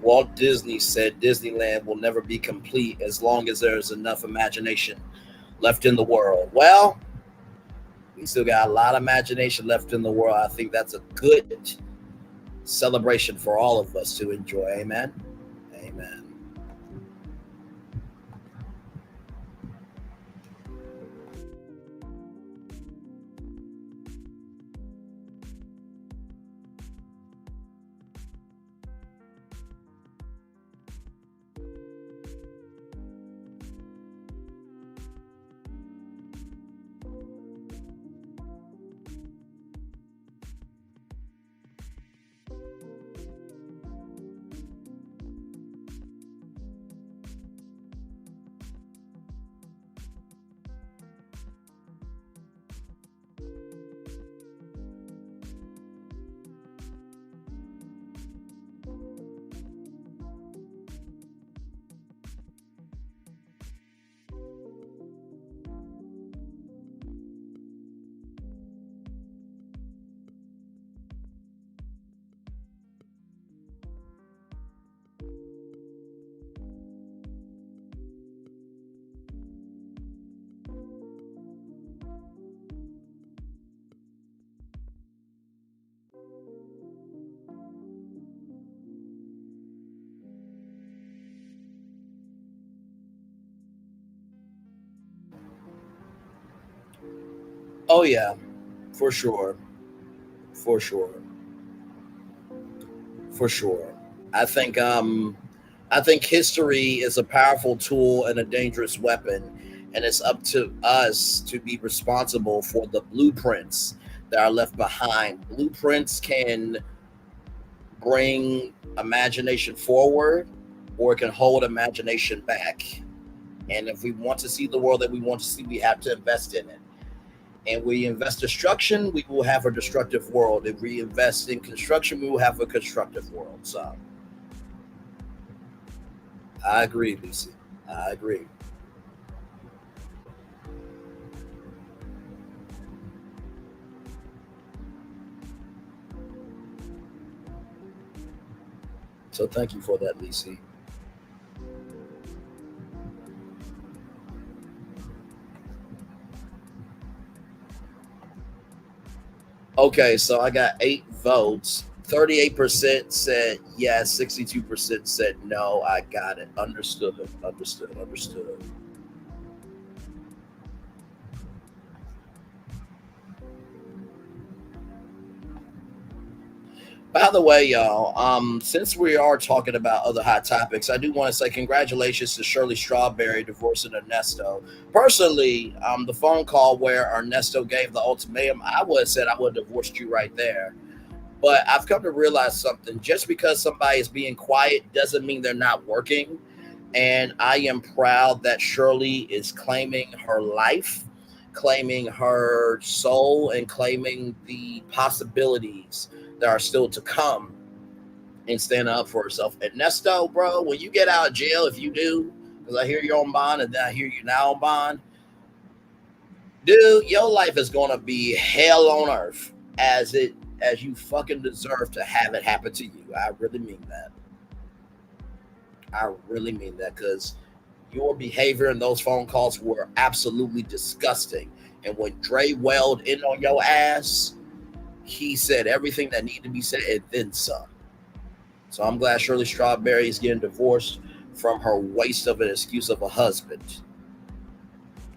Walt Disney said Disneyland will never be complete as long as there's enough imagination left in the world. Well, we still got a lot of imagination left in the world. I think that's a good celebration for all of us to enjoy. Amen. Amen. Oh yeah, for sure, for sure, for sure. I think history is a powerful tool and a dangerous weapon, and it's up to us to be responsible for the blueprints that are left behind. Blueprints can bring imagination forward, or it can hold imagination back. And if we want to see the world that we want to see, we have to invest in it. And we invest destruction, we will have a destructive world. If we invest in construction, we will have a constructive world. So I agree, Lucy. I agree. So thank you for that, Lucy. Okay, so I got 8 votes. 38% said yes, 62% said no. I got it. Understood. By the way, y'all, since we are talking about other hot topics, I do want to say congratulations to Shirley Strawberry divorcing Ernesto. Personally, the phone call where Ernesto gave the ultimatum, I would have said I would have divorced you right there. But I've come to realize something. Just because somebody is being quiet doesn't mean they're not working. And I am proud that Shirley is claiming her life, claiming her soul, and claiming the possibilities that are still to come and stand up for herself. Ernesto, bro, when you get out of jail, if you do, because I hear you're on bond and then I hear you now on bond, dude, your life is going to be hell on earth as you fucking deserve to have it happen to you. I really mean that. I really mean that, because your behavior in those phone calls were absolutely disgusting. And when Dre wailed in on your ass, he said everything that needed to be said and then some. So I'm glad Shirley Strawberry is getting divorced from her waste of an excuse of a husband.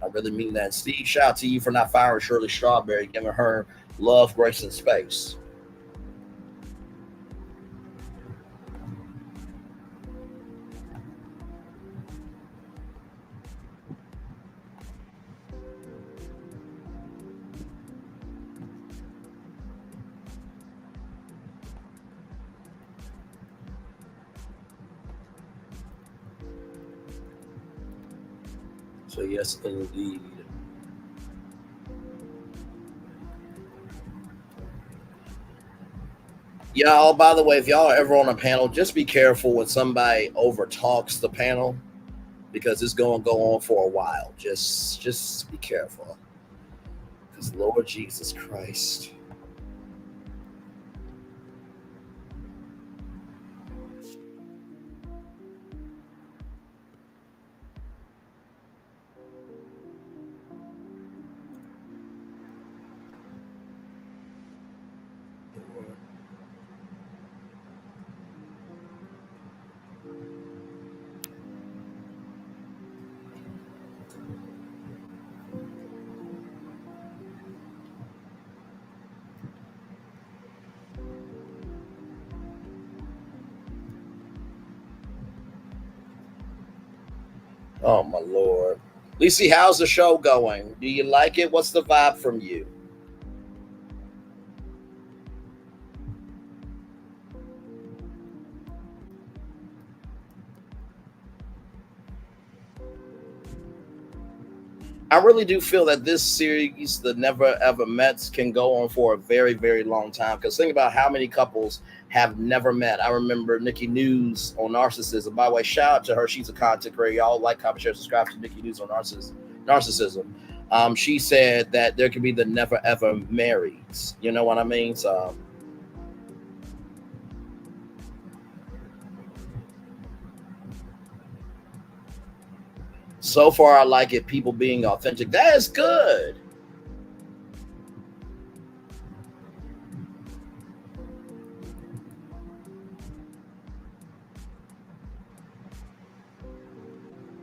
I really mean that. Steve, shout out to you for not firing Shirley Strawberry, giving her love, grace, and space. So yes, indeed. Y'all, by the way, if y'all are ever on a panel, just be careful when somebody overtalks the panel, because it's going to go on for a while. Just be careful. Because Lord Jesus Christ. Oh, my Lord. Lacey, how's the show going? Do you like it? What's the vibe from you? I really do feel that this series, The Never Ever Mets, can go on for a very, very long time. Because think about how many couples have never met. I remember Nikki News on Narcissism. By the way, shout out to her. She's a content creator. Y'all like, comment, share, subscribe to Nikki News on Narcissism. She said that there could be the never ever marrieds. You know what I mean? So far, I like it. People being authentic. That is good.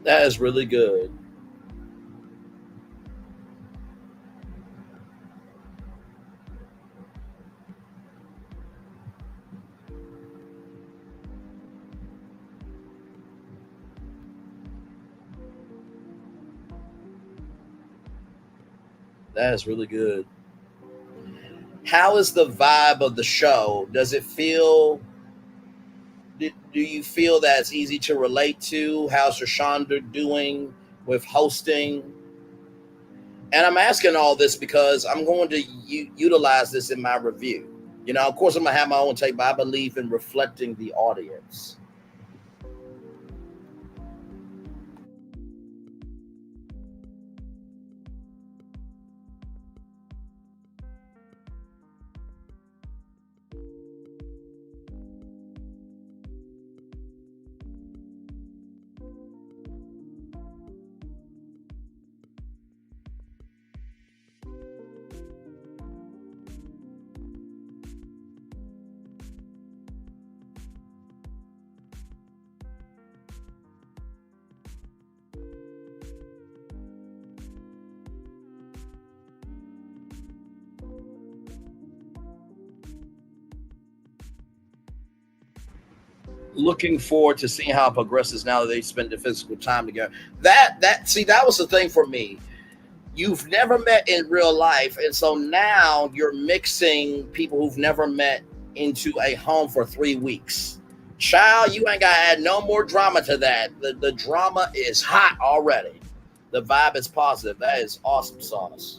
That is really good. That is really good. How is the vibe of the show? Does it feel? Do you feel that it's easy to relate to? How's Rashonda doing with hosting? And I'm asking all this because I'm going to utilize this in my review. You know, of course, I'm going to have my own take, but I believe in reflecting the audience. Looking forward to seeing how it progresses now that they spend the physical time together. That was the thing for me. You've never met in real life, and so now you're mixing people who've never met into a home for 3 weeks. Child, you ain't got to add no more drama to that. The drama is hot already. The vibe is positive. That is awesome sauce.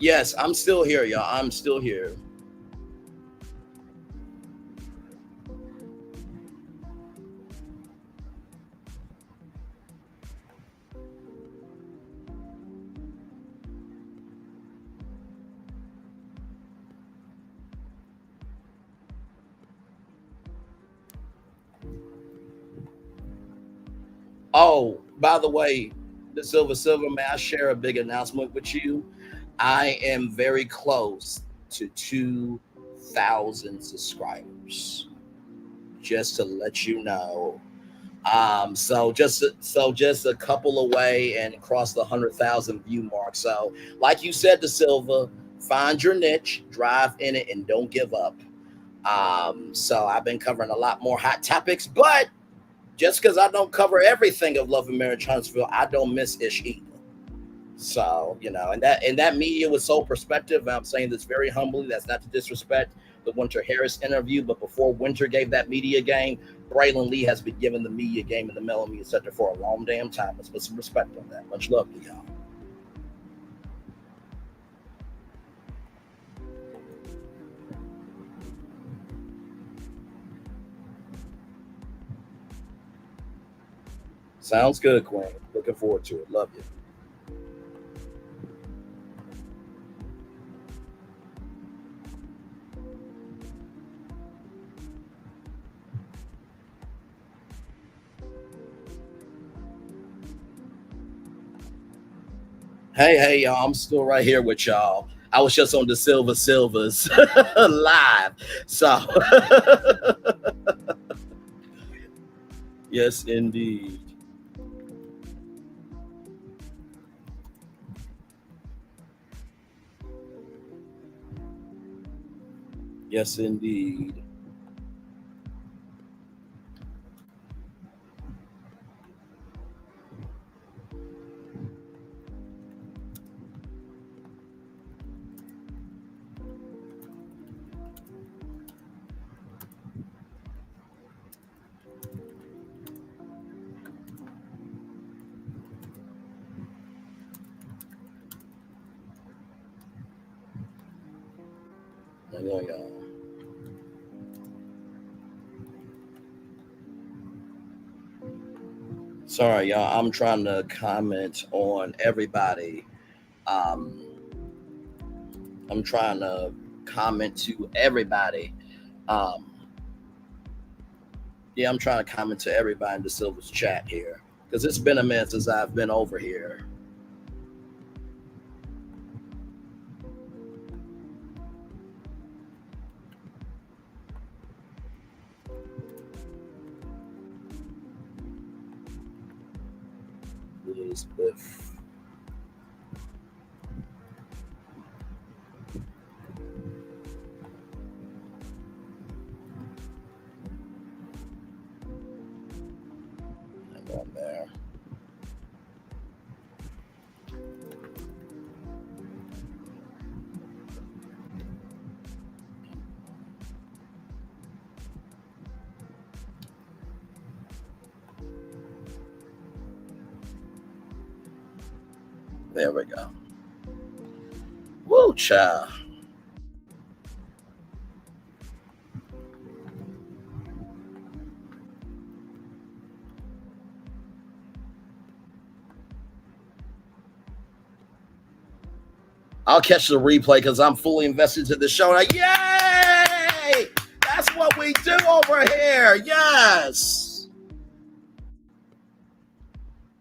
Yes, I'm still here, y'all. I'm still here. Oh, by the way, the Silver, may I share a big announcement with you? I am very close to 2,000 subscribers. Just to let you know. So just a couple away and cross the 100,000 view mark. So, like you said, the Silva, find your niche, drive in it, and don't give up. So I've been covering a lot more hot topics, but just because I don't cover everything of Love and Marriage Huntsville, I don't miss Ish either. So, you know, and that media was so perspective. And I'm saying this very humbly. That's not to disrespect the Winter Harris interview, but before Winter gave that media game, Braylon Lee has been giving the media game and the mellow media sector for a long damn time. Let's put some respect on that. Much love to y'all. Sounds good, Queen. Looking forward to it. Love you. Hey, y'all. I'm still right here with y'all. I was just on the Silvers live. So, yes, indeed. Yes, indeed. Hang on, y'all. Sorry, y'all. I'm trying to comment on everybody. I'm trying to comment to everybody. Yeah, I'm trying to comment to everybody in the Silver's chat here because it's been a minute since I've been over here. Elizabeth. Hang on there. There we go. Woo, child. I'll catch the replay because I'm fully invested to the show. Like, yay! That's what we do over here. Yes.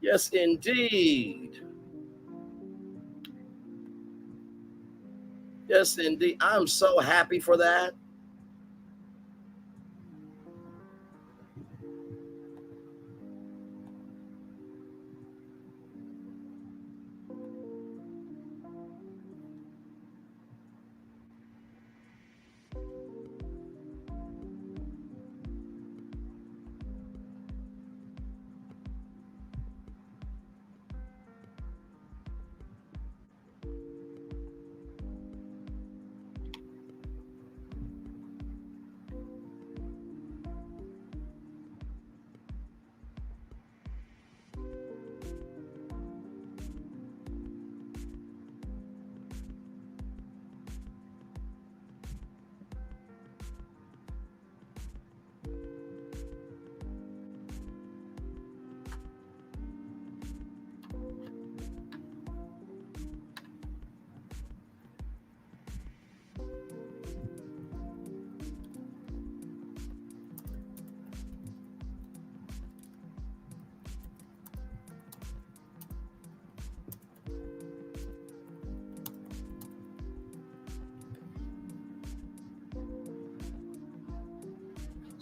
Yes, indeed. Yes, indeed. I'm so happy for that.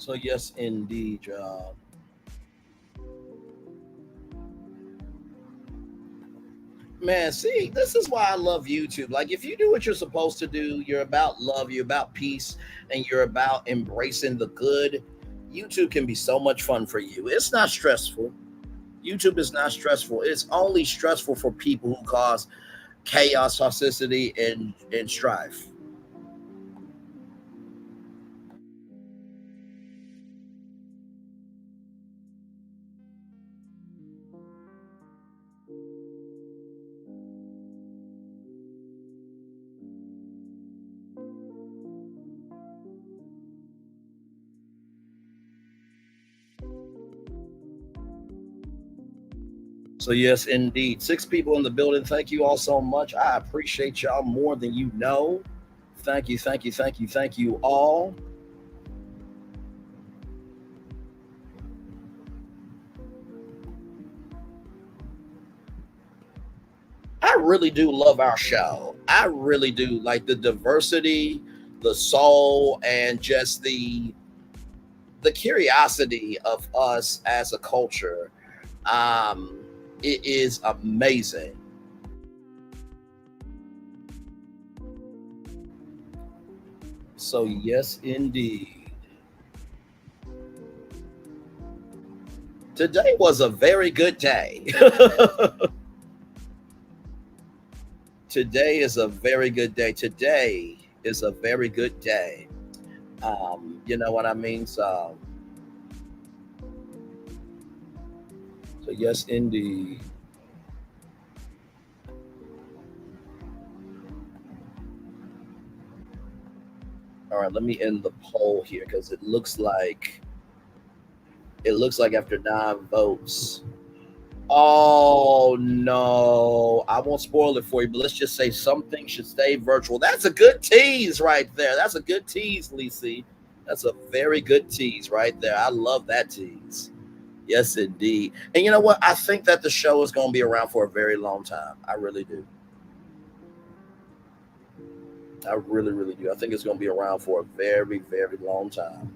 So yes, indeed, y'all. Man, see, this is why I love YouTube. Like, if you do what you're supposed to do, you're about love, you're about peace, and you're about embracing the good, YouTube can be so much fun for you. It's not stressful. YouTube is not stressful. It's only stressful for people who cause chaos, toxicity, and strife. So yes, indeed. 6 people in the building. Thank you all so much. I appreciate y'all more than you know. Thank you, thank you, thank you, thank you all. I really do love our show. I really do. Like the diversity, the soul, and just the curiosity of us as a culture. It is amazing. So yes, indeed. Today was a very good day. Today is a very good day. Today is a very good day. You know what I mean? So yes, indeed. All right, let me end the poll here because it looks like after 9 votes. Oh no, I won't spoil it for you, but let's just say something should stay virtual. That's a good tease right there. That's a good tease, Lisi. That's a very good tease right there. I love that tease. Yes, indeed. And you know what? I think that the show is going to be around for a very long time. I really do. I really, really do. I think it's going to be around for a very, very long time.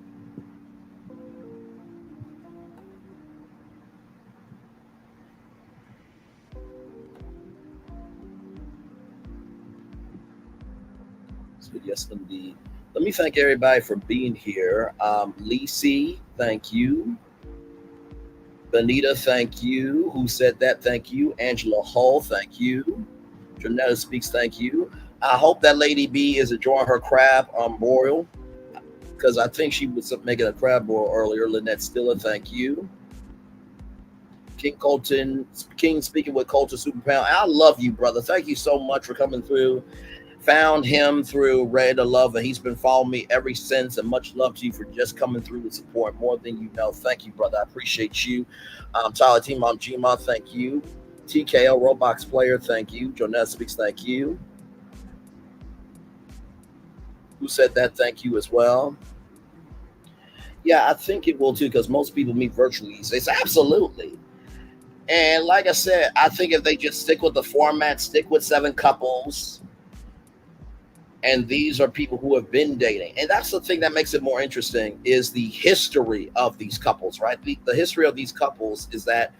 So yes, indeed. Let me thank everybody for being here. Lisi, thank you. Benita, thank you. Who said that? Thank you. Angela Hull, thank you. Janetta Speaks, thank you. I hope that Lady B is enjoying her crab boil because I think she was making a crab boil earlier. Lynette Stiller, thank you. King speaking with Colton Superpound. I love you, brother. Thank you so much for coming through. Found him through Ready to Love, and he's been following me ever since. And much love to you for just coming through to support more than you know. Thank you, brother. I appreciate you. Tyler T. Mom Gma, thank you. TKO Roblox Player, thank you. Jonette Speaks, thank you. Who said that? Thank you as well. Yeah, I think it will too, because most people meet virtually these days. Absolutely. And like I said, I think if they just stick with the format, stick with 7 couples. And these are people who have been dating. And that's the thing that makes it more interesting is the history of these couples, right? The history of these couples is that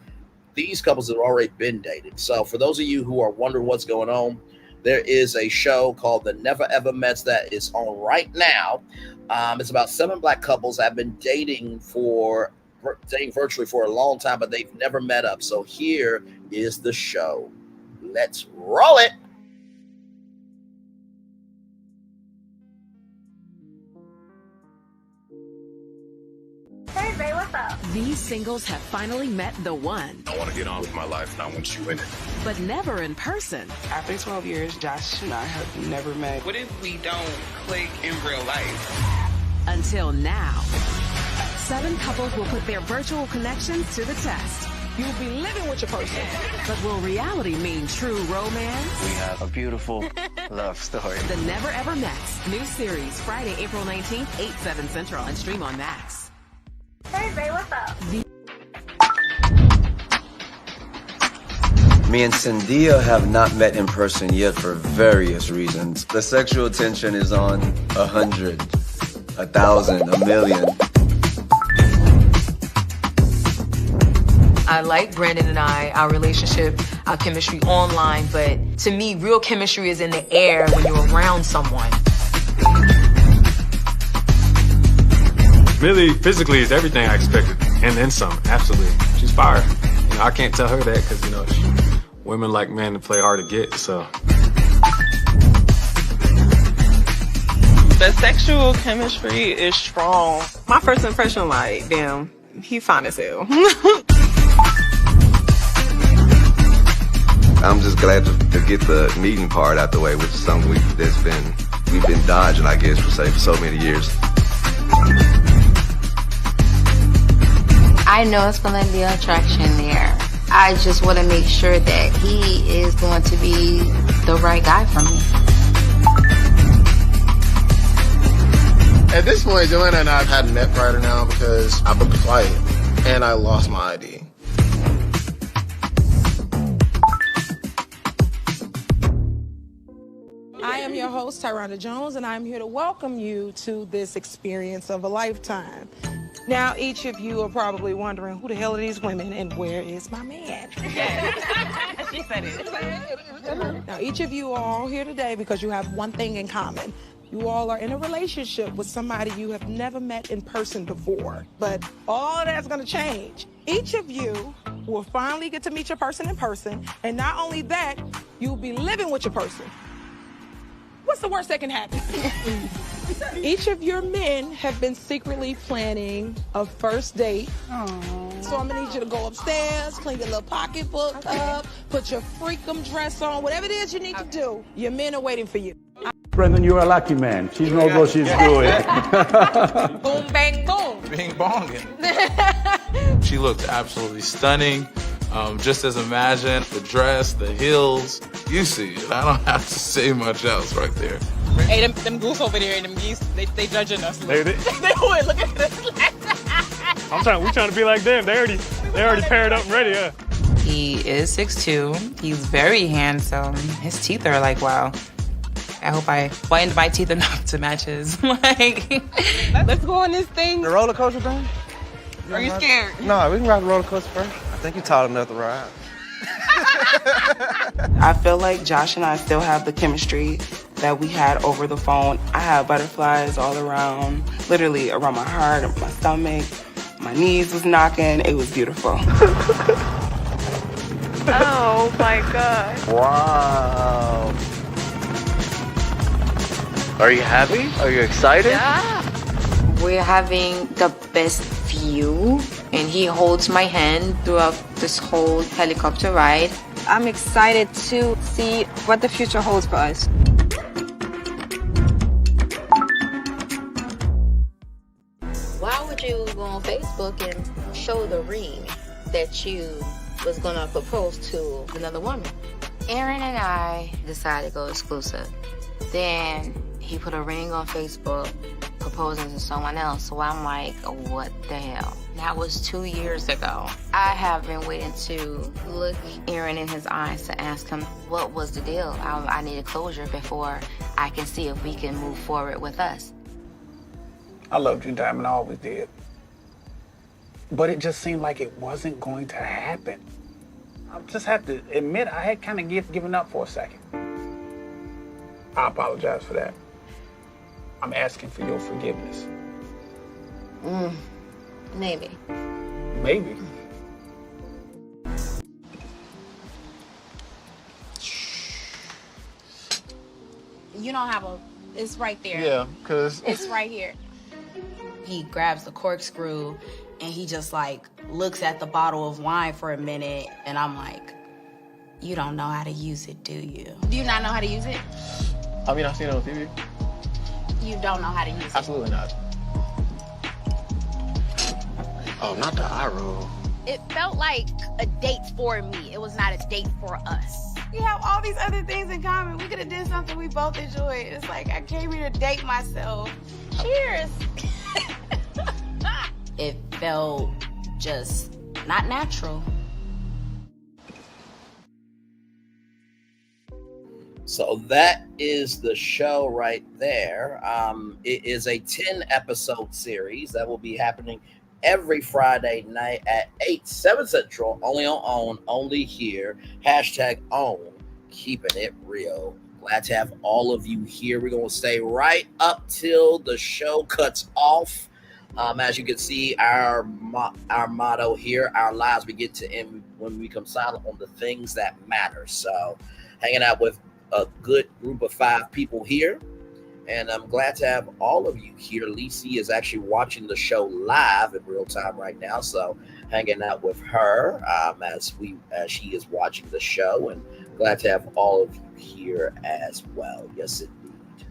these couples have already been dated. So for those of you who are wondering what's going on, there is a show called The Never Ever Mets that is on right now. It's about 7 black couples that have been dating virtually for a long time, but they've never met up. So here is the show. Let's roll it. Hey, babe, what's up? These singles have finally met the one. I want to get on with my life, and I want you in it. But never in person. After 12 years, Josh and I have never met. What if we don't click in real life? Until now. 7 couples will put their virtual connections to the test. You'll be living with your person. But will reality mean true romance? We have a beautiful love story. The Never Ever Mets. New series, Friday, April 19th, 8/7 Central, and stream on Max. Hey, babe, what's up? Me and Cynthia have not met in person yet for various reasons. The sexual tension is on 100, 1,000, 1,000,000. I like Brandon and I, our relationship, our chemistry online, but to me, real chemistry is in the air when you're around someone. Millie physically is everything I expected, and then some, absolutely. She's fire. You know, I can't tell her that because, you know, women like men to play hard to get, so. The sexual chemistry is strong. My first impression, like, damn, he fine as hell. I'm just glad to get the meeting part out the way, which is something we've been dodging, I guess, for so many years. I know it's going to be an attraction there. I just want to make sure that he is going to be the right guy for me. At this point, Joanna and I have had met prior to now because I booked a flight and I lost my ID. I am your host, Tyranda Jones, and I'm here to welcome you to this experience of a lifetime. Now, each of you are probably wondering, who the hell are these women and where is my man? She said it. Now, each of you are all here today because you have one thing in common. You all are in a relationship with somebody you have never met in person before. But all of that's going to change. Each of you will finally get to meet your person in person. And not only that, you'll be living with your person. What's the worst that can happen? Each of your men have been secretly planning a first date. Aww. So I'm gonna need you to go upstairs, clean your little pocketbook up, put your freakum dress on, whatever it is you need to do. Your men are waiting for you. Brendan, you're a lucky man. She knows what she's doing. Boom, bang, boom. Bing bonging. She looked absolutely stunning. Just as imagined, the dress, the heels, you see it. I don't have to say much else right there. Hey, them goose over there and them geese, they judging us. They would look at us like We trying to be like them. They already paired up and ready, yeah. He is 6'2". He's very handsome. His teeth are like, wow. I hope I whitened my teeth enough to match his. Let's go on this thing. The roller coaster thing? Are you scared? No, we can ride the roller coaster first. I think you're tall enough to ride. I feel like Josh and I still have the chemistry that we had over the phone. I have butterflies all around, literally around my heart, my stomach. My knees was knocking. It was beautiful. Oh my God. Wow. Are you happy? Are you excited? Yeah. We're having the best view, and he holds my hand throughout this whole helicopter ride. I'm excited to see what the future holds for us. Why would you go on Facebook and show the ring that you was gonna propose to another woman? Aaron and I decided to go exclusive. Then he put a ring on Facebook proposing to someone else. So I'm like, what the hell? That was 2 years ago. I have been waiting to look Aaron in his eyes to ask him, what was the deal? I needed closure before I can see if we can move forward with us. I loved you, Diamond. I always did. But it just seemed like it wasn't going to happen. I just have to admit, I had kind of given up for a second. I apologize for that. I'm asking for your forgiveness. Maybe. Maybe. You don't have it's right there. Yeah, because it's right here. He grabs the corkscrew and he just like looks at the bottle of wine for a minute, and I'm like, you don't know how to use it, do you? Do you not know how to use it? I mean, I've seen it on TV. You don't know how to use it? Absolutely not. Oh, not the eye roll. It felt like a date for me. It was not a date for us. We have all these other things in common. We could have did something we both enjoyed. It's like I came here to date myself. Cheers. It felt just not natural. So that is the show right there. It is a 10-episode series that will be happening every Friday night at 7 Central, only on OWN, only here. #OWN, keeping it real. Glad to have all of you here. We're going to stay right up till the show cuts off. As you can see, our motto here, our lives begin to end when we become silent on the things that matter. So hanging out with a good group of 5 people here. And I'm glad to have all of you here. Lisi is actually watching the show live in real time right now. So hanging out with her as she is watching the show. And glad to have all of you here as well. Yes, indeed.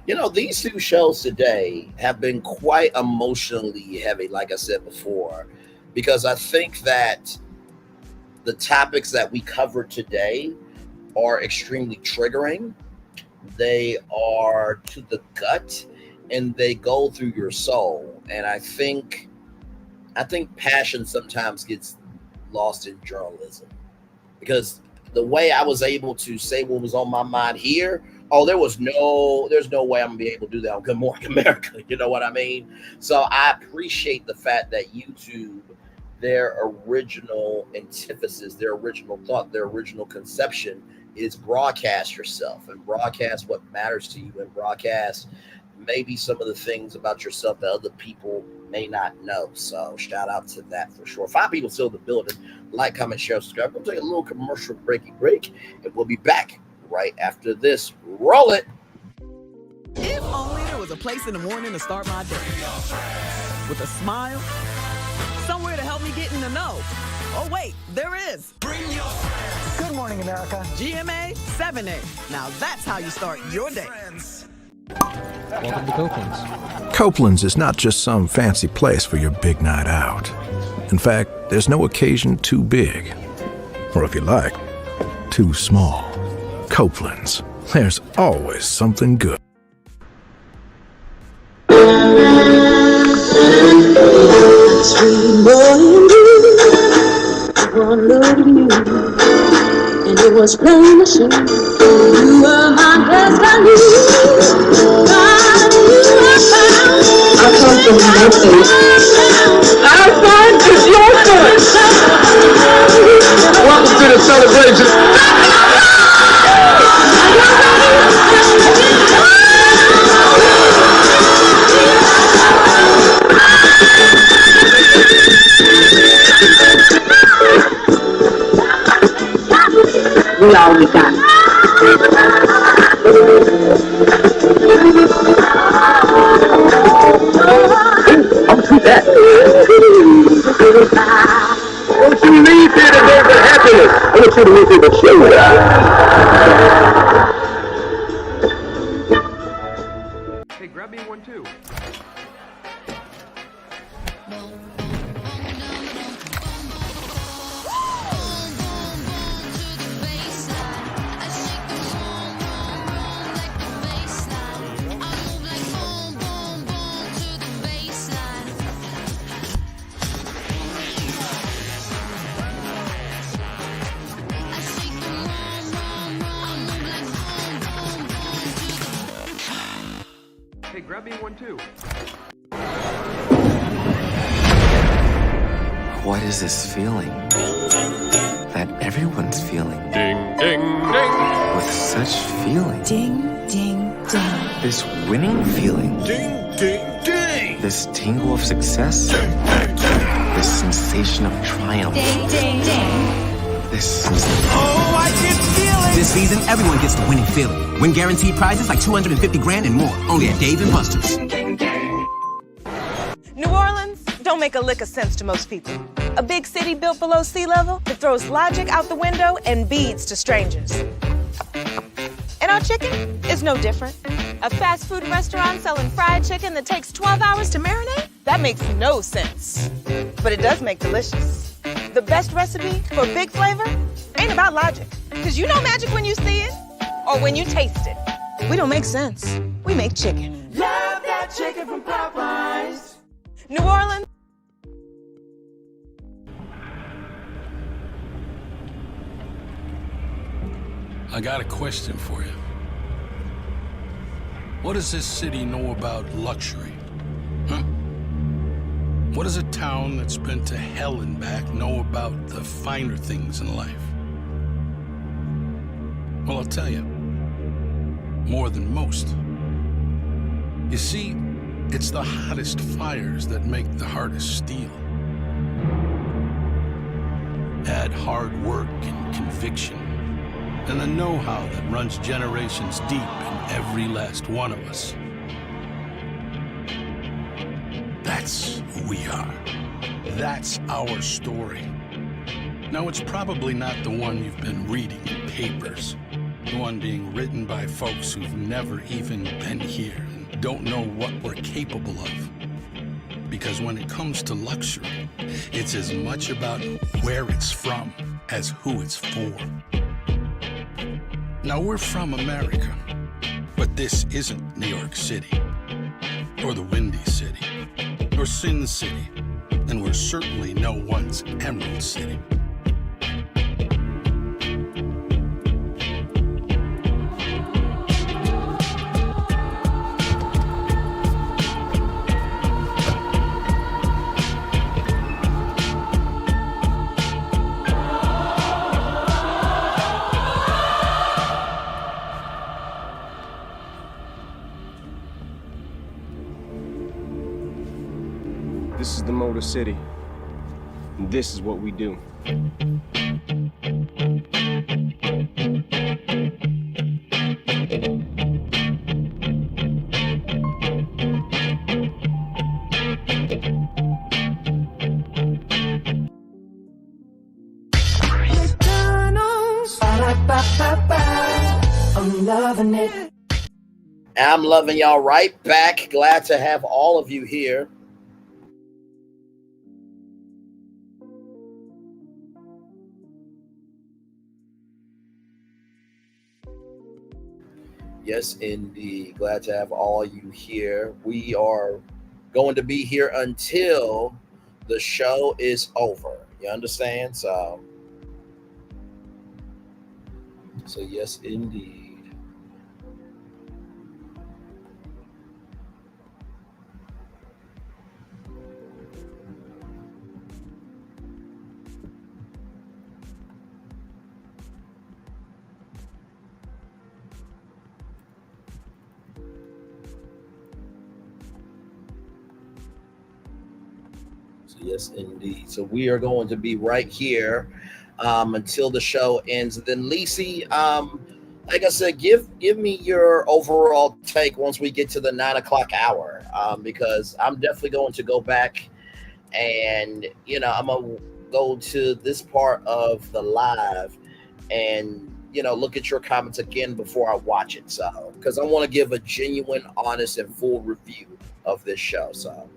You know, these 2 shows today have been quite emotionally heavy, like I said before, because I think that the topics that we covered today are extremely triggering. They are to the gut and they go through your soul. And I think passion sometimes gets lost in journalism, because the way I was able to say what was on my mind here, there's no way I'm gonna be able to do that on Good Morning America. You know what I mean? So I appreciate the fact that YouTube, their original antithesis, their original thought, their original conception is broadcast yourself and broadcast what matters to you and broadcast maybe some of the things about yourself that other people may not know. So shout out to that for sure. 5 people still in the building. Like, comment, share, subscribe. We'll take a little commercial break, and we'll be back right after this. Roll it. If only there was a place in the morning to start my day. With a smile, somewhere to help me get in the know. Oh wait, there is. Bring your friends. Good Morning America. GMA 7A. Now that's how you start your day. Welcome to Copeland's. Copeland's is not just some fancy place for your big night out. In fact, there's no occasion too big. Or if you like, too small. Copeland's. There's always something good. Sweet boy and one look at you, and it was plain to see you were my destiny. I come from Memphis. Our son is your son. Welcome to the celebration. We all we got. I'll see that. Don't you leave here to go for happiness. I want you to leave here to show that. Hey, grab me one too. Grab me one too. What is this feeling that everyone's feeling? Ding, ding, ding. With such feeling. Ding, ding, ding. This winning feeling. Ding, ding, ding. This tingle of success. This sensation of triumph. Ding, ding, ding. This Oh, I can feel it! This season, everyone gets the winning feeling. Win guaranteed prizes like $250 grand and more. Only at Dave & Buster's. New Orleans don't make a lick of sense to most people. A big city built below sea level that throws logic out the window and beads to strangers. And our chicken is no different. A fast food restaurant selling fried chicken that takes 12 hours to marinate? That makes no sense. But it does make delicious. The best recipe for big flavor ain't about logic. Because you know magic when you see it or when you taste it. We don't make sense. We make chicken. Love that chicken from Popeyes. New Orleans. I got a question for you. What does this city know about luxury? Huh? What does a town that's been to hell and back know about the finer things in life? Well, I'll tell you, more than most. You see, it's the hottest fires that make the hardest steel. Add hard work and conviction, and the know-how that runs generations deep in every last one of us. That's who we are. That's our story. Now, it's probably not the one you've been reading in papers. The one being written by folks who've never even been here and don't know what we're capable of. Because when it comes to luxury, it's as much about where it's from as who it's for. Now, we're from America, but this isn't New York City, or the Windy City, or Sin City, and we're certainly no one's Emerald City. This is the Motor City, and this is what we do. I'm loving it. I'm loving y'all right back. Glad to have all of you here. Yes, indeed. Glad to have all you here. We are going to be here until the show is over. You understand? So yes, indeed. Yes, indeed. So we are going to be right here until the show ends. And then, Lisi, like I said, give me your overall take once we get to the 9 o'clock hour, because I'm definitely going to go back and, I'm going to go to this part of the live and, look at your comments again before I watch it. So, because I want to give a genuine, honest, and full review of this show. So.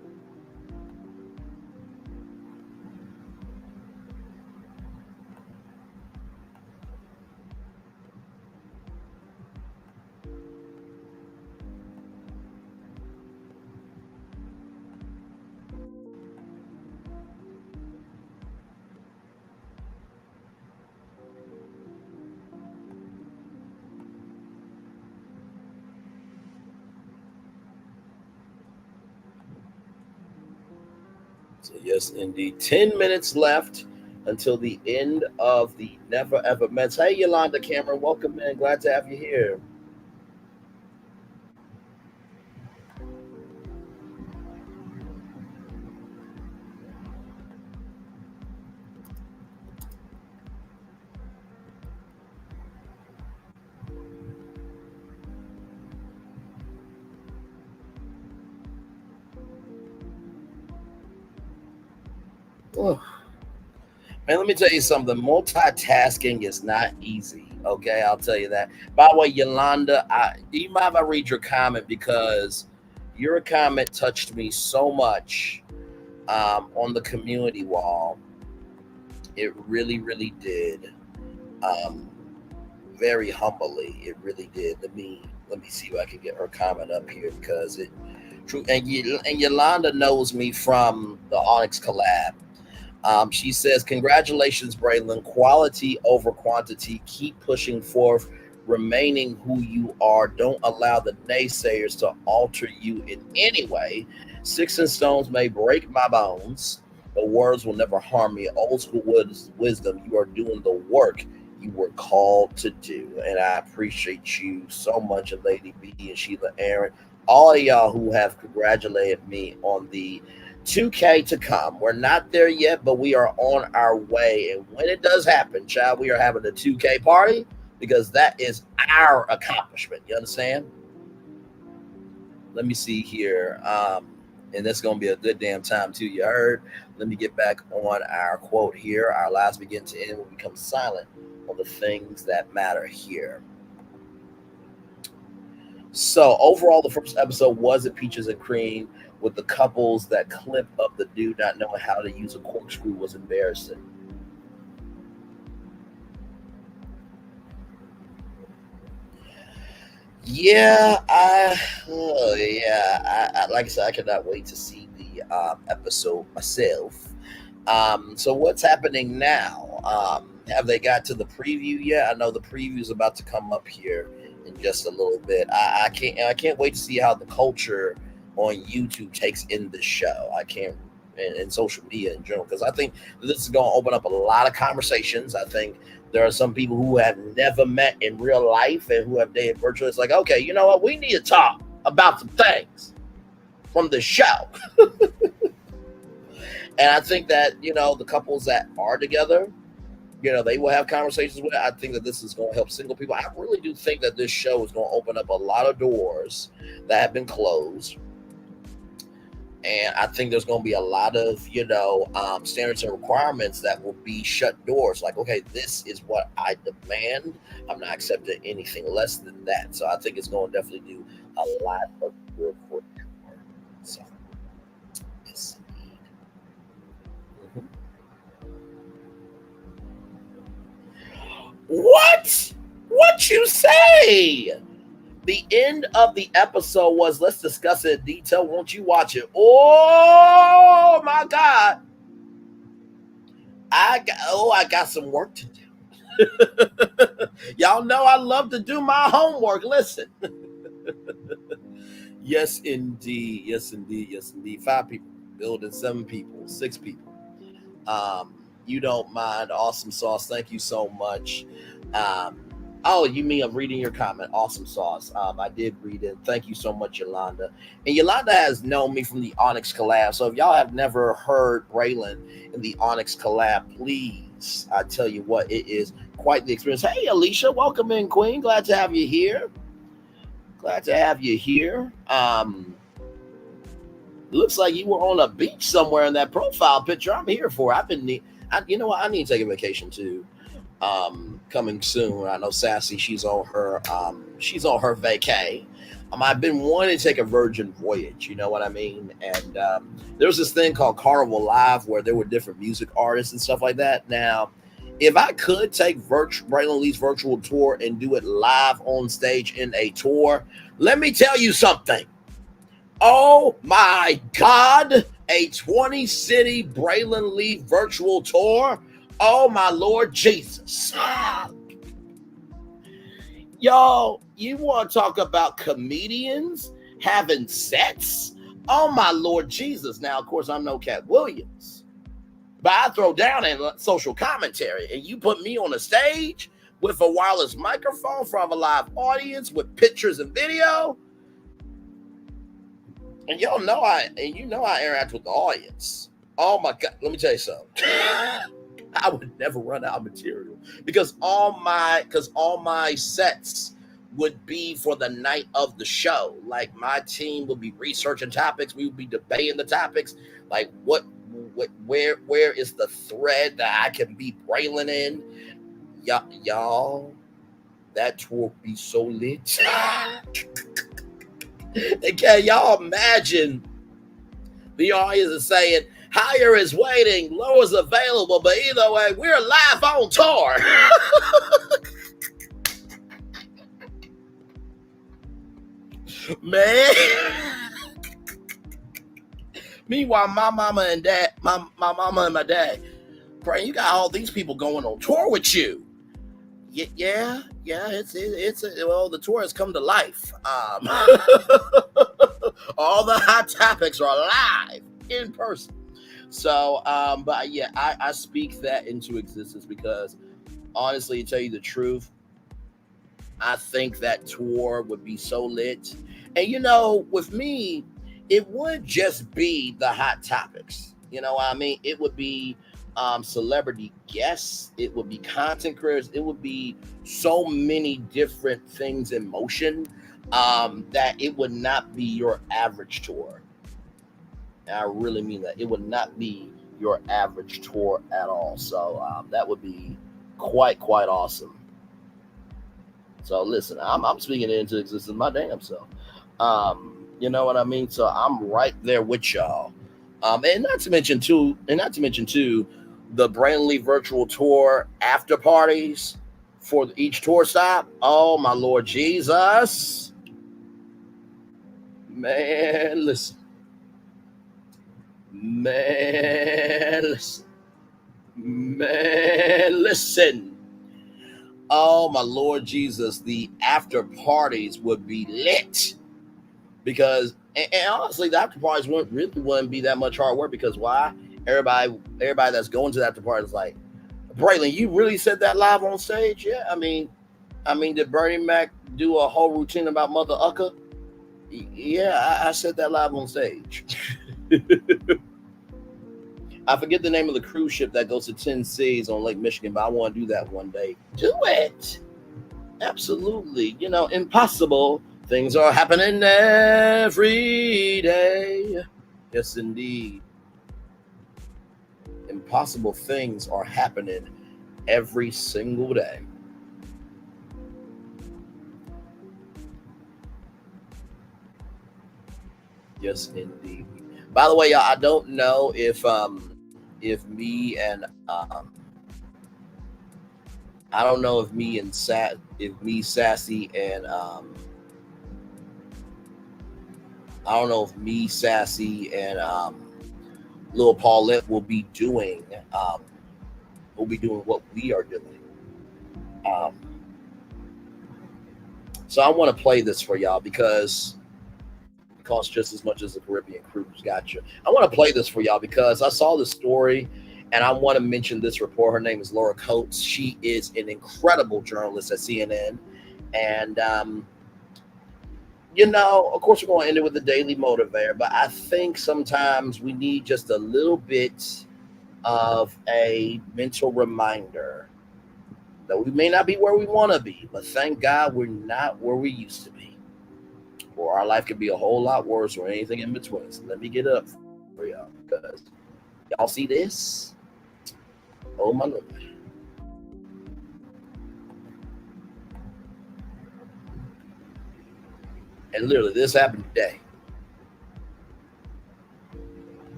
So yes, indeed. 10 minutes left until the end of the Never Ever Mets. Hey, Yolanda Cameron, welcome in. Glad to have you here. Oh. Man, let me tell you something. Multitasking is not easy. Okay, I'll tell you that. By the way, Yolanda, do you mind if I read your comment? Because your comment touched me so much on the community wall. It really, really did. Very humbly, it really did. Let me see if I can get her comment up here, because it true. And Yolanda knows me from the Onyx collab. She says, congratulations, Braylon. Quality over quantity. Keep pushing forth, remaining who you are. Don't allow the naysayers to alter you in any way. Sticks and stones may break my bones, but words will never harm me. Old school wisdom, you are doing the work you were called to do. And I appreciate you so much, and Lady B and Sheila Aaron, all of y'all who have congratulated me on the 2K to come. We're not there yet, but we are on our way. And when it does happen, child, we are having a 2K party, because that is our accomplishment. You understand? Let me see here. And it's going to be a good damn time too. You heard? Let me get back on our quote here. Our lives begin to end when we become silent on the things that matter here. So overall, the first episode was a peaches and cream, with the couples. That clip of the dude not knowing how to use a corkscrew was embarrassing. Yeah, I like I said, I cannot wait to see the episode myself. So what's happening now? Have they got to the preview yet? I know the preview is about to come up here in just a little bit. I can't wait to see how the culture on YouTube takes in the show. And social media in general, because I think this is going to open up a lot of conversations. I think there are some people who have never met in real life and who have dated virtually. It's like, okay, you know what? We need to talk about some things from the show. And I think that, the couples that are together, they will have conversations with it. I think that this is going to help single people. I really do think that this show is going to open up a lot of doors that have been closed. And I think there's going to be a lot of, standards and requirements that will be shut doors. Like, okay, this is what I demand. I'm not accepting anything less than that. So I think it's going to definitely do a lot of good for you. So, yes. What you say? The end of the episode was, let's discuss it in detail. Won't you watch it? Oh my God. I got some work to do. Y'all know I love to do my homework. Listen. Yes, indeed. Yes, indeed. Yes, indeed. 5 people. Building 7 people. 6 people. You don't mind. Awesome sauce. Thank you so much. Oh, you mean I'm reading your comment? Awesome sauce. I did read it. Thank you so much, Yolanda. And Yolanda has known me from the Onyx collab. So if y'all have never heard Braylon in the Onyx collab, please, I tell you what, it is quite the experience. Hey, Alicia, welcome in, Queen. Glad to have you here. Looks like you were on a beach somewhere in that profile picture. I'm here for it. You know what? I need to take a vacation too. Coming soon. I know Sassy, she's on her vacay. I've been wanting to take a virgin voyage, you know what I mean? And there was this thing called Carnival Live where there were different music artists and stuff like that. Now, if I could take Braylon Lee's virtual tour and do it live on stage in a tour, let me tell you something. Oh my God, a 20-city Braylon Lee virtual tour. Oh my Lord Jesus. Y'all, you want to talk about comedians having sets? Oh my Lord Jesus. Now, of course, I'm no Cat Williams, but I throw down in social commentary, and you put me on a stage with a wireless microphone in front of a live audience with pictures and video. And y'all know I interact with the audience. Oh my God. Let me tell you something. I would never run out of material because all my sets would be for the night of the show. Like my team would be researching topics. We would be debating the topics. Like where is the thread that I can be Braylon in? Y'all, that tour would be so lit. And can y'all imagine the audience is saying, higher is waiting, lower is available, but either way, we're live on tour. Man. Meanwhile, my mama and my dad, praying, you got all these people going on tour with you. Yeah. Well, the tour has come to life. All the hot topics are live in person. So, but yeah, I speak that into existence because honestly, to tell you the truth, I think that tour would be so lit. And you know, with me, it would just be the hot topics. You know what I mean? It would be celebrity guests. It would be content creators. It would be so many different things in motion that it would not be your average tour. And I really mean that. It would not be your average tour at all. So that would be quite awesome. So listen, I'm speaking it into existence my damn self. You know what I mean? So I'm right there with y'all. And not to mention too, the Brainly virtual tour after parties for each tour stop. Oh my Lord Jesus. Man, listen. Man, listen. Oh my Lord Jesus, the after parties would be lit. Because and honestly, the after parties wouldn't be that much hard work, because why? Everybody that's going to the after party is like, Braylon, you really said that live on stage? Yeah, I mean, did Bernie Mac do a whole routine about Mother Ucka? Yeah, I said that live on stage. I forget the name of the cruise ship that goes to 10 seas on Lake Michigan, but I want to do that one day. Do it. Absolutely. You know, impossible things are happening every day. Yes, indeed. Impossible things are happening every single day. Yes, indeed. By the way, y'all, I don't know if me and Sassy and Lil Paulette will be doing what we are doing. So I want to play this for y'all because it costs just as much as the Caribbean cruise. Gotcha. I want to play this for y'all because I saw the story and I want to mention this reporter. Her name is Laura Coates. She is an incredible journalist at CNN. And, you know, of course, we're going to end it with the daily motivator, but I think sometimes we need just a little bit of a mental reminder that we may not be where we want to be, but thank God we're not where we used to be. Or our life could be a whole lot worse or anything in between. So let me get up for y'all because y'all see this? Oh my Lord. And literally, this happened today.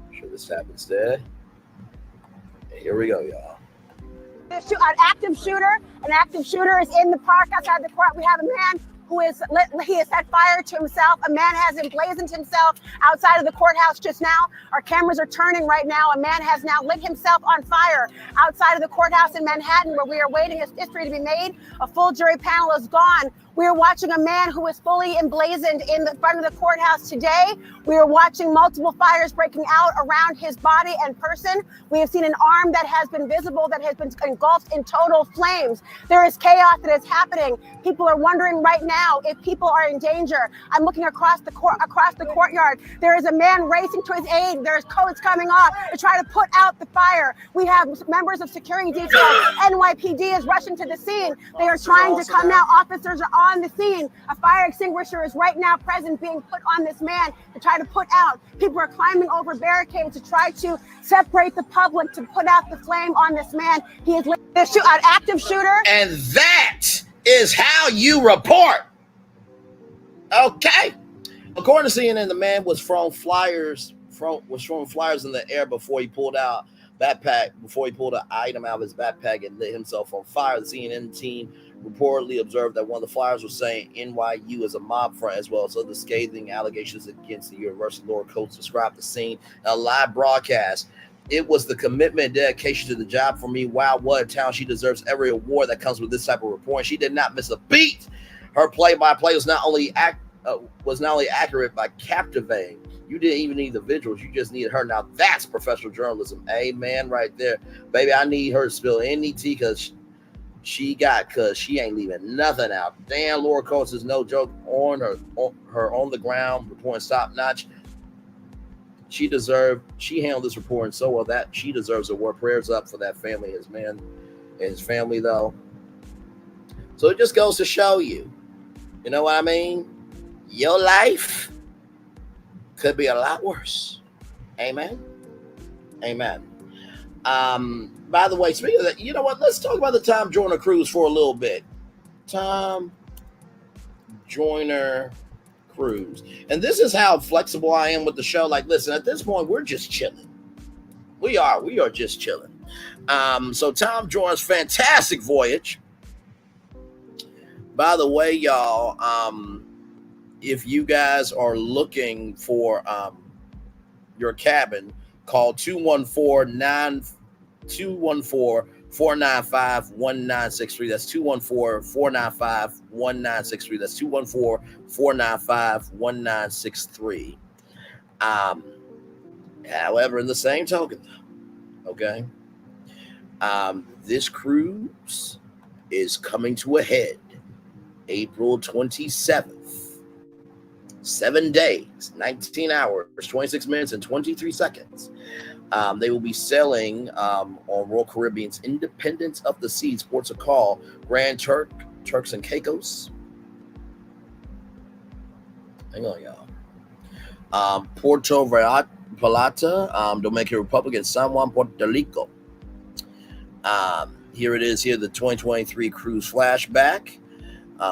I'm sure this happens there. And here we go, y'all. An active shooter is in the park outside the court. We have a man who has set fire to himself. A man has emblazoned himself outside of the courthouse just now. Our cameras are turning right now. A man has now lit himself on fire outside of the courthouse in Manhattan, where we are waiting his history to be made. A full jury panel is gone. We are watching a man who is fully emblazoned in the front of the courthouse today. We are watching multiple fires breaking out around his body and person. We have seen an arm that has been visible, that has been engulfed in total flames. There is chaos that is happening. People are wondering right now if people are in danger. I'm looking across the courtyard. There is a man racing to his aid. There's codes coming off to try to put out the fire. We have members of security detail. NYPD is rushing to the scene. They are trying to come now. Officers are on the scene. A fire extinguisher is right now present, being put on this man to try to put out. People are climbing over barricades to try to separate the public to put out the flame on this man. He is an active shooter. And that is how you report. Okay. According to CNN, the man was throwing flyers in the air before he pulled an item out of his backpack and lit himself on fire. The CNN team reportedly observed that one of the flyers was saying NYU is a mob front, as well as other scathing allegations against the university. Laura Coates described the scene in a live broadcast. It was the commitment and dedication to the job for me. Wow, what a talent. She deserves every award that comes with this type of reporting. She did not miss a beat. Her play-by-play was not only accurate but captivating. You didn't even need the visuals. You just needed her. Now that's professional journalism. Amen right there. Baby, I need her to spill any tea because she ain't leaving nothing out. Damn, Laura Coates is no joke on her on the ground reporting top notch. She handled this reporting so well that she deserves a award. Prayers up for that family, his family though. So it just goes to show you, you know what I mean? Your life could be a lot worse. Amen. Amen. By the way, speaking of that, you know what? Let's talk about the Tom Joyner cruise for a little bit. Tom Joyner cruise. And this is how flexible I am with the show. Like, listen, at this point, we're just chilling. We are just chilling. So Tom Joyner's fantastic voyage. By the way, y'all, if you guys are looking for your cabin, call 214-495-1963. That's 214-495-1963. That's 214-495-1963. However, in the same token, okay, this cruise is coming to a head April 27th. 7 days, 19 hours, 26 minutes, and 23 seconds. They will be sailing on Royal Caribbean's Independence of the Seas ports of call Grand Turk, Turks and Caicos. Hang on, y'all. Puerto Vallarta, Dominican Republic, and San Juan, Puerto Rico. Here it is. Here the 2023 cruise flashback.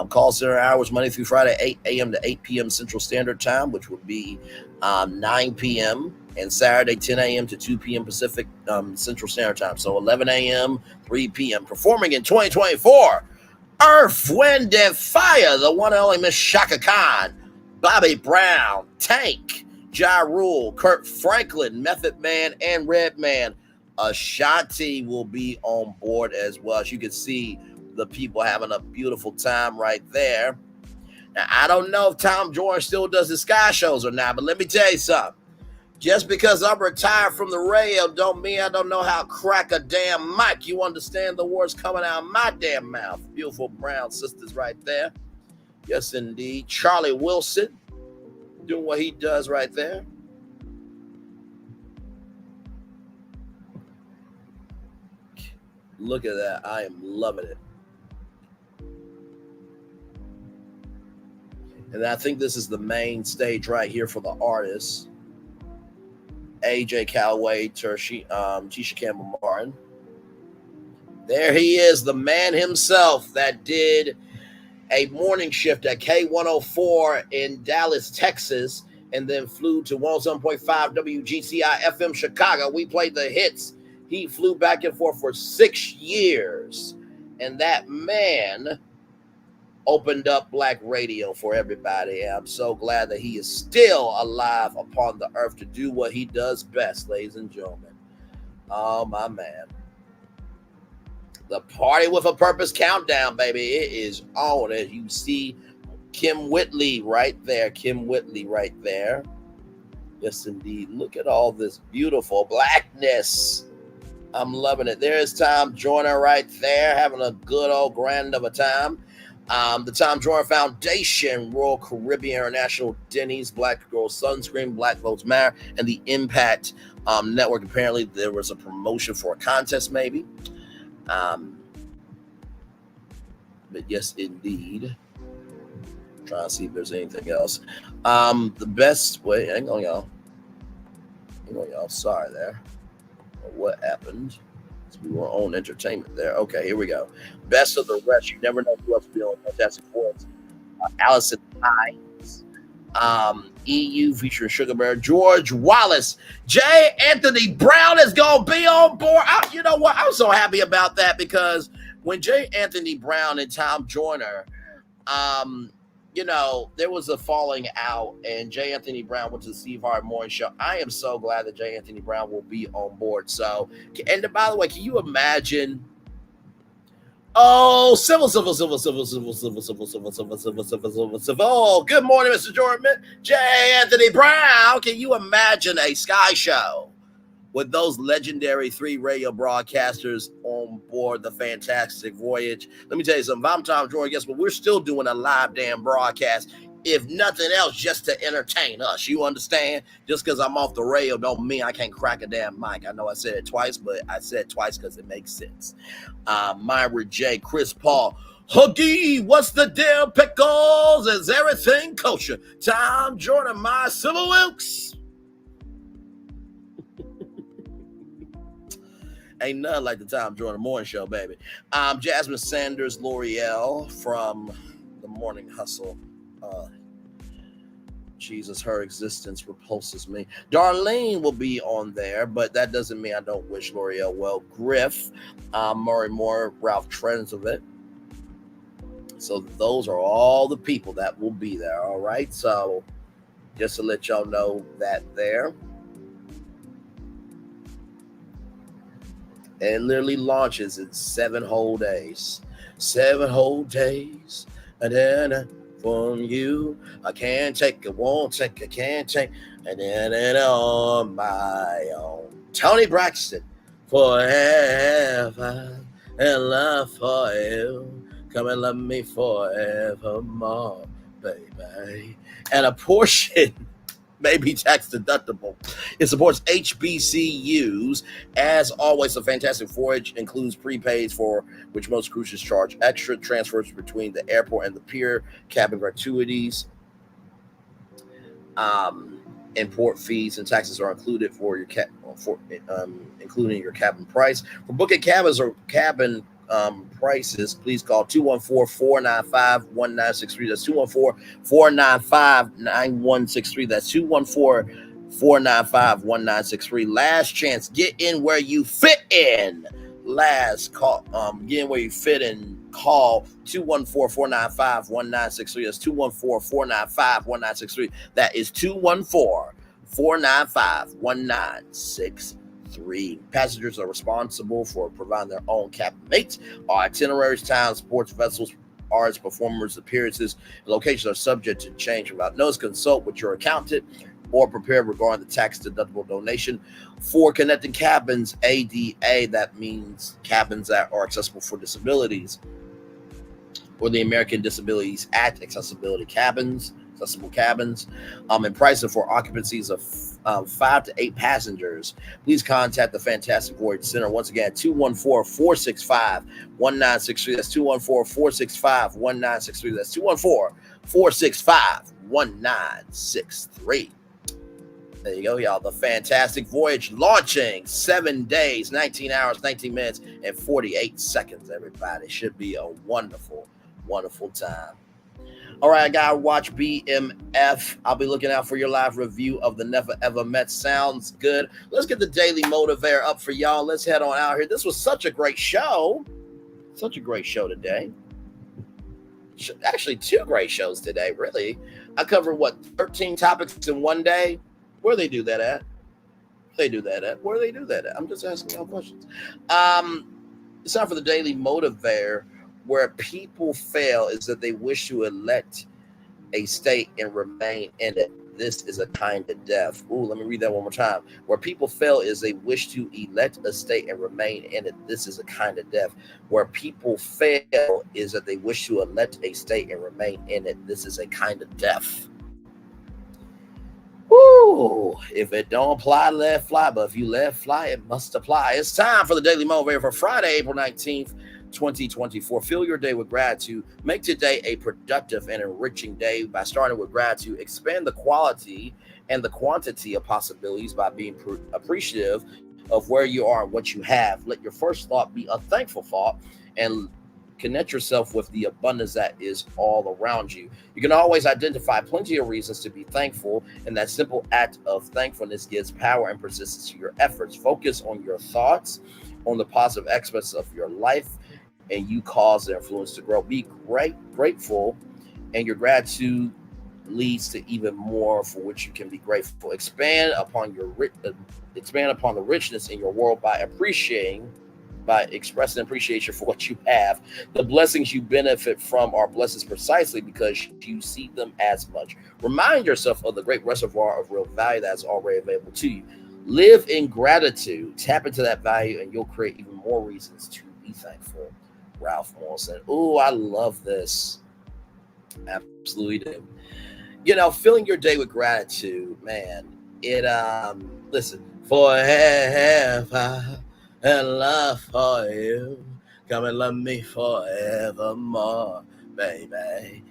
Call center hours Monday through Friday, 8 a.m. to 8 p.m. Central Standard Time, which would be 9 p.m. and Saturday, 10 a.m. to 2 p.m. Pacific Central Standard Time. So 11 a.m., 3 p.m. Performing in 2024, Earth, Wind, and Fire, the one and only Miss Shaka Khan, Bobby Brown, Tank, Ja Rule, Kurt Franklin, Method Man, and Redman. Ashanti will be on board as well. As you can see, the people having a beautiful time right there. Now, I don't know if Tom Joyner still does his sky shows or not, but let me tell you something. Just because I'm retired from the radio don't mean I don't know how to crack a damn mic. You understand the words coming out of my damn mouth. Beautiful brown sisters right there. Yes, indeed. Charlie Wilson doing what he does right there. Look at that. I am loving it. And I think this is the main stage right here for the artists. AJ Calloway, Tisha Campbell Martin. There he is, the man himself that did a morning shift at K104 in Dallas, Texas, and then flew to 107.5 WGCI FM Chicago. We played the hits. He flew back and forth for 6 years. And that man opened up black radio for everybody. And I'm so glad that he is still alive upon the earth to do what he does best, ladies and gentlemen. Oh, my man. The Party with a Purpose countdown, baby. It is on. As you see Kim Whitley right there. Kim Whitley right there. Yes, indeed. Look at all this beautiful blackness. I'm loving it. There's Tom Joyner right there, having a good old grand of a time. The Tom Joyner Foundation, Royal Caribbean International, Denny's, Black Girl Sunscreen, Black Votes Matter, and the Impact Network. Apparently, there was a promotion for a contest, maybe. But yes, indeed. Trying to see if there's anything else. The best way. Hang on, y'all. Sorry there. What happened? We were on entertainment there. Okay, here we go. Best of the rest. You never know who else will be on Fantastic Fours. Allison Hines. EU featuring Sugar Bear. George Wallace. J. Anthony Brown is going to be on board. You know what? I'm so happy about that because when J. Anthony Brown and Tom Joyner, you know, there was a falling out, and J. Anthony Brown went to the Steve Harvey Morning Show. I am so glad that J. Anthony Brown will be on board. So, and by the way, can you imagine? Oh, civil. Good morning, Mr. Jordan. J. Anthony Brown. Can you imagine a Sky Show with those legendary 3 radio broadcasters on board the Fantastic Voyage? Let me tell you something. If I'm Tom Jordan, guess what? We're still doing a live damn broadcast. If nothing else, just to entertain us. You understand? Just because I'm off the rail don't mean I can't crack a damn mic. I know I said it twice, but I said it twice because it makes sense. Myra J, Chris Paul, Huggy, what's the deal, pickles? Is everything kosher? Tom Jordan, my Civil Wilkes. Ain't nothing like the Tom Jordan Morning Show, baby. Jasmine Sanders, L'Oreal from the Morning Hustle. Jesus, her existence repulses me. Darlene will be on there, but that doesn't mean I don't wish L'Oreal well. Griff, Murray Moore, Ralph Trenzovit. So those are all the people that will be there, all right? So just to let y'all know that there. And it literally launches in 7 whole days. 7 whole days. And then from you, I can't take it, won't take it, can't take, and then on my own. Tony Braxton, forever and love for you. Come and love me forevermore, baby. And a portion may be tax deductible. It supports HBCUs. As always, the Fantastic Voyage includes prepaids for which most cruises charge extra, transfers between the airport and the pier, cabin gratuities, and port fees and taxes are included for your including your cabin price. For booking cabins or cabin prices, please call 214-495-1963. That's 214-495-9163. That's 214-495-1963. Last chance. Get in where you fit in. Last call. Get in where you fit in. Call 214-495-1963. That's 214-495-1963. That is 214-495-1963. Passengers are responsible for providing their own cabin mates. Our itineraries, towns, sports vessels, arts, performers, appearances, and locations are subject to change without notice. Consult with your accountant or prepare regarding the tax-deductible donation. For connecting cabins, ADA, that means cabins that are accessible for disabilities, or the American Disabilities Act, accessible cabins, and pricing for occupancies of 5 to 8 passengers. Please contact the Fantastic Voyage Center. Once again, 214-465-1963. That's 214-465-1963. That's 214-465-1963. There you go, y'all. The Fantastic Voyage launching 7 days, 19 hours, 19 minutes, and 48 seconds. Everybody should be a wonderful, wonderful time. All right, I got to watch BMF. I'll be looking out for your live review of the Never Ever Met. Sounds good. Let's get the Daily Motivator up for y'all. Let's head on out here. This was such a great show. Such a great show today. Actually, 2 great shows today, really. I covered, 13 topics in one day? Where they do that at? Where they do that at? I'm just asking y'all questions. It's time for the Daily Motivator. Where people fail is that they wish to elect a state and remain in it. This is a kind of death. Ooh, let me read that one more time. Where people fail is they wish to elect a state and remain in it. This is a kind of death. Where people fail is that they wish to elect a state and remain in it. This is a kind of death. Woo! If it don't apply, let it fly. But if you let it fly, it must apply. It's time for the Daily Motivator for Friday, April 19th. 2024. Fill your day with gratitude. Make today a productive and enriching day by starting with gratitude. Expand the quality and the quantity of possibilities by being appreciative of where you are and what you have. Let your first thought be a thankful thought and connect yourself with the abundance that is all around you. You can always identify plenty of reasons to be thankful, and that simple act of thankfulness gives power and persistence to your efforts. Focus on your thoughts, on the positive aspects of your life, and you cause the influence to grow. Be grateful and your gratitude leads to even more for which you can be grateful. Expand upon the richness in your world by expressing appreciation for what you have. The blessings you benefit from are blessings precisely because you see them as much. Remind yourself of the great reservoir of real value that's already available to you. Live in gratitude. Tap into that value, and you'll create even more reasons to be thankful. Ralph Morrison. Oh, I love this. Absolutely do. You know, filling your day with gratitude, man. It listen, forever and love for you. Come and love me forevermore, baby.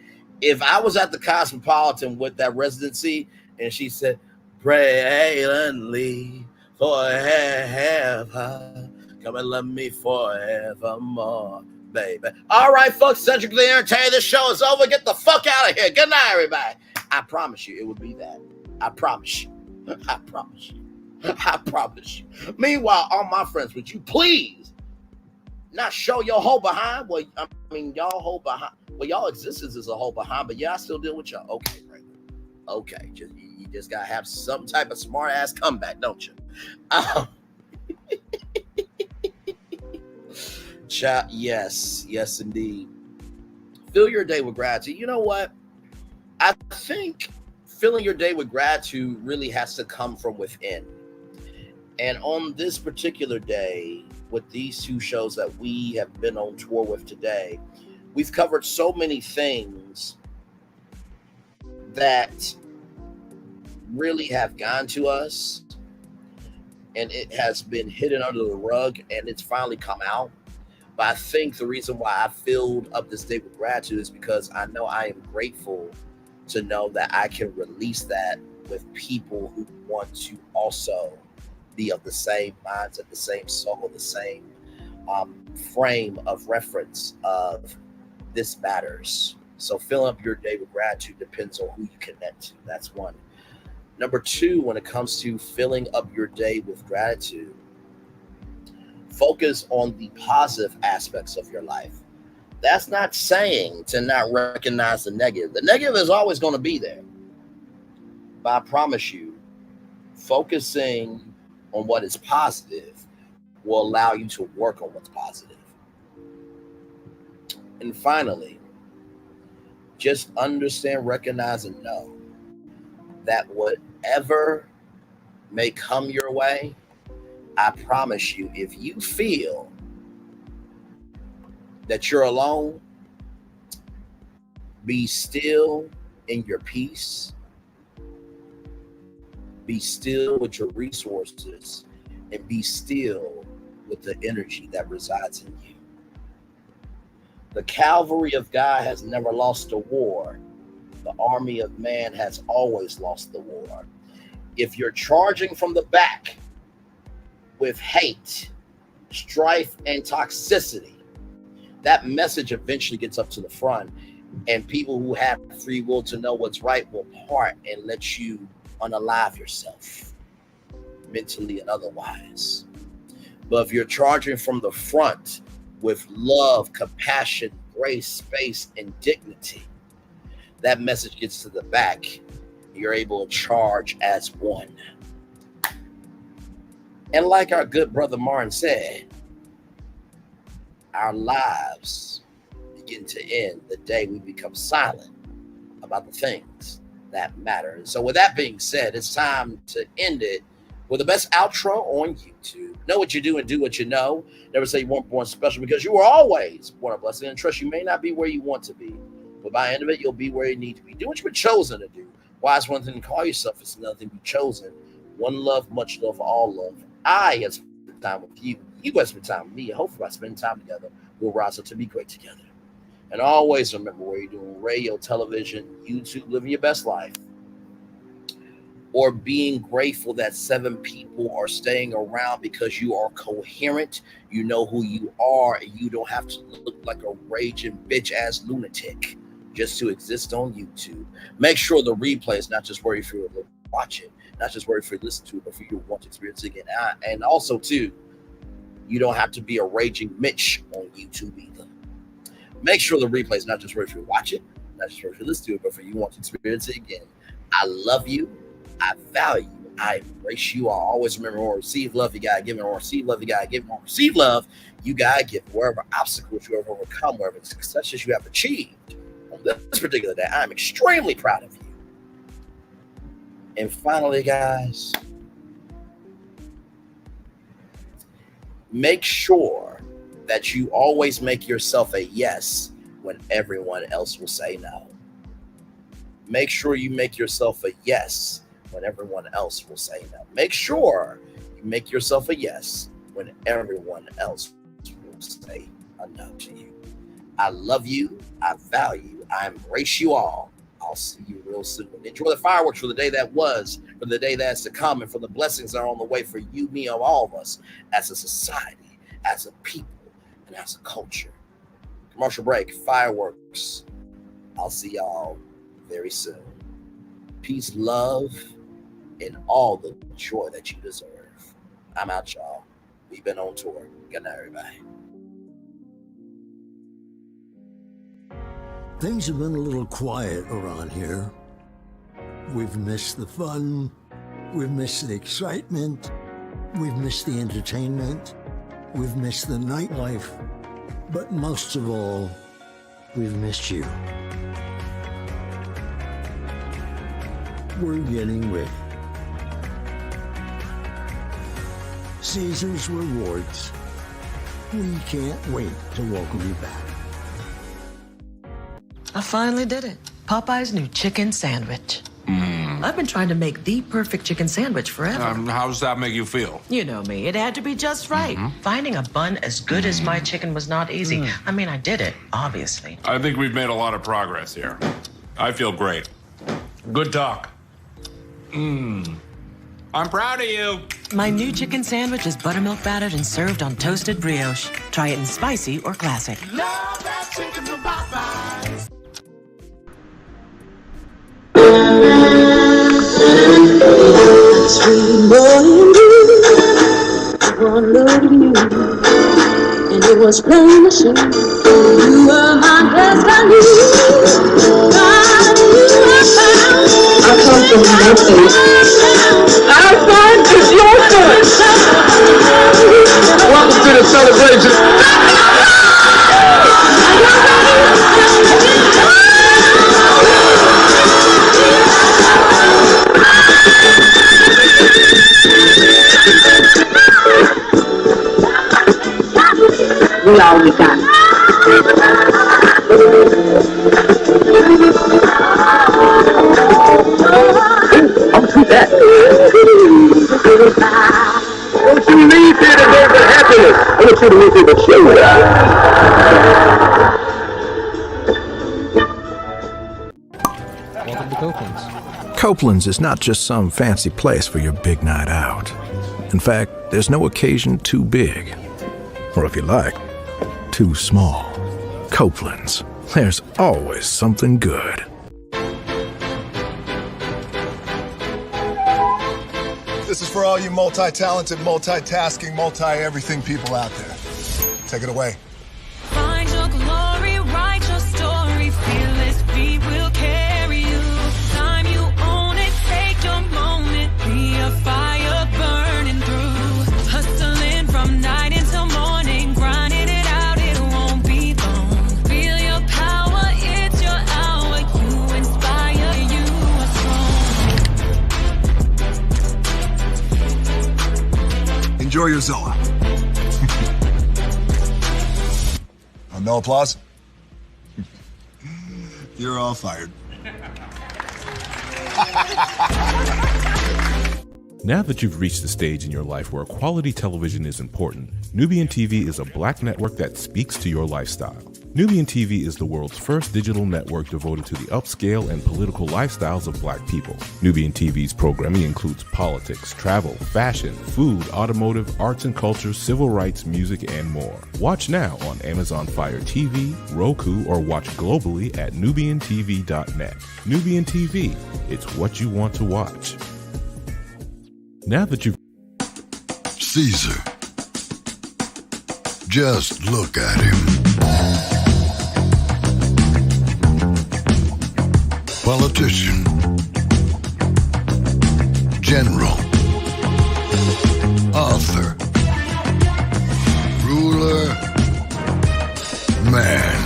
If I was at the Cosmopolitan with that residency and she said, Braylon forever, come and love me forevermore, baby. All right, folks, Centrically Entertained. This show is over. Get the fuck out of here. Good night, everybody. I promise you it would be that. I promise you. I promise you. I promise you. Meanwhile, all my friends, would you please not show your whole behind? Well, I mean, y'all whole behind. Well, y'all existence is a whole behind, but yeah, I still deal with y'all. Okay, right. Okay, you just gotta have some type of smart ass comeback, don't you? Yes, indeed. Fill your day with gratitude. You know what? I think filling your day with gratitude really has to come from within. And on this particular day, with these two shows that we have been on tour with today, we've covered so many things that really have gone to us, and it has been hidden under the rug, and it's finally come out. But I think the reason why I filled up this day with gratitude is because I know I am grateful to know that I can release that with people who want to also be of the same mindset, the same soul, the same frame of reference of this matters. So filling up your day with gratitude depends on who you connect to. That's one. Number two, when it comes to filling up your day with gratitude, focus on the positive aspects of your life. That's not saying to not recognize the negative. The negative is always going to be there. But I promise you, focusing on what is positive will allow you to work on what's positive. And finally, just understand, recognize, and know that whatever may come your way, I promise you, if you feel that you're alone, be still in your peace. Be still with your resources, and be still with the energy that resides in you. The cavalry of God has never lost a war. The army of man has always lost the war. If you're charging from the back with hate, strife, and toxicity, that message eventually gets up to the front, and people who have free will to know what's right will part and let you unalive yourself, mentally and otherwise. But if you're charging from the front with love, compassion, grace, space, and dignity, that message gets to the back. You're able to charge as one. And like our good brother Martin said, our lives begin to end the day we become silent about the things that matter. And so with that being said, it's time to end it with the best outro on YouTube. Know what you do and do what you know. Never say you weren't born special, because you were always born a blessing. And trust, you may not be where you want to be, but by the end of it, you'll be where you need to be. Do what you've been chosen to do. Why is one thing to call yourself? It's another thing to be chosen. One love, much love, all love. I have spent time with you. You guys spend time with me. Hopefully by spending time together, we'll rise up to be great together. And always remember, where you're doing radio, television, YouTube, living your best life, or being grateful that 7 people are staying around because you are coherent, you know who you are, and you don't have to look like a raging bitch-ass lunatic just to exist on YouTube. Make sure the replay is not just where you feel to watch it, not just where you feel to listen to it, but for you to want to experience it again. And also, too, you don't have to be a raging Mitch on YouTube either. Make sure the replay is not just where you feel to watch it, not just for you listen to it, but for you want to experience it again. I love you. I value. I embrace you. I always remember, or receive love, you gotta give it, or receive love, you gotta give it, or receive love, you gotta give. Wherever obstacles you have overcome, wherever successes you have achieved on this particular day, I'm extremely proud of you. And finally, guys, make sure that you always make yourself a yes when everyone else will say no. Make sure you make yourself a yes when everyone else will say no. Make sure you make yourself a yes when everyone else will say a no to you. I love you. I value. I embrace you all. I'll see you real soon. Enjoy the fireworks for the day that was, for the day that's to come, and for the blessings that are on the way for you, me, and all of us as a society, as a people, and as a culture. Commercial break, fireworks. I'll see y'all very soon. Peace, love, and all the joy that you deserve. I'm out, y'all. We've been on tour. Good night, everybody. Things have been a little quiet around here. We've missed the fun. We've missed the excitement. We've missed the entertainment. We've missed the nightlife. But most of all, we've missed you. We're getting ready. Caesar's Rewards. We can't wait to welcome you back. I finally did it. Popeye's new chicken sandwich. I've been trying to make the perfect chicken sandwich forever. How does that make you feel? You know me. It had to be just right. Finding a bun as good as my chicken was not easy. I mean, I did it, obviously. I think we've made a lot of progress here. I feel great. Good talk. I'm proud of you. My new chicken sandwich is buttermilk battered and served on toasted brioche. Try it in spicy or classic. Love that chicken from Popeyes. Sweet boy and you, I want love you, and it was plain to see you were my destiny. I come from Memphis. Our son is your son. Welcome to the celebration. We all we got. I'll do that. Don't you leave here to go for happiness. I want you to leave here to show Welcome to Copeland's. Copeland's is not just some fancy place for your big night out. In fact, there's no occasion too big. Or if you like, too small. Copeland's. There's always something good. This is for all you multi-talented, multitasking, multi-everything people out there. Take it away. Find your glory, write your story, fearless feet will carry you. Time you own it, take your moment, be a fire burning through. Hustling from night until morning, grinding it out, it won't be long. Feel your power, it's your hour, you inspire, you are strong. Enjoy your Zoa. No applause? You're all fired. Now that you've reached the stage in your life where quality television is important, Nubian TV is a black network that speaks to your lifestyle. Nubian TV is the world's first digital network devoted to the upscale and political lifestyles of black people. Nubian TV's programming includes politics, travel, fashion, food, automotive, arts and culture, civil rights, music, and more. Watch now on Amazon Fire TV, Roku, or watch globally at nubiantv.net. Nubian TV, it's what you want to watch. Now that you've... Caesar. Just look at him. Politician. General. Author. Ruler. Man.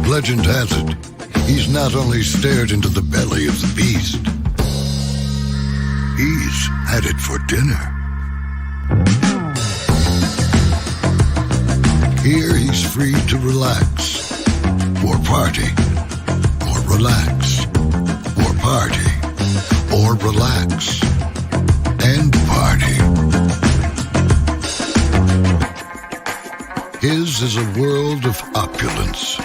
Legend has it, he's not only stared into the belly of the beast, he's had it for dinner. Here he's free to relax, or party, or relax, or party, or relax, and party. His is a world of opulence,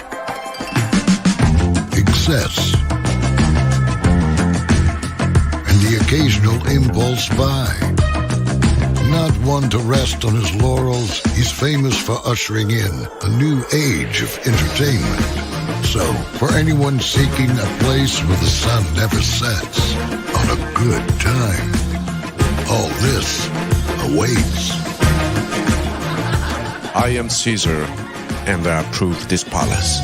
excess, and the occasional impulse buy. Not one to rest on his laurels, he's famous for ushering in a new age of entertainment. So, for anyone seeking a place where the sun never sets on a good time, all this awaits. I am Caesar, and I approve this palace.